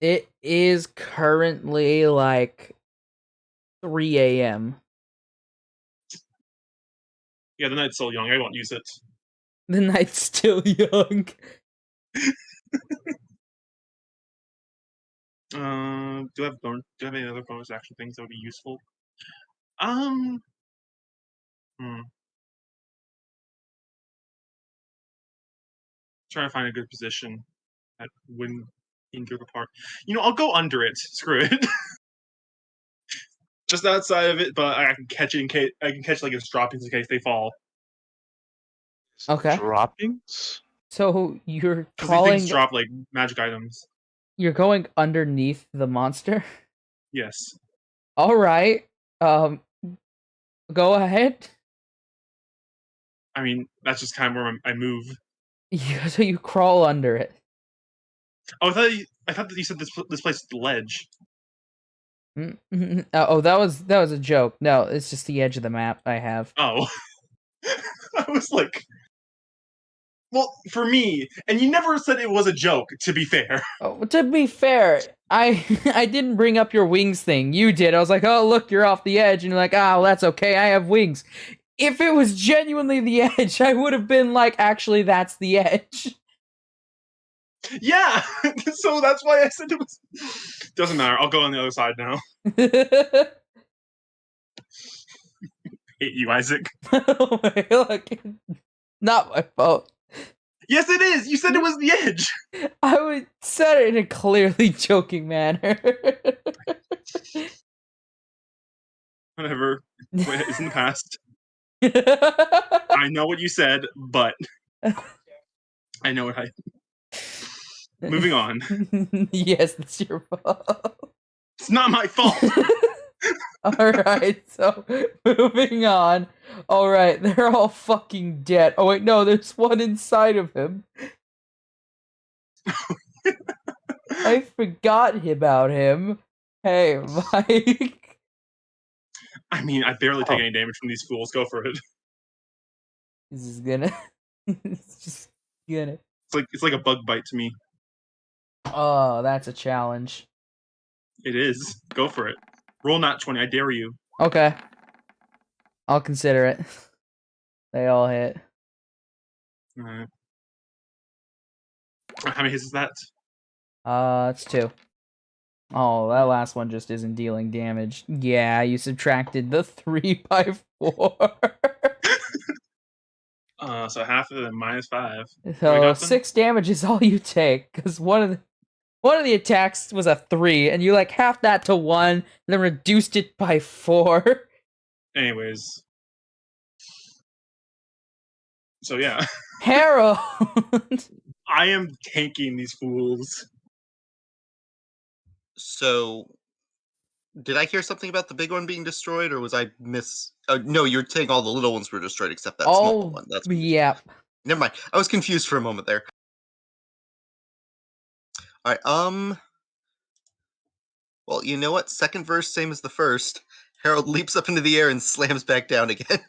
Yeah. It is currently like 3 a.m. Yeah, the night's still young. I won't use it. The night's still young. Do I have any other bonus action things that would be useful? Trying to find a good position that wouldn't injure the part. I'll go under it. Screw it. Just outside of it, but I can catch it in case I can catch like its droppings in case they fall. Okay. Droppings? So you're Because these crawling. things drop like magic items. You're going underneath the monster. Yes. All right. Go ahead. I mean, that's just kind of where I move. So you crawl under it. Oh, I thought that you said this place is the ledge. Oh, that was a joke. No, it's just the edge of the map I have. Oh. I was like, Well, for me, and you never said it was a joke, to be fair. Oh, to be fair, I I didn't bring up your wings thing. You did. I was like, oh, look, you're off the edge. And you're like, oh, that's okay. I have wings. If it was genuinely the edge, I would have been like, actually, that's the edge. Yeah, so that's why I said it was. Doesn't matter. I'll go on the other side now. Hate you, Isaac. Oh my, look, not my fault. Yes, it is. You said it was the edge. I would said it in a clearly joking manner. Whatever. It's in the past. I know what you said, but I know what I. Moving on. Yes, that's your fault. It's not my fault. Alright, so moving on. Alright, they're all fucking dead. Oh wait, no, there's one inside of him. I forgot about him. Hey, Mike. I mean, I barely take any damage from these fools. Go for it. This is gonna. It's just gonna. It's like a bug bite to me. Oh, that's a challenge. It is. Go for it. Roll not 20. I dare you. Okay. I'll consider it. They all hit. Alright. How many hits is that? It's 2. Oh, that last one just isn't dealing damage. Yeah, you subtracted the 3 by 4. So half of them minus 5. So 6 damage is all you take, because one of the attacks was a 3, and you like half that to 1, and then reduced it by 4. Anyways. So yeah. Harold! I am tanking these fools. So, did I hear something about the big one being destroyed, or was I miss? No, you're saying all the little ones were destroyed except that small one. That's yeah. Never mind. I was confused for a moment there. All right. Well, you know what? Second verse, same as the first. Harold leaps up into the air and slams back down again.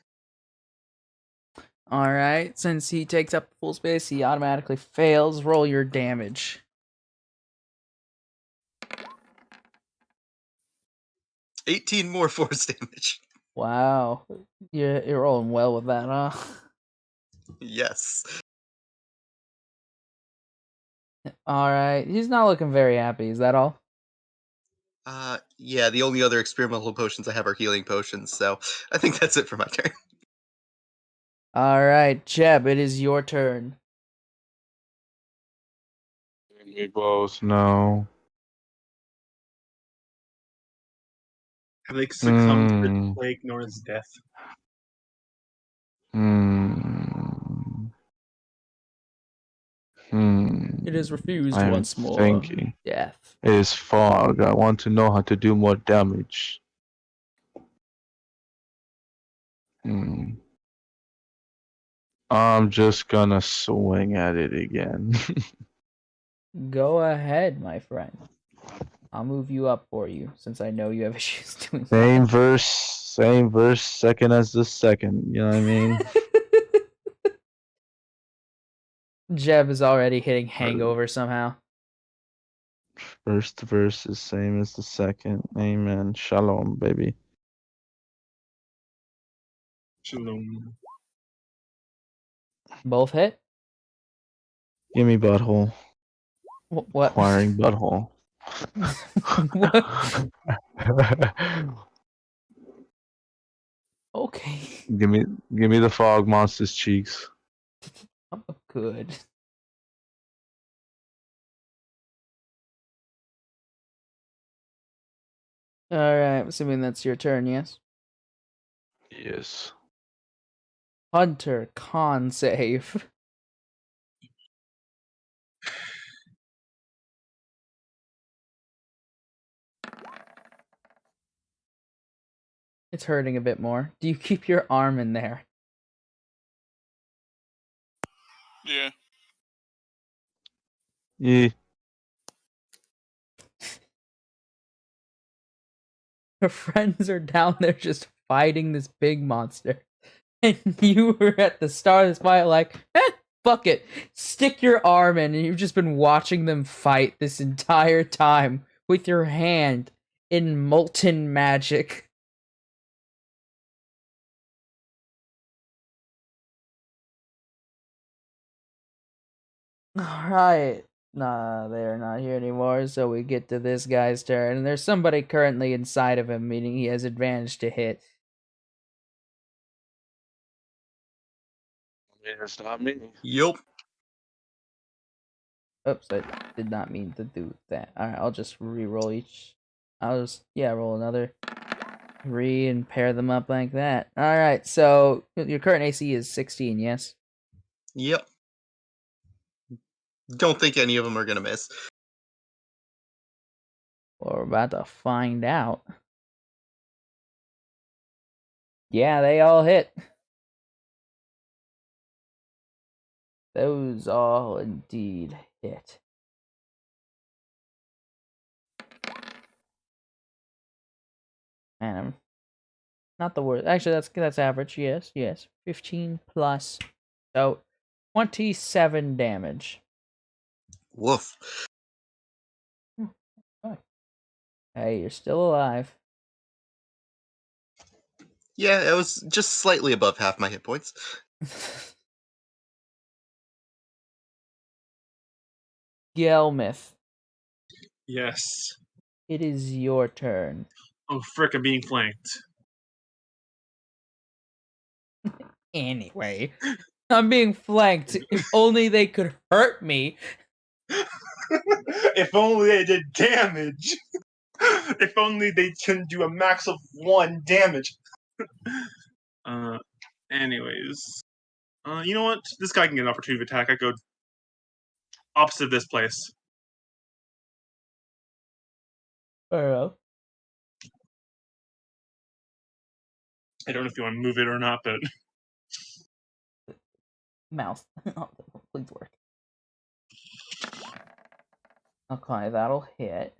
Alright, since he takes up full space, he automatically fails. Roll your damage. 18 more force damage. Wow. You're rolling well with that, huh? Yes. Alright, he's not looking very happy. Is that all? Yeah, the only other experimental potions I have are healing potions, so I think that's it for my turn. Alright, Jeb, it is your turn. We both know. Have they succumbed to the plague known as death? It is refused I'm once more. thinking. Death. It is fog. I want to know how to do more damage. I'm just gonna swing at it again. Go ahead, my friend. I'll move you up for you, since I know you have issues doing that. Same verse, second as the second. You know what I mean? Jeb is already hitting hangover somehow. First verse is same as the second. Amen. Shalom, baby. Shalom. Both hit? Give me butthole. What? Acquiring butthole. Okay. Give me the fog monster's cheeks. I'm good. Alright, I'm assuming that's your turn, yes? Yes. Hunter, con save. It's hurting a bit more. Do you keep your arm in there? Yeah. Yeah. Your friends are down there just fighting this big monster. And you were at the start of this fight like, fuck it. Stick your arm in, and you've just been watching them fight this entire time with your hand in molten magic. Alright. Nah, they're not here anymore, so we get to this guy's turn. And there's somebody currently inside of him, meaning he has advantage to hit. It's not me. Yup. Oops, I did not mean to do that. Alright, I'll just re-roll each. I'll just, roll another 3 and pair them up like that. Alright, so your current AC is 16, yes? Yep. Don't think any of them are gonna miss. Well, we're about to find out. Yeah, they all hit. Those all indeed hit. And I'm not the worst. Actually, that's average. Yes. 15 plus. So 27 damage. Woof. Hey, you're still alive. Yeah, it was just slightly above half my hit points. Gelmith, Yes. it is your turn. Oh, frick, I'm being flanked. Anyway, I'm being flanked. If only they could hurt me. If only they did damage. If only they can do a max of 1 damage. Anyways. You know what? This guy can get an opportunity attack. I go opposite of this place. Oh. I don't know if you want to move it or not, but Mouse. Oh, please work. Okay, that'll hit.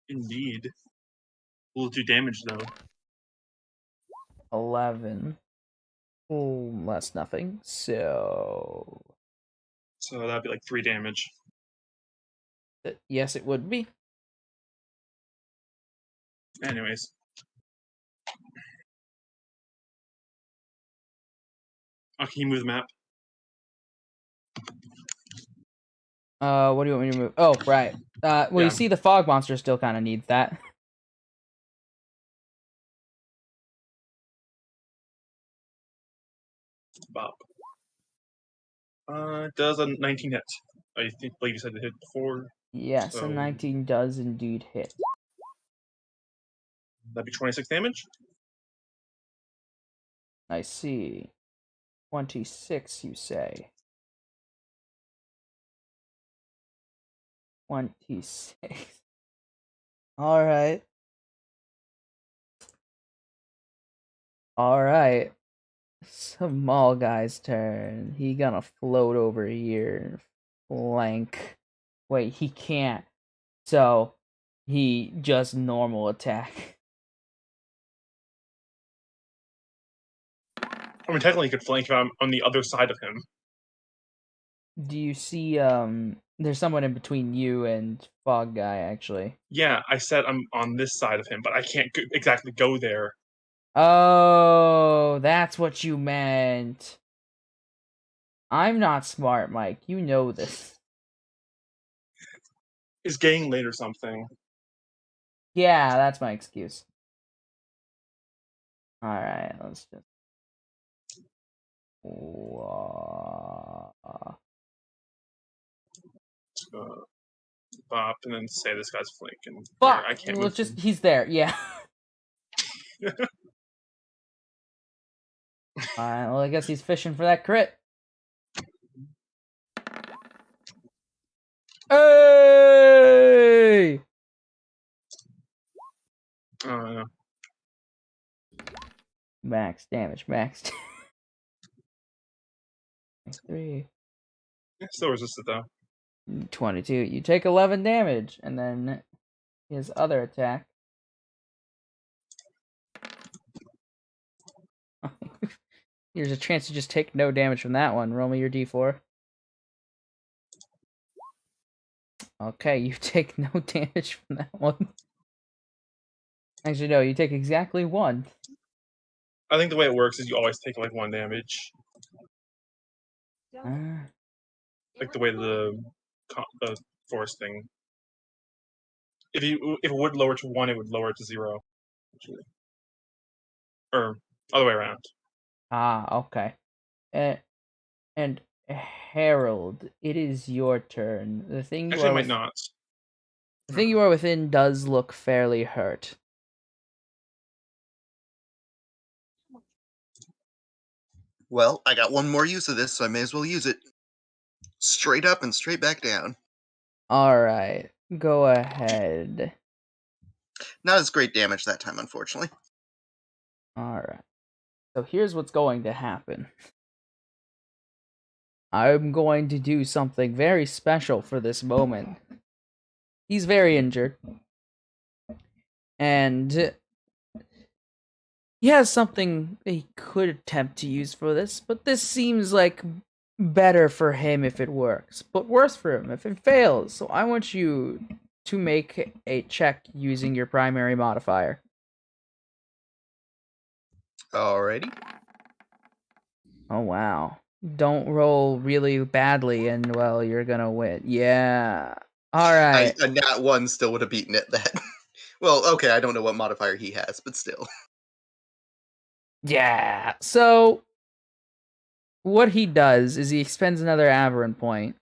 indeed. Will do damage though. 11. Less nothing. So So that'd be like 3 damage. yes, it would be. Anyways. Oh, can you move the map? What do you want me to move? Oh, right. Well, Yeah. you see, the fog monster still kind of needs that. Bob. Does a 19 hit? I believe you said it hit before. Yes, So- a 19 does indeed hit. That'd be 26 damage. I see. 26, you say? 26. Alright. Alright. Small guy's turn. He gonna float over here and flank. Wait, he can't. So, he just normal attack. I mean, technically, you could flank if I'm on the other side of him. Do you see, there's someone in between you and Fog Guy, actually. Yeah, I said I'm on this side of him, but I can't exactly go there. Oh, that's what you meant. I'm not smart, Mike. You know this. It's getting late or something. Yeah, that's my excuse. Alright, let's just... Bop, and then say this guy's flanking. Fuck! I can't Well, move. just, he's there, yeah. Alright, well, I guess he's fishing for that crit. Hey! Max damage, max. 3. Still resisted though. 22. You take 11 damage, and then his other attack. There's a chance you just take no damage from that one. Roll me your d4. Okay, you take no damage from that one. Actually, no, you take exactly 1. I think the way it works is you always take like 1 damage, like the way the force thing. If it would lower to 1, it would lower it to 0, actually. Or other way around. Okay. And Harold, it is your turn. The thing you Actually, it are might not. The thing you are within does look fairly hurt. Well, I got one more use of this, so I may as well use it. Straight up and straight back down. Alright, go ahead. Not as great damage that time, unfortunately. Alright. So here's what's going to happen. I'm going to do something very special for this moment. He's very injured. And he has something he could attempt to use for this, but this seems like better for him if it works, but worse for him if it fails. So I want you to make a check using your primary modifier. Alrighty. Oh wow. Don't roll really badly and well you're gonna win. Yeah. Alright. A nat 1 still would have beaten it that. Well, okay, I don't know what modifier he has, but still. Yeah. So what he does is he expends another aberrant point,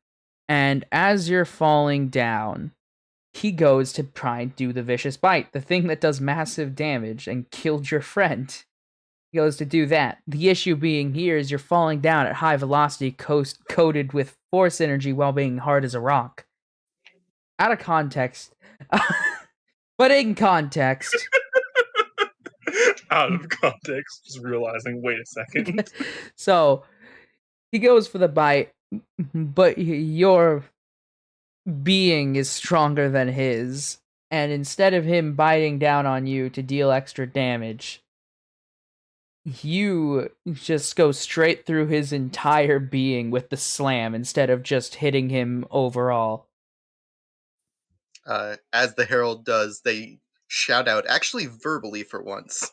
and as you're falling down, he goes to try and do the vicious bite, the thing that does massive damage and killed your friend. He goes to do that. The issue being here is you're falling down at high velocity, coated with force energy while being hard as a rock. Out of context, but in context. Out of context, just realizing, wait a second. So he goes for the bite, but your being is stronger than his, and instead of him biting down on you to deal extra damage, you just go straight through his entire being with the slam instead of just hitting him overall. As the Herald does, they shout out, actually verbally for once,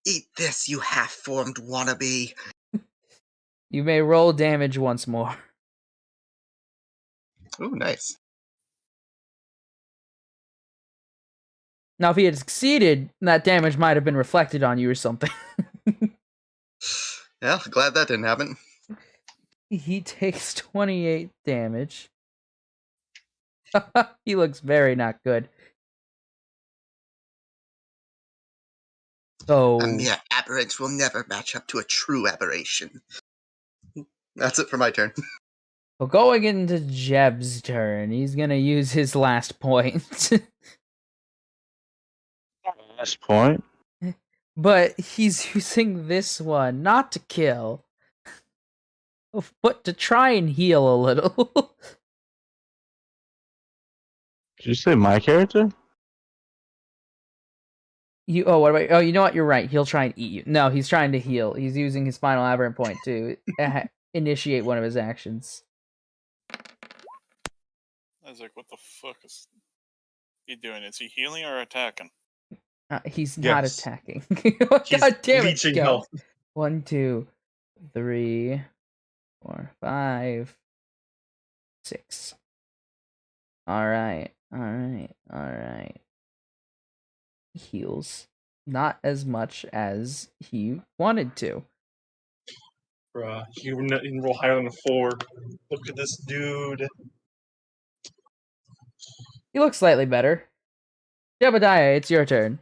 "Eat this, you half-formed wannabe!" You may roll damage once more. Ooh, nice. Now, if he had succeeded, that damage might have been reflected on you or something. Yeah, glad that didn't happen. He takes 28 damage. He looks very not good. A So, mere aberrant will never match up to a true aberration. That's it for my turn. well, going into Jeb's turn, he's gonna use his last point. Last point. But he's using this one not to kill, but to try and heal a little. Did you say my character? You know what? You're right. He'll try and eat you. No, he's trying to heal. He's using his final aberrant point to initiate one of his actions. I was like, what the fuck is he doing? Is he healing or attacking? He's not Yes. attacking. He's God damn it! leeching Go. health. 1, 2, 3, 4, 5, 6. All right. Heals. Not as much as he wanted to. Bruh, you can roll higher than a 4. Look at this dude. He looks slightly better. Jebediah, it's your turn.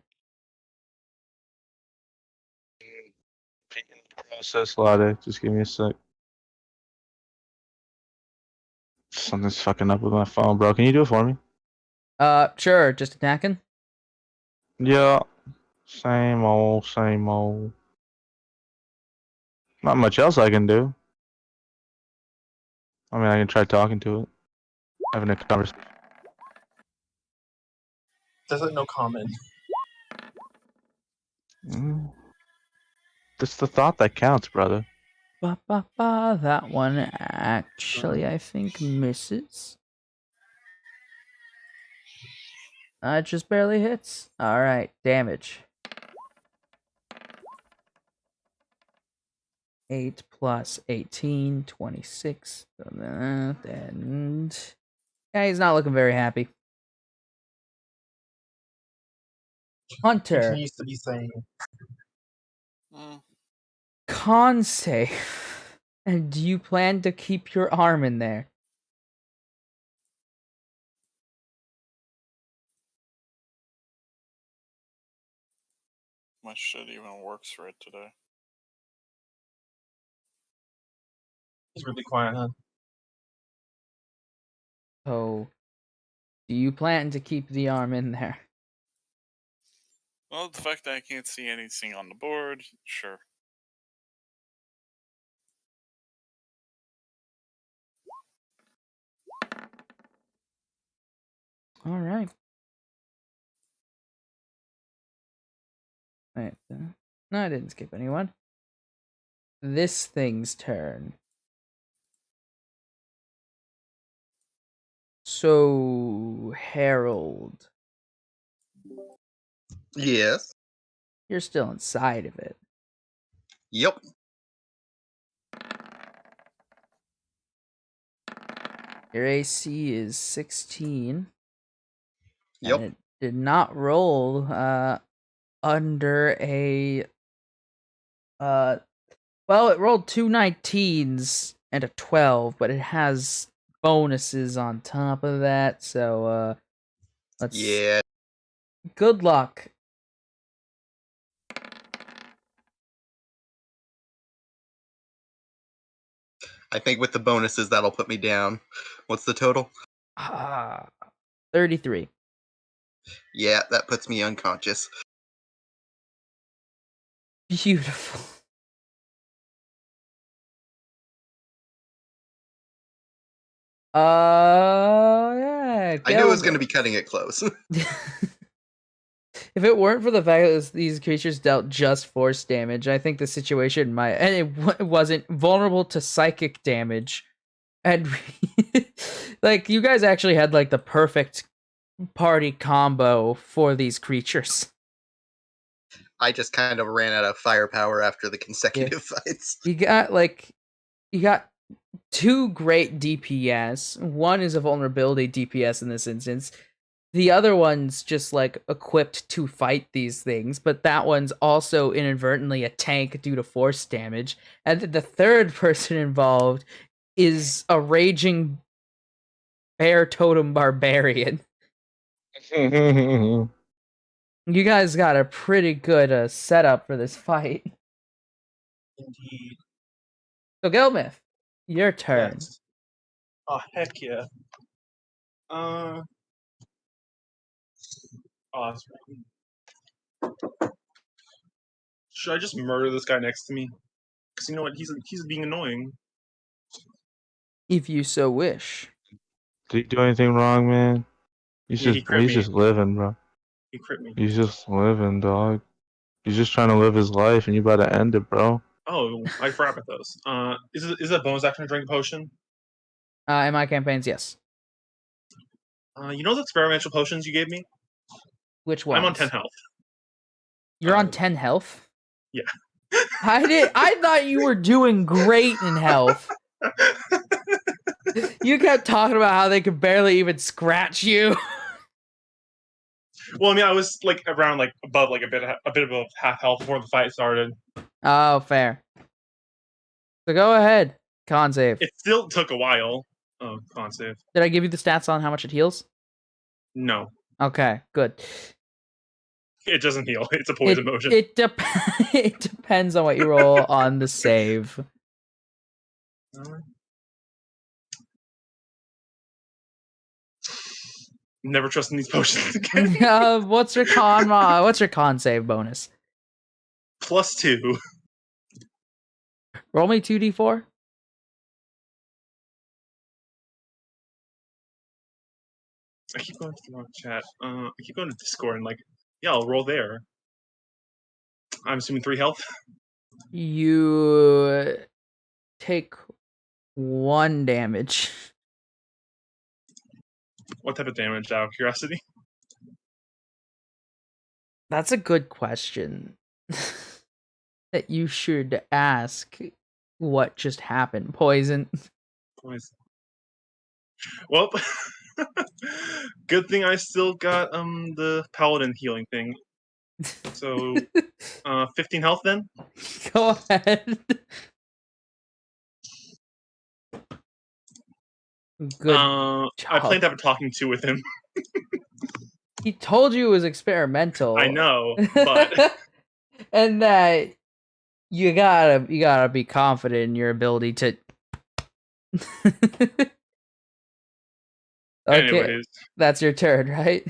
Process logic. Just give me a sec. Something's fucking up with my phone, bro. Can you do it for me? Sure, just attacking. Yeah. Same old, same old. Not much else I can do. I mean, I can try talking to it. Having a conversation. Doesn't no comment. It's the thought that counts, brother. That one actually, I think, misses. It just barely hits. Alright, damage. 8 plus 18, 26. And yeah, he's not looking very happy. Hunter, Continues to be sane. con save. And do you plan to keep your arm in there? My shit even works for it today. He's really quiet, huh? So, do you plan to keep the arm in there? Well, the fact that I can't see anything on the board, sure. Alright. Wait, no, I didn't skip anyone. This thing's turn. So, Harold, Yes. you're still inside of it. Yep. Your AC is 16. Yep. And it did not roll under a well, it rolled 2 19s and a 12, but it has bonuses on top of that, so let's Yeah. good luck. I think with the bonuses that'll put me down. What's the total? 33. Yeah, that puts me unconscious. Beautiful. Yeah. I knew it was going to be cutting it close. If it weren't for the fact that these creatures dealt just force damage, I think the situation might, and it wasn't vulnerable to psychic damage, and like you guys actually had like the perfect party combo for these creatures. I just kind of ran out of firepower after the consecutive fights. You got 2 great DPS. One is a vulnerability DPS in this instance. The other one's just like equipped to fight these things, but that one's also inadvertently a tank due to force damage. And the third person involved is a raging bear totem barbarian. You guys got a pretty good setup for this fight. Indeed. So Gilmith, your turn. Yes. Oh, heck yeah. Oh, that's right. Should I just murder this guy next to me? Because you know what? He's being annoying. If you so wish. Did he do anything wrong, man? He's Yeah, he crit me. just living, bro. He crit me. He's just living, dog. He's just trying to live his life, and you about to end it, bro. Oh, I forgot about those. Is it a bonus action to drink a potion? In my campaigns, yes. You know those experimental potions you gave me? Which one? I'm on 10 health. You're on 10 health? Yeah. I thought you were doing great in health. You kept talking about how they could barely even scratch you. Well, I mean, I was like around like above like a bit above half health before the fight started. Oh, fair. So go ahead. Con save. It still took a while. Oh, con save. Did I give you the stats on how much it heals? No, Okay, good. it doesn't heal. It's a poison motion. It depends on what you roll on the save. Never trusting these potions again. What's your con save bonus? +2. Roll me 2d4. I keep going to the wrong chat. I keep going to Discord and like, yeah, I'll roll there. I'm assuming 3 health. You take 1 damage. What type of damage, out of curiosity? That's a good question that you should ask. What just happened? Poison. Poison. Well, good thing I still got the paladin healing thing. So 15 health then. Go ahead. Good I plan to have a talking to with him. He told you it was experimental. I know, but and that you gotta be confident in your ability to. Okay, anyways, that's your turn, right?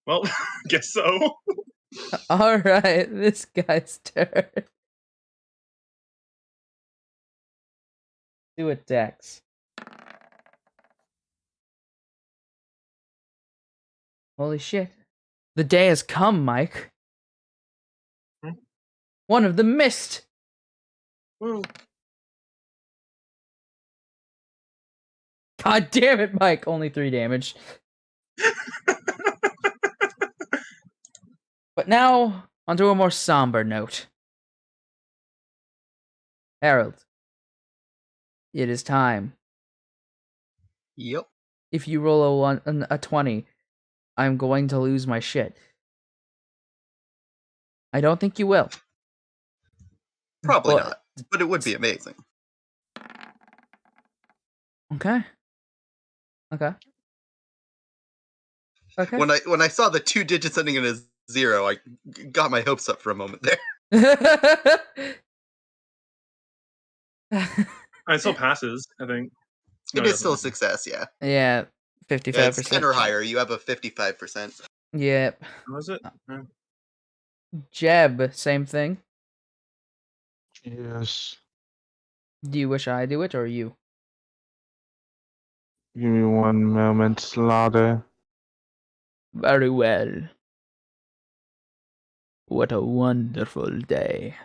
well, guess so. All right, this guy's turn. Do it, Dex. Holy shit. The day has come, Mike. One of them missed. Woo. God damn it, Mike. Only 3 damage. But now, onto a more somber note. Harold, it is time. Yep. If you roll a 20, I'm going to lose my shit. I don't think you will. Probably But- not, but it would be amazing. Okay. Okay. Okay. When I saw the 2 digits ending in a 0, I got my hopes up for a moment there. It still passes, I think. It is still a success, yeah. Yeah, 55%. Yeah, it's 10 or higher. You have a 55%. Yep. Was it? Jeb, same thing. Yes. Do you wish I do it or you? Give me one moment, Slaughter. Very well. What a wonderful day.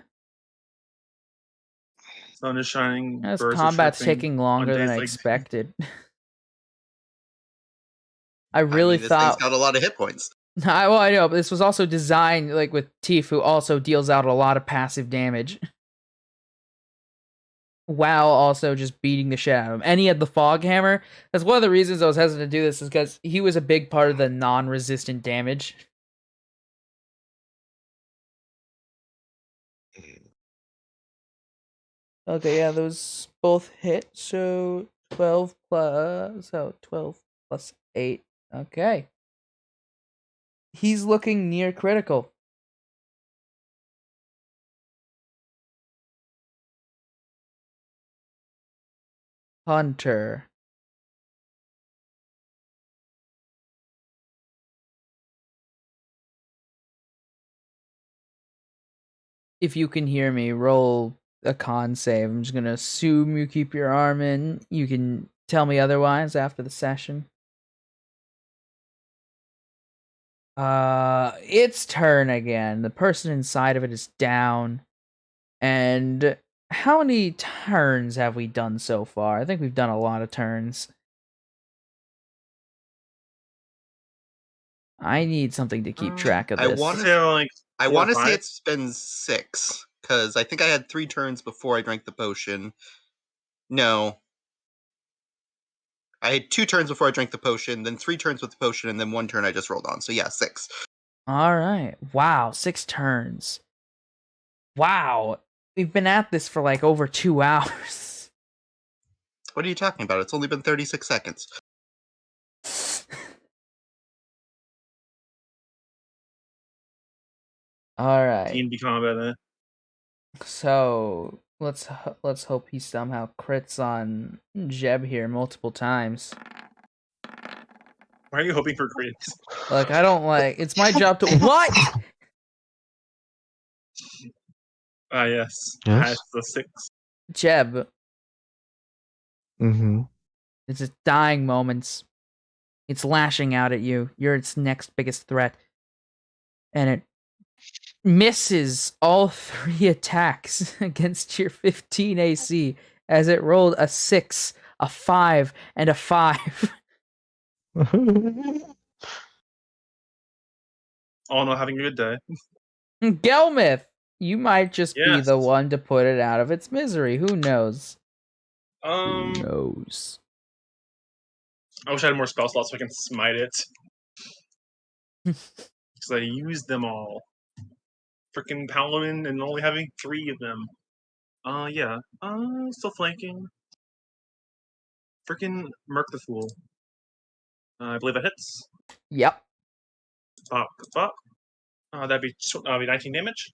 Sun is shining. This birds are combat's chirping taking longer on than days I like- expected. I really this thing's thought. got a lot of hit points. I know, but this was also designed like with Tief, who also deals out a lot of passive damage, while also just beating the shit out of him. And he had the fog hammer. That's one of the reasons I was hesitant to do this, is because he was a big part of the non-resistant damage. Okay, yeah, those both hit. So 12 plus 8. Okay. He's looking near critical. Hunter. If you can hear me, roll a con save. I'm just gonna assume you keep your arm in. You can tell me otherwise after the session. It's turn again. The person inside of it is down. And how many turns have we done so far? I think we've done a lot of turns. I need something to keep track of I this. wanna- Say like I 4 or want to say 5? it's been 6, because I think I had 3 turns before I drank the potion. No. I had 2 turns before I drank the potion, then 3 turns with the potion, and then 1 turn I just rolled on. So yeah, 6. All right. Wow, 6 turns. Wow. We've been at this for like over 2 hours. What are you talking about? It's only been 36 seconds. All right. D&D combat. So let's hope he somehow crits on Jeb here multiple times. Why are you hoping for crits? Like, I don't like. It's my job to what? Yes. Yes? Has the 6. Jeb. Mm-hmm. It's its dying moments. It's lashing out at you. You're its next biggest threat, and it misses all 3 attacks against your 15 AC as it rolled a 6, a 5, and a 5. All in all, having a good day. Gelmith, you might just be the Yes. one to put it out of its misery. Who knows? Who Um, knows? I wish I had more spell slots so I can smite it. Because I used them all. Freaking Paladin and only having 3 of them. Yeah. Still flanking. Freaking Merc the Fool. I believe that hits. Yep. Pop, pop. That'd be 19 damage.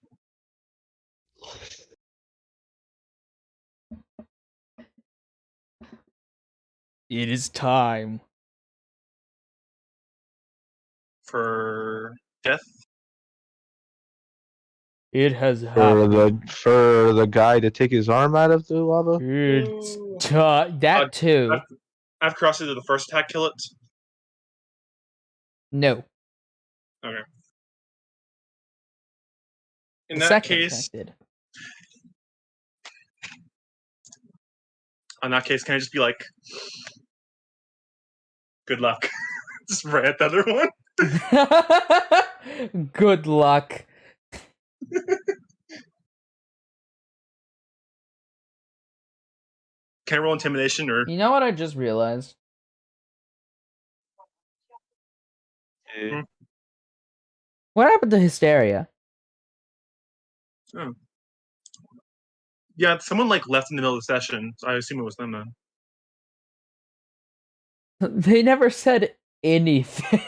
It is time. For death. It has happened. For the guy to take his arm out of the lava. It's Ooh. that too. I've crossed into the first attack, kill it. No. Okay. In The that second case, attack did. in that case, can I just be like, good luck? Just right at the other one? Good luck. Can I roll intimidation or You know what I just realized? What happened to Hysteria? yeah, someone like left in the middle of the session, so I assume it was them then. They never said anything.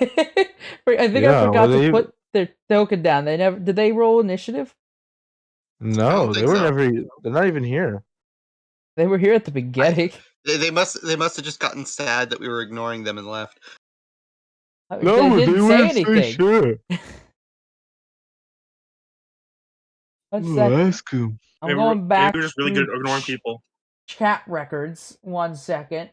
I think I Yeah, forgot well, to put their token down. They never did. They roll initiative? No, they think were so. never. They're not even here. They were here at the beginning. They must have just gotten sad that we were ignoring them and left. They didn't say anything. Sure. One second. Ask him. I'm going back Maybe we're just really to good at ignoring people. chat records. 1 second.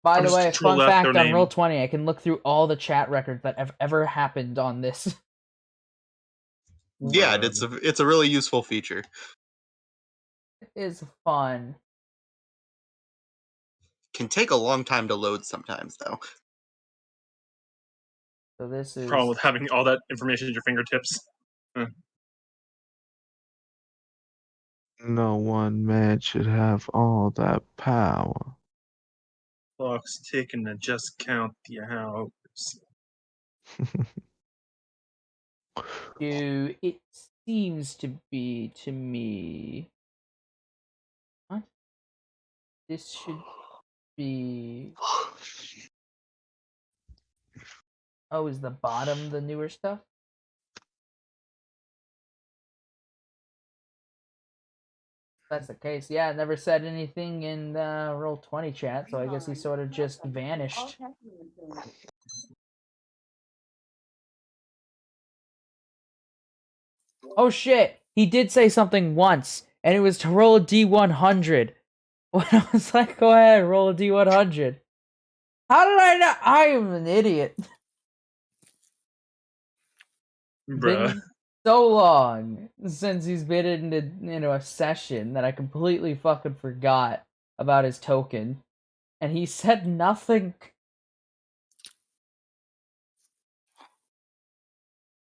By I'm the just way, control fun F fact their on name. Roll20, I can look through all the chat records that have ever happened on this. Yeah, it's a really useful feature. It is fun. Can take a long time to load sometimes, though. So this is Problem with having all that information at your fingertips. No one man should have all that power. Clock's ticking and just count the hours. it seems to be to me. What? This should be. Oh, is the bottom the newer stuff? That's the case. Yeah, I never said anything in Roll20 chat, so I guess he sort of just vanished. Oh shit! He did say something once, and it was to roll a D100. When I was like, go ahead, roll a D100. How did I know? I am an idiot. Bruh. Been so long since he's been into a session that I completely fucking forgot about his token. And he said nothing.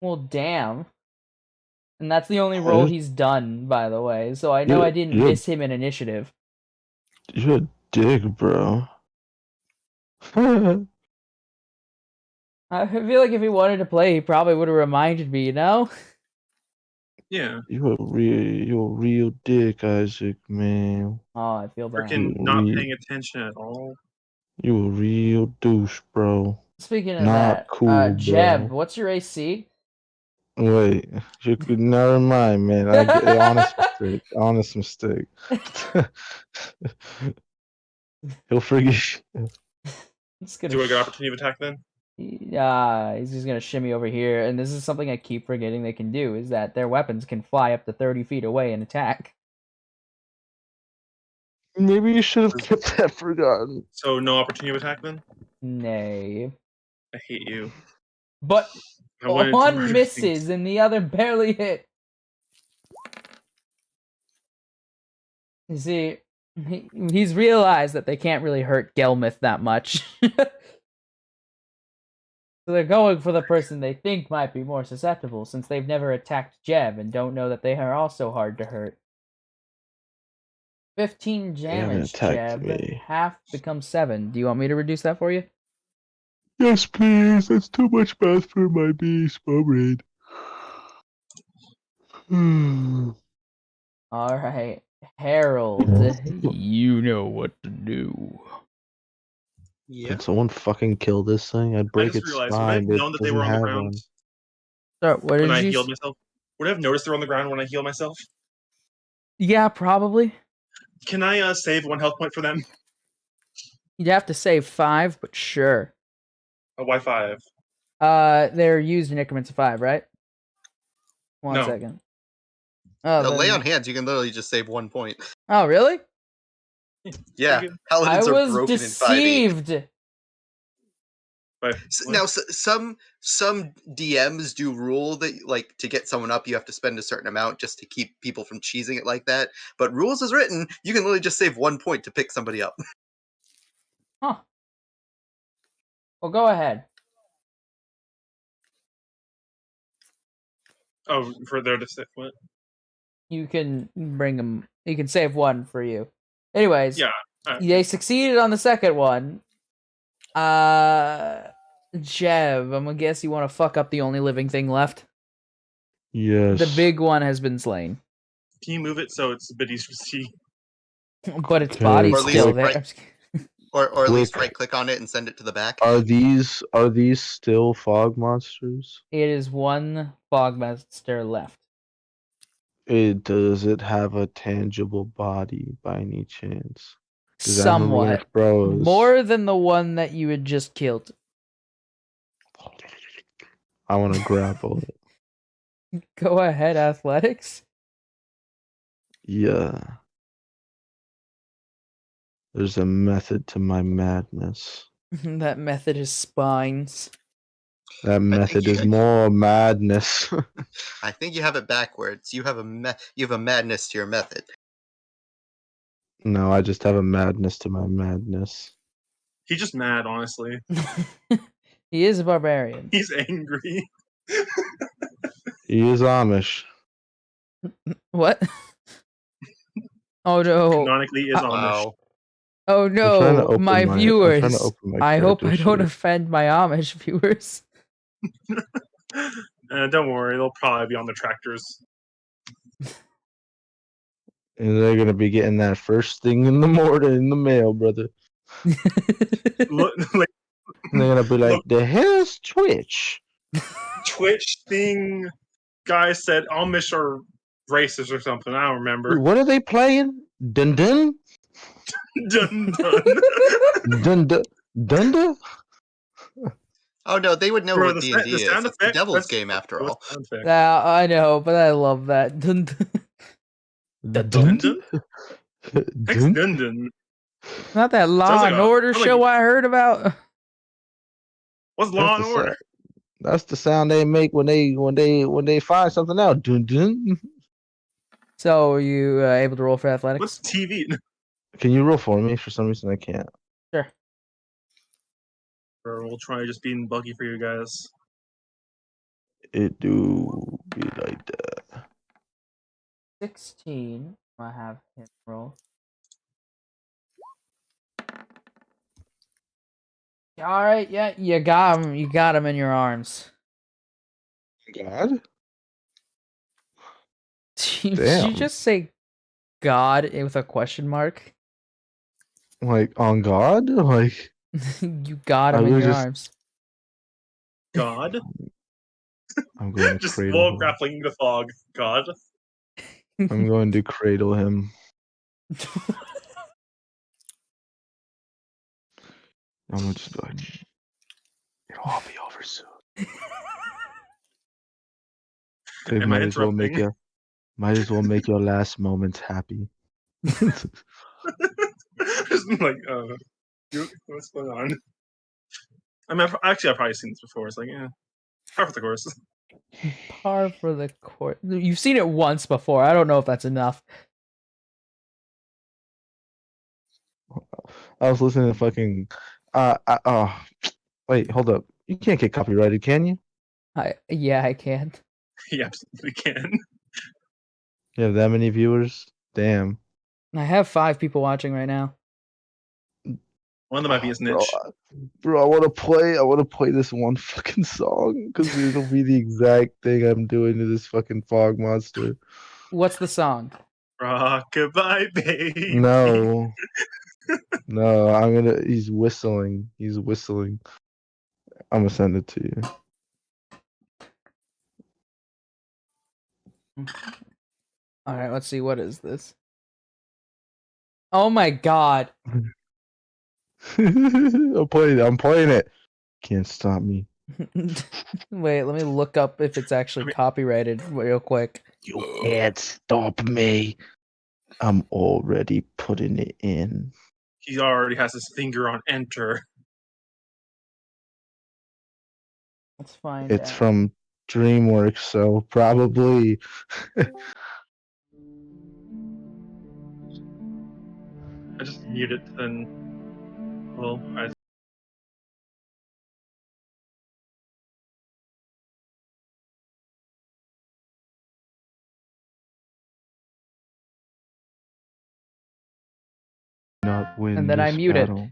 Well, damn. And that's the only roll he's done, by the way. So I know I didn't miss him in initiative. You're a dick, bro. I feel like if he wanted to play, he probably would have reminded me, you know? Yeah. You're a real dick, Isaac, man. Oh, I feel bad. Freaking not paying attention at all. You a real douche, bro. Speaking of Not that, cool, Jeb, bro. what's your AC? Wait, you could never mind, man. Honest mistake. Honest mistake. He'll forget. Do I get opportunity of attack then? He's just gonna shimmy over here, and this is something I keep forgetting they can do, is that their weapons can fly up to 30 feet away and attack. Maybe you should have kept that forgotten. So no opportunity of attack then? Nay. I hate you. But I wanted to one murder misses things. and the other barely hit. You see, he's realized that they can't really hurt Gelmith that much. So they're going for the person they think might be more susceptible, since they've never attacked Jeb and don't know that they are also hard to hurt. 15 They haven't damage, attacked Jeb. me. Half becomes 7. Do you want me to reduce that for you? Yes, please. That's too much math for my beast brain. Alright. Harold, you know what to do. Yeah. Can someone fucking kill this thing? I'd I break just its realized, would I have spine. It known that they doesn't were on the have ground one. So, what when did I you healed myself? Would I have noticed they're on the ground when I heal myself? Yeah, probably. Can I save 1 health point for them? You'd have to save 5, but sure. Why 5? They're used in increments of 5, right? One No. second. Oh, No, lay then- on hands, you can literally just save 1 point. Oh, really? Yeah, Good. I paladins are was broken in 5e. deceived. But Now, some DMs do rule that, like, to get someone up, you have to spend a certain amount just to keep people from cheesing it like that. But rules as written, you can literally just save 1 point to pick somebody up. Huh. Well, go ahead. for their to what? You can bring them. You can save 1 for you. Anyways, Yeah. they succeeded on the second one. Jeb, I'm gonna guess you want to fuck up the only living thing left. Yes. The big one has been slain, Can you move it so it's a bit easier to see? but its Okay. body's Or at least still there. right- Or at least Click. right-click on it and send it to the back. Are these still fog monsters? It is 1 fog monster left. Does it have a tangible body by any chance? 'Cause I remember when it Somewhat froze. more than the one that you had just killed. I want to grapple it. Go ahead, athletics. Yeah. There's a method to my madness. That method is spines. That method is more madness. I think you have it backwards. You have a madness to your method. No, I just have a madness to my madness. He's just mad, honestly. He is a barbarian. He's angry. He is Amish. What? Oh no! Canonically is Amish. Wow. Oh I'm trying to no! open My I'm trying viewers. to open my I hope I character don't sheet. offend my Amish viewers. Don't worry, they'll probably be on the tractors. And they're gonna be getting that first thing in the morning in the mail, brother. Look, like, And they're gonna be like, Look. "The hell's Twitch?" Twitch thing guy said Amish are racist or something. I don't remember. What are they playing? Dun dun Dun dun. dun dun dun dun. Oh no, they would know Bro, what the D sa- and D the is. sound It's the effect- devil's that's- game after all. Sound effect. Yeah, I know, but I love that. Dun, dun. Dun Dun dun dun. Ex dun. dun dun. Not that Law like and a- Order sounds like show a- I heard about. What's Law and That's the Order? That's the sound they make when they find something out. Dun dun. So, are you able to roll for athletics? What's TV? Can you roll for me? For some reason, I can't. Sure. Or we'll try just being buggy for you guys. It do be like that. 16. I have him roll. All right, yeah, you got him. You got him in your arms. God. Did Damn. you just say God with a question mark? Like on God? Like You got I him in was your just- arms. God. I'm going to Just cradle wall him. grappling the fog. God. I'm going to cradle him. I'm gonna just be like, it'll all be over soon. It Am I might as well make your last moments happy. Just like, what's going on? I mean, I've probably seen this before. It's like, yeah, par for the course. Par for the course. You've seen it once before. I don't know if that's enough. I was listening to fucking wait, hold up. You can't get copyrighted, can you? Yeah, I can. He absolutely can. You have that many viewers? Damn. I have 5 people watching right now. One of them might be his Bro, niche. bro, I want to play this one fucking song because it'll be the exact thing I'm doing to this fucking fog monster. What's the song? Rockabye baby. No. No, he's whistling. He's whistling. I'm gonna send it to you. All right, let's see. What is this? Oh my god. I'm playing it. Can't stop me. Wait, let me look up if it's actually copyrighted real quick. You can't stop me. I'm already putting it in. He already has his finger on enter. Let's find It's out. from DreamWorks, so probably. I just mute it, then. Well, I. Not win And then I this mute it. battle.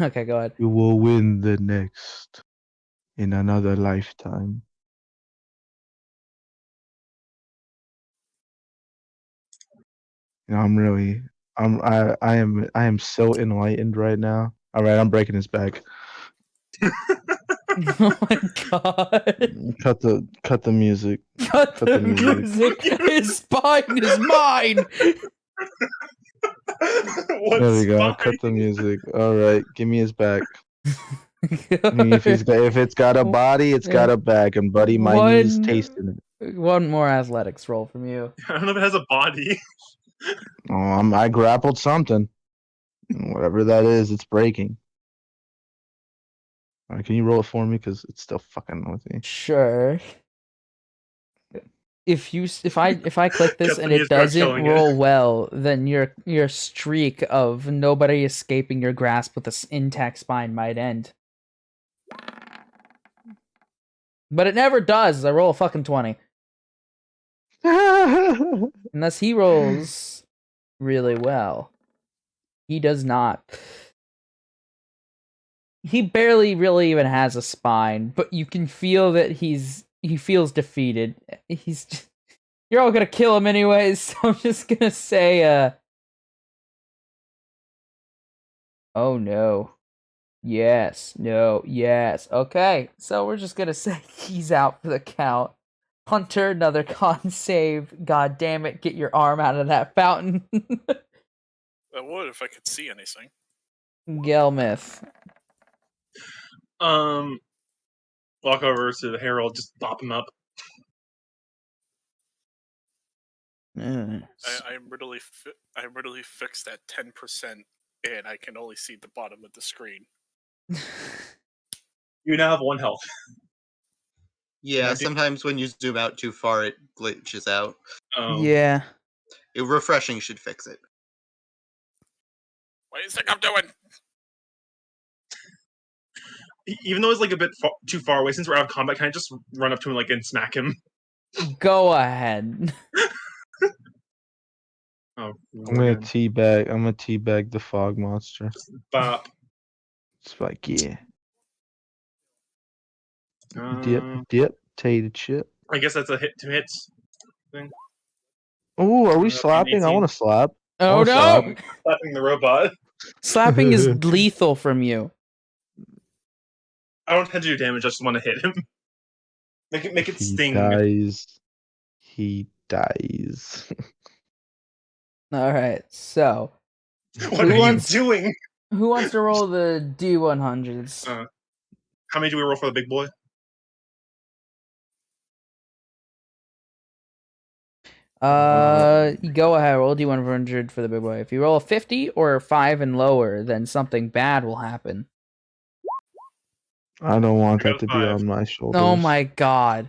Okay, go ahead. You will win the next in another lifetime. You know, I am so enlightened right now. All right, I'm breaking his back. Oh my god. Cut the music. Cut the music. His spine is mine. There we go. Cut the music. All right, give me his back. If it's got a body, it's got a back, and buddy, my knee's tasting it. One more athletics roll from you. I don't know if it has a body. Oh, I grappled something. Whatever that is, it's breaking. All right, can you roll it for me? Because it's still fucking with me. Sure. If I click this and it doesn't roll well, then your streak of nobody escaping your grasp with an intact spine might end. But it never does. I roll a fucking 20. Unless he rolls really well. He does not. He barely really even has a spine, but you can feel that he feels defeated. You're all gonna kill him anyways, so I'm just gonna say, oh no. Yes, no, yes. Okay, so we're just gonna say he's out for the count. Hunter, another con save. God damn it, get your arm out of that fountain. I would if I could see anything. Gelmith. Walk over to the Herald, just bop him up. I literally fixed that 10%, and I can only see the bottom of the screen. You now have 1 health. Yeah, sometimes when you zoom out too far, it glitches out. Yeah. Refreshing should fix it. What do you think I'm doing? Even though it's like a bit too far away, since we're out of combat, can I just run up to him and smack him? Go ahead. Oh, I'm gonna teabag the fog monster. Just bop. It's like, yeah. Dip, tater chip. I guess that's a 2 hits thing. Oh, are we slapping? I want to slap. Oh no! Slapping the robot. Slapping is lethal from you. I don't tend to do damage, I just want to hit him. Make it sting. He dies. Alright, so. What are you doing? Who wants to roll the D100s? How many do we roll for the big boy? Go ahead, roll D100 for the big boy. If you roll a 50 or 5 and lower, then something bad will happen. I don't want that to be on my shoulders. Oh my god.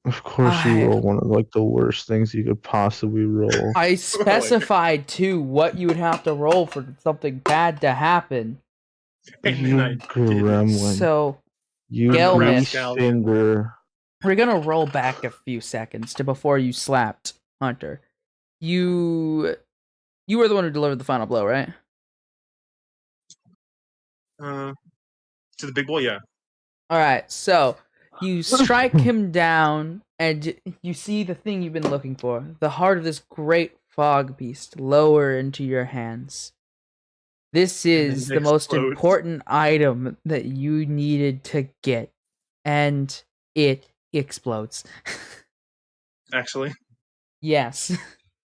Of course you roll one of like the worst things you could possibly roll. I specified too what you would have to roll for something bad to happen. And You then I didn't. gremlin. So You Gelman. grease finger. we're gonna roll back a few seconds to before you slapped Hunter. You were the one who delivered the final blow, right? To the big boy, yeah. All right, so you strike him down, and you see the thing you've been looking for, the heart of this great fog beast, lower into your hands. This is it the most explodes. important item that you needed to get, and it explodes. Actually, Yes.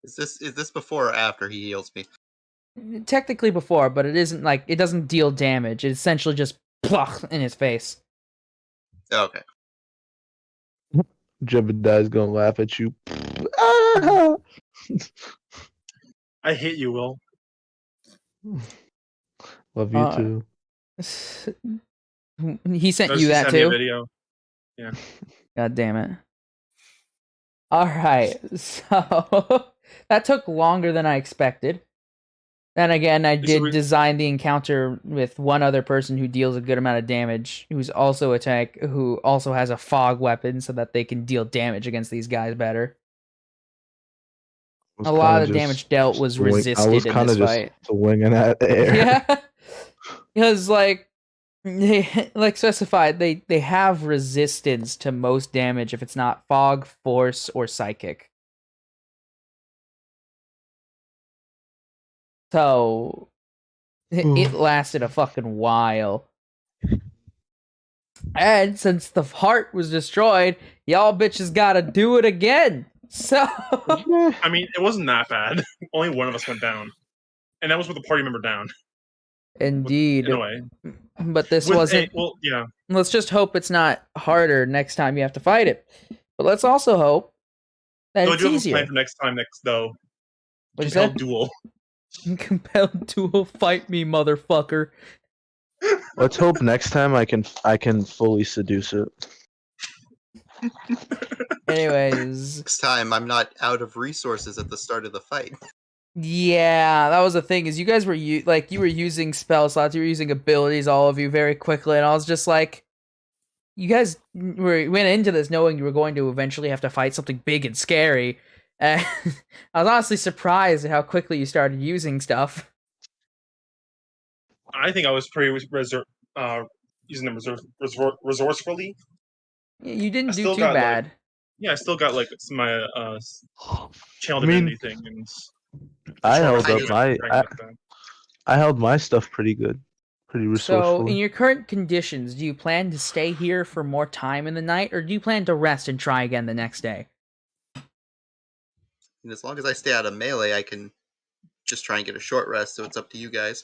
Is this before or after he heals me? Technically before, but it isn't like it doesn't deal damage. It essentially just pluck in his face. Okay. Jebediah's gonna laugh at you. Ah! I hate you, Will. Love you too. He sent Notice you he that sent me a too? video. God damn it. Alright, so that took longer than I expected. Then again, I did design the encounter with one other person who deals a good amount of damage, who's also who also has a fog weapon so that they can deal damage against these guys better. A lot of damage dealt was resisted in this fight. Swinging at air. Yeah. Because like specified, they have resistance to most damage if it's not fog, force, or psychic. So it lasted a fucking while. And since the heart was destroyed, y'all bitches gotta do it again. So I mean, it wasn't that bad. Only one of us went down. And that was with the party member down. Indeed. In a way. But this wasn't. Well, yeah. Let's just hope it's not harder next time you have to fight it. But let's also hope that it's easier. Plan for next time, though. What'd you Compelled say? duel. Compelled duel, fight me, motherfucker. Let's hope next time I can fully seduce it. Anyways, Next time I'm not out of resources at the start of the fight. yeah, that was the thing. Is you guys were you were using spell slots, you were using abilities, all of you, very quickly, and I was just like, you guys went into this knowing you were going to eventually have to fight something big and scary. I was honestly surprised at how quickly you started using stuff. I think I was pretty using them resourcefully. You didn't do too bad. I still got like my channel divinity thing, and I held my stuff pretty good, pretty resourcefully. So, in your current conditions, do you plan to stay here for more time in the night, or do you plan to rest and try again the next day? And as long as I stay out of melee, I can just try and get a short rest, so it's up to you guys.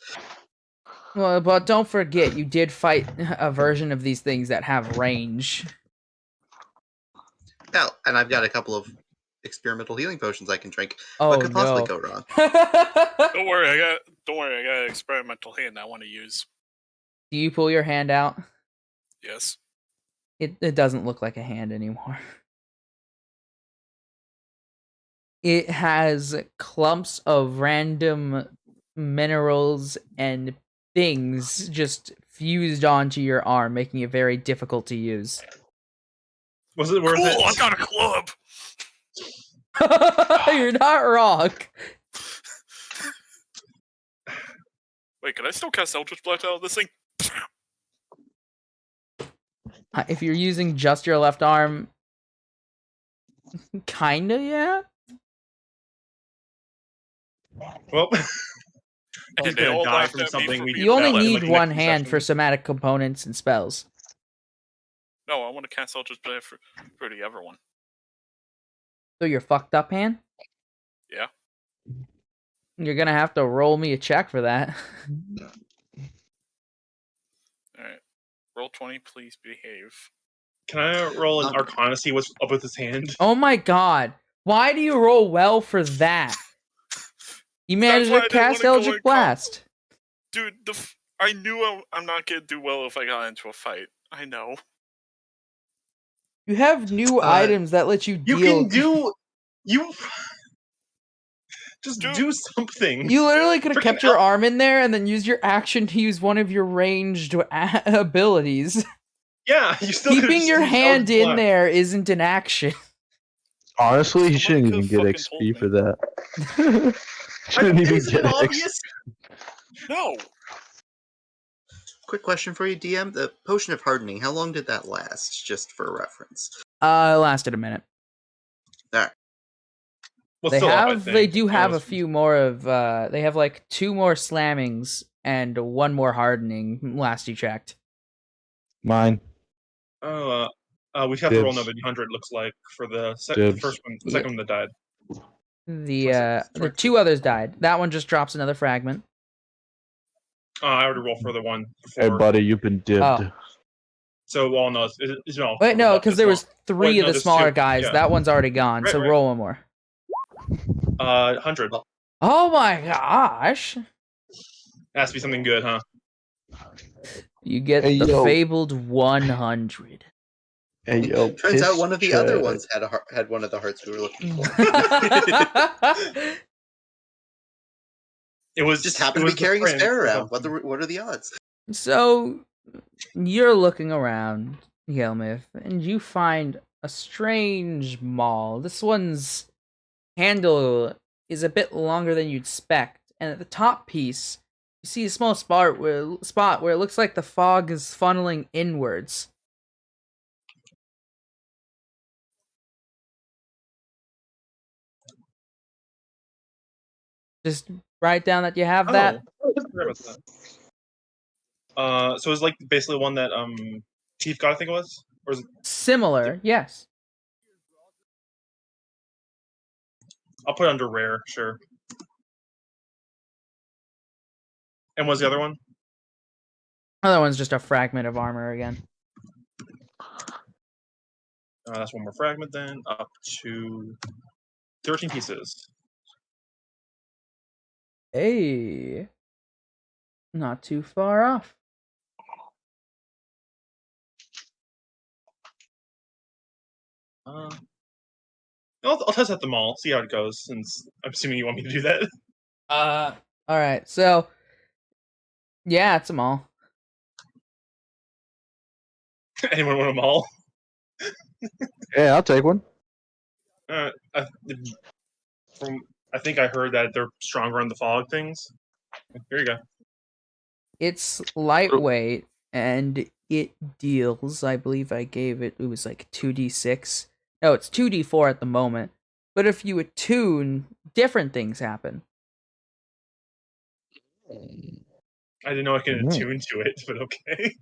Well, but don't forget, you did fight a version of these things that have range. Well, and I've got a couple of experimental healing potions I can drink. Oh, what could possibly go wrong? Don't worry, I got an experimental hand I want to use. Do you pull your hand out? Yes. It doesn't look like a hand anymore. It has clumps of random minerals and things just fused onto your arm, making it very difficult to use. Was it worth it? I got a club! You're not wrong. Wait, can I still cast Eldritch Blast out of this thing? If you're using just your left arm, kinda, yeah. Well, And they all laughed at me for you only need like one hand for somatic components and spells. No, I want to cast Eldritch Blast for the other one. So your fucked up hand? Yeah. You're gonna have to roll me a check for that. Alright. Roll 20, please behave. Can I roll an Arcana to see what's up with his hand? Oh my god. Why do you roll well for that? You managed to cast Eldritch Blast. Dude, I knew I'm not gonna do well if I got into a fight. I know. You have new items that let you deal. You can do... Just do something. You literally could have Freaking kept your arm in there and then used your action to use one of your ranged abilities. Yeah, you still could've Keeping just your used hand Eldritch in Blast. there isn't an action. Honestly, he Somebody shouldn't even could've get fucking XP told for me. that. Shouldn't even Isn't get it XP. obvious? No. Quick question for you, DM. The potion of hardening, how long did that last? Just for reference. It lasted a minute. Alright. Well, They still up, I have, they think. do It have a was- few more of, they have like 2 more slammings and 1 more hardening last you checked. Mine. Oh, we have to roll Dibs. another 100. Looks like for the Dibs. first one, the Yeah. second one that died. The 26. 2 others died. That one just drops another fragment. I already rolled for the one before. Hey, buddy, you've been dibbed. Oh. So, well, no, it's no. Wait, no, because there was 3 Wait, of no, the there's smaller 2, guys. yeah. That one's already gone, Right, so right. roll 1 more. 100. Oh my gosh! Has to be something good, huh? You get Hey, the yo. fabled 100. Hey, yo, Turns out piss one of the other check. ones had one of the hearts we were looking for. It was Just happened it to was be the carrying a prince spare or around. something. What are the odds? So, you're looking around, Gelmith, and you find a strange maul. This one's handle is a bit longer than you'd expect, and at the top piece, you see a small spot where it looks like the fog is funneling inwards. Just write down that you have that. Sorry about that. So it's like basically one that Chief God, I think it was, or is it, Similar, yes. I'll put it under rare, sure. And what's the other one? Other one's just a fragment of armor again. That's one more fragment then, up to 13 pieces. Hey, not too far off. I'll test out them all, see how it goes, since I'm assuming you want me to do that. All right. So, yeah, it's them all. Anyone want them all? Yeah, I'll take one. I think I heard that they're stronger on the fog things. Here you go. It's lightweight and it deals. I believe I gave it. It was like 2d6. No, it's 2d4 at the moment. But if you attune, different things happen. I didn't know I could attune to it, but okay.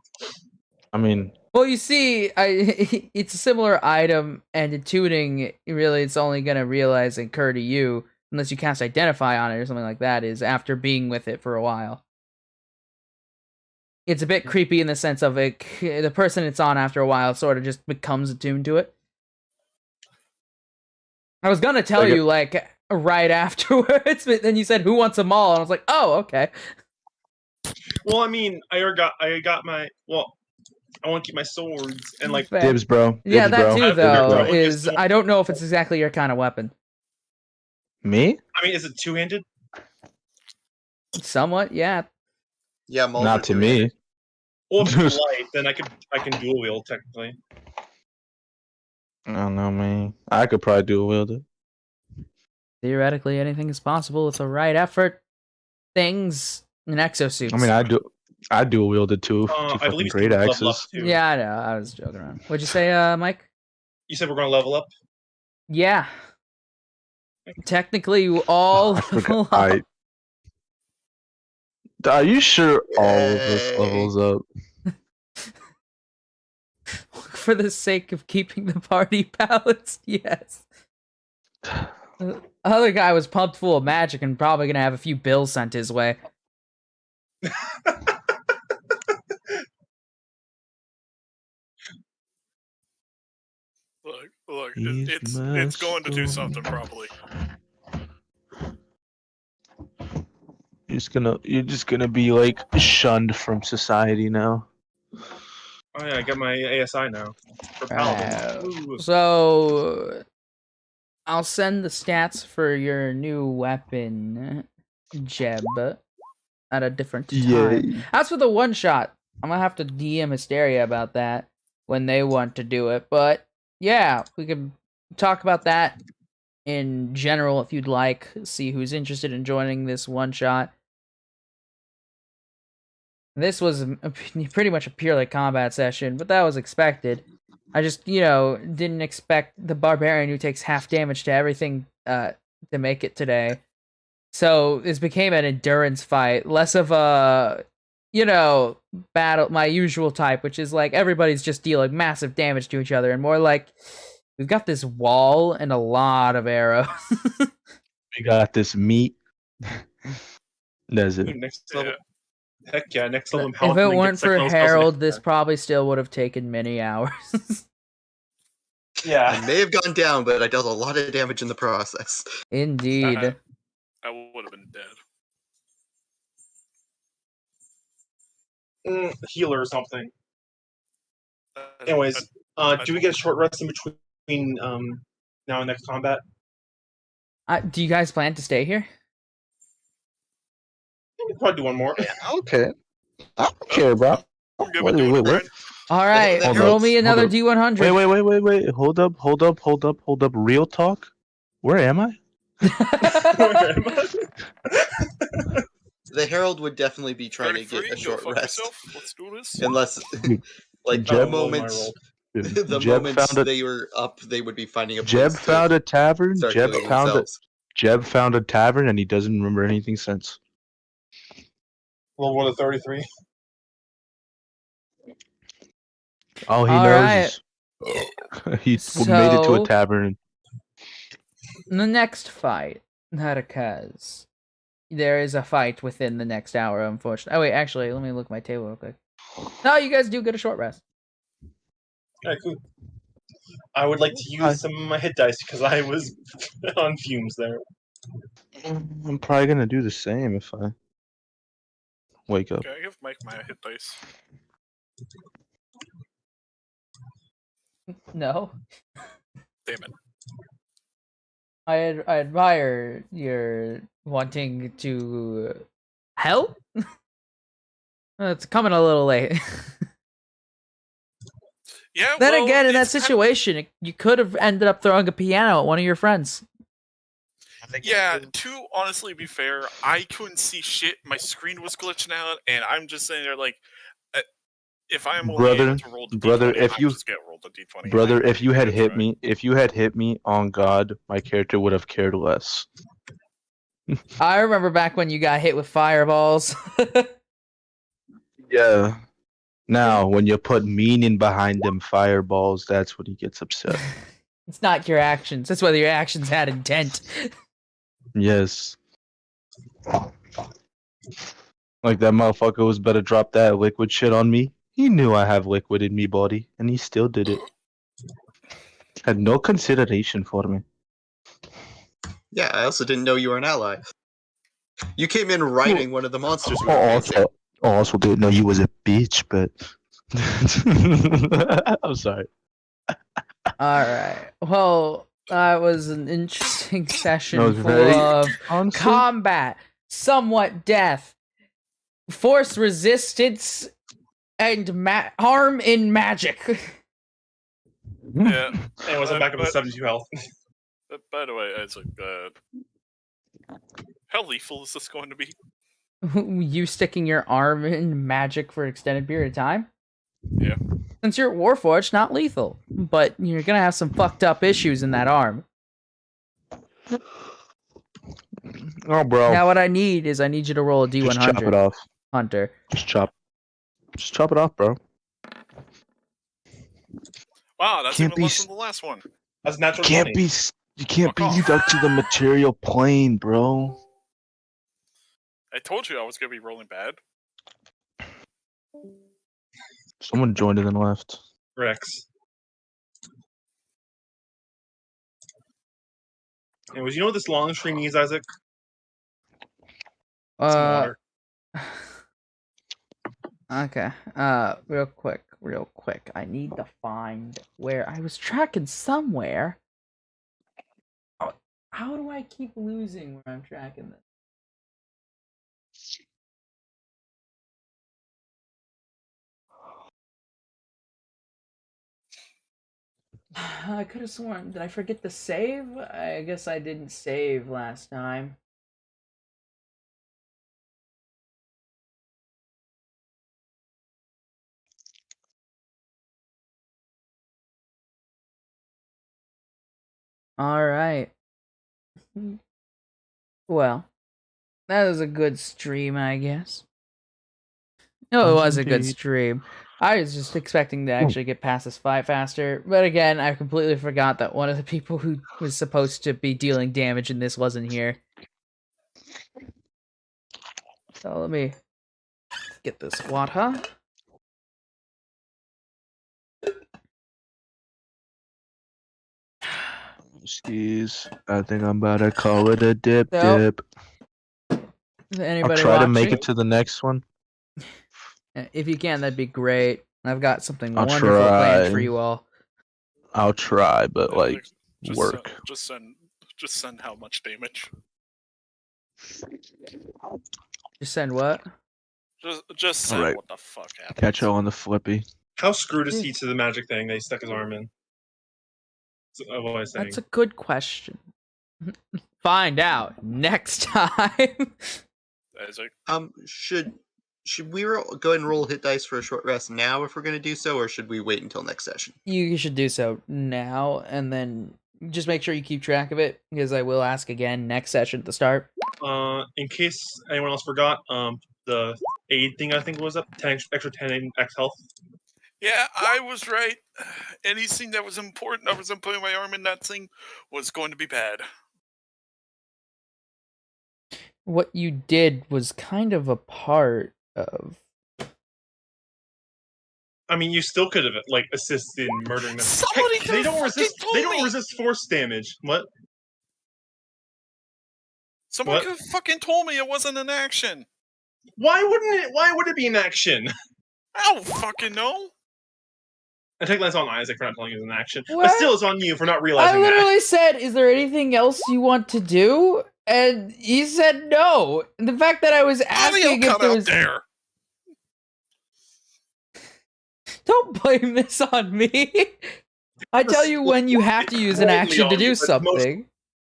I mean, Well, you see, it's a similar item, and attuning, really, it's only going to realize and occur to you, unless you cast Identify on it or something like that, is after being with it for a while. It's a bit creepy in the sense of the person it's on after a while sort of just becomes attuned to it. I was going to tell you, like, right afterwards, but then you said, who wants them all? And I was like, oh, okay. Well, I mean, I got my, well, I want to keep my swords, and like... Dibs, bro. Yeah, Dibs, that bro. too, Dibs, bro. though, is, I don't know if it's exactly your kind of weapon. Me? I mean, is it two-handed? Somewhat, yeah. Yeah, Mulder Not to me. Well, if it's light, then I can dual wield, technically. I don't know, man. I could probably dual wield it. Theoretically, anything is possible with the right effort. Things in exosuits. I mean, I dual wielded two I fucking believe great Steve's level up axes. too. Yeah, I know. I was joking around. What'd you say, Mike? You said we're going to level up? Yeah. Technically, you all I forgot. Are you sure all of this levels up? For the sake of keeping the party balanced, yes. The other guy was pumped full of magic and probably gonna have a few bills sent his way. Look, it's going to do something probably. You're just gonna be like shunned from society now. Oh yeah, I got my ASI now. For Paladin. Ooh. So I'll send the stats for your new weapon, Jeb, at a different time. Yay. As for the one shot, I'm gonna have to DM Hysteria about that when they want to do it. But yeah, we can talk about that in general if you'd like. See who's interested in joining this one shot. This was pretty much a purely combat session, but that was expected. I just, didn't expect the barbarian who takes half damage to everything to make it today. So this became an endurance fight, less of a, battle, my usual type, which is like everybody's just dealing massive damage to each other, and more like we've got this wall and a lot of arrows. We got this meat. That's it. Next level. Heck yeah, next level. If it weren't for Harold, this probably still would have taken many hours. Yeah. I may have gone down, but I dealt a lot of damage in the process. Indeed. I would have been dead. Healer or something. Anyways, do we get a short rest in between now and next combat? Do you guys plan to stay here? We'll probably do one more. Yeah, okay. I don't care, bro. Wait. All right, roll me another D100. Wait. Hold up. Real talk. Where am I? The Herald would definitely be trying to get a short rest. Let's do this. Unless, like, Jeb- the moment they were up, they would be finding a place Jeb found a tavern. Jeb found a tavern, and he doesn't remember anything since. Level 1 to 33. All he All knows is he made it to a tavern. The next fight that occurs. There is a fight within the next hour, unfortunately. Oh, wait, actually, let me look at my table real quick. No, you guys do get a short rest. Alright, cool. I would like to use some of my hit dice because I was on fumes there. I'm probably gonna do the same if I wake up. Can I give Mike my hit dice? No. Damn it. I admire your wanting to help. It's coming a little late. Yeah. Then well, again, in that it's kind situation, you could have ended up throwing a piano at one of your friends. Yeah, to honestly be fair, I couldn't see shit. My screen was glitching out, and I'm just sitting there like, if I'm only able to roll the D20, if you just get rolled the D20. Brother, if you had hit me, on God, my character would have cared less. I remember back when you got hit with fireballs. Yeah. Now, when you put meaning behind them fireballs, that's when he gets upset. It's not your actions. It's whether your actions had intent. Yes. Like that motherfucker was better drop that liquid shit on me. He knew I have liquid in me body, and he still did it. Had no consideration for me. Yeah, I also didn't know you were an ally. You came in riding one of the monsters. Also didn't know you was a bitch, but I'm sorry. Alright. Well, that was an interesting session That was full very- of Honestly, combat, somewhat death, force resistance, and harm in magic. Yeah. Anyways, I'm back up to 72 health. By the way, Isaac, how lethal is this going to be? You sticking your arm in magic for an extended period of time? Yeah. Since you're Warforged, not lethal. But you're gonna have some fucked up issues in that arm. Oh, bro. Now what I need is you to roll a D100. Just chop it off. Hunter. Just chop it off, bro. Wow, that's Can't even be less than the last one. That's natural You money. can't be stuck to the material plane, bro. I told you I was going to be rolling bad. Someone joined and then left. Rex. Anyways, you know what this long stream needs, Isaac? Some water. Okay. Real quick. I need to find where I was tracking somewhere. How do I keep losing where I'm tracking this? I could have sworn. Did I forget to save? I guess I didn't save last time. Alright. Well, that was a good stream, I guess. No, it was a good Indeed. stream. I was just expecting to actually get past this fight faster, but again, I completely forgot that one of the people who was supposed to be dealing damage in this wasn't here. So let me get this water. Skis. I think I'm about to call it a dip. So, I'll anybody try to make watching? it to the next one. If you can, that'd be great. I've got something I'll wonderful planned for try. you all. I'll try, but like Just, work. Just send how much damage. Just send what? Just send Alright. what the fuck happened. Catch you on the flippy. How screwed is he to the magic thing they stuck his arm in? What was I saying? That's a good question. Find out next time. Isaac? Should we go ahead and roll hit dice for a short rest now if we're going to do so, or should we wait until next session? You should do so now, and then just make sure you keep track of it, because I will ask again next session at the start. In case anyone else forgot, the aid thing I think was up 10 extra 10 X health. Yeah, I was right. Anything that was important, I wasn't putting my arm in that thing, was going to be bad. What you did was kind of a part of... I mean, you still could have like assisted in murdering them. Somebody Hey, they don't fucking resist. told They don't me! resist force damage. What? Someone What? could have fucking told me it wasn't an action. Why wouldn't it? Why would it be an action? I don't fucking know. I take that's on Isaac for not telling you it's an action, What? but still, it's on you for not I realizing literally said, is there anything else you want to do? And he said no. And the fact that I was Audio asking if cut there out was... there. Don't blame this on me. I tell you when you have to use an action to do something.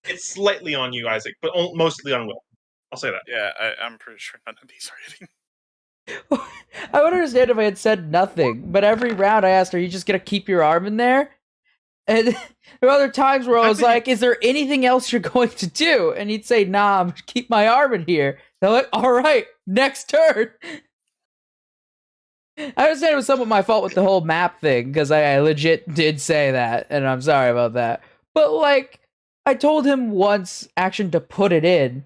It's slightly on you, Isaac, but mostly on Will. I'll say that. Yeah, I'm pretty sure none of these are hitting. I would understand if I had said nothing, but every round I asked, are you just gonna keep your arm in there? And there were other times where I was like, is there anything else you're going to do? And he'd say, nah, I'm gonna keep my arm in here. And I'm like, alright, next turn. I understand it was somewhat my fault with the whole map thing, because I legit did say that, and I'm sorry about that. But, like, I told him once action to put it in.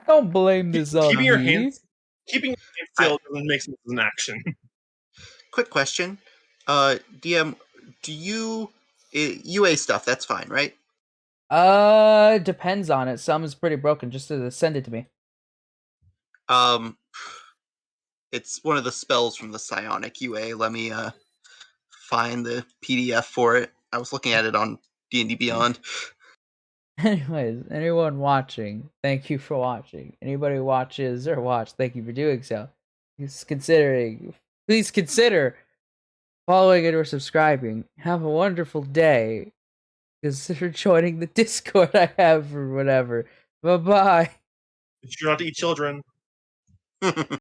Don't blame this on Keeping me. your hands still doesn't make sense as an action. Quick question. DM, do you... UA stuff, that's fine, right? Depends on it. Some is pretty broken. Just send it to me. It's one of the spells from the Psionic UA. Let me find the PDF for it. I was looking at it on D&D Beyond. Anyways, anyone watching, thank you for watching. Anybody who watches or watch, thank you for doing so. Please consider following it or subscribing. Have a wonderful day. Consider joining the Discord I have or whatever. Bye-bye. It's not to eat children.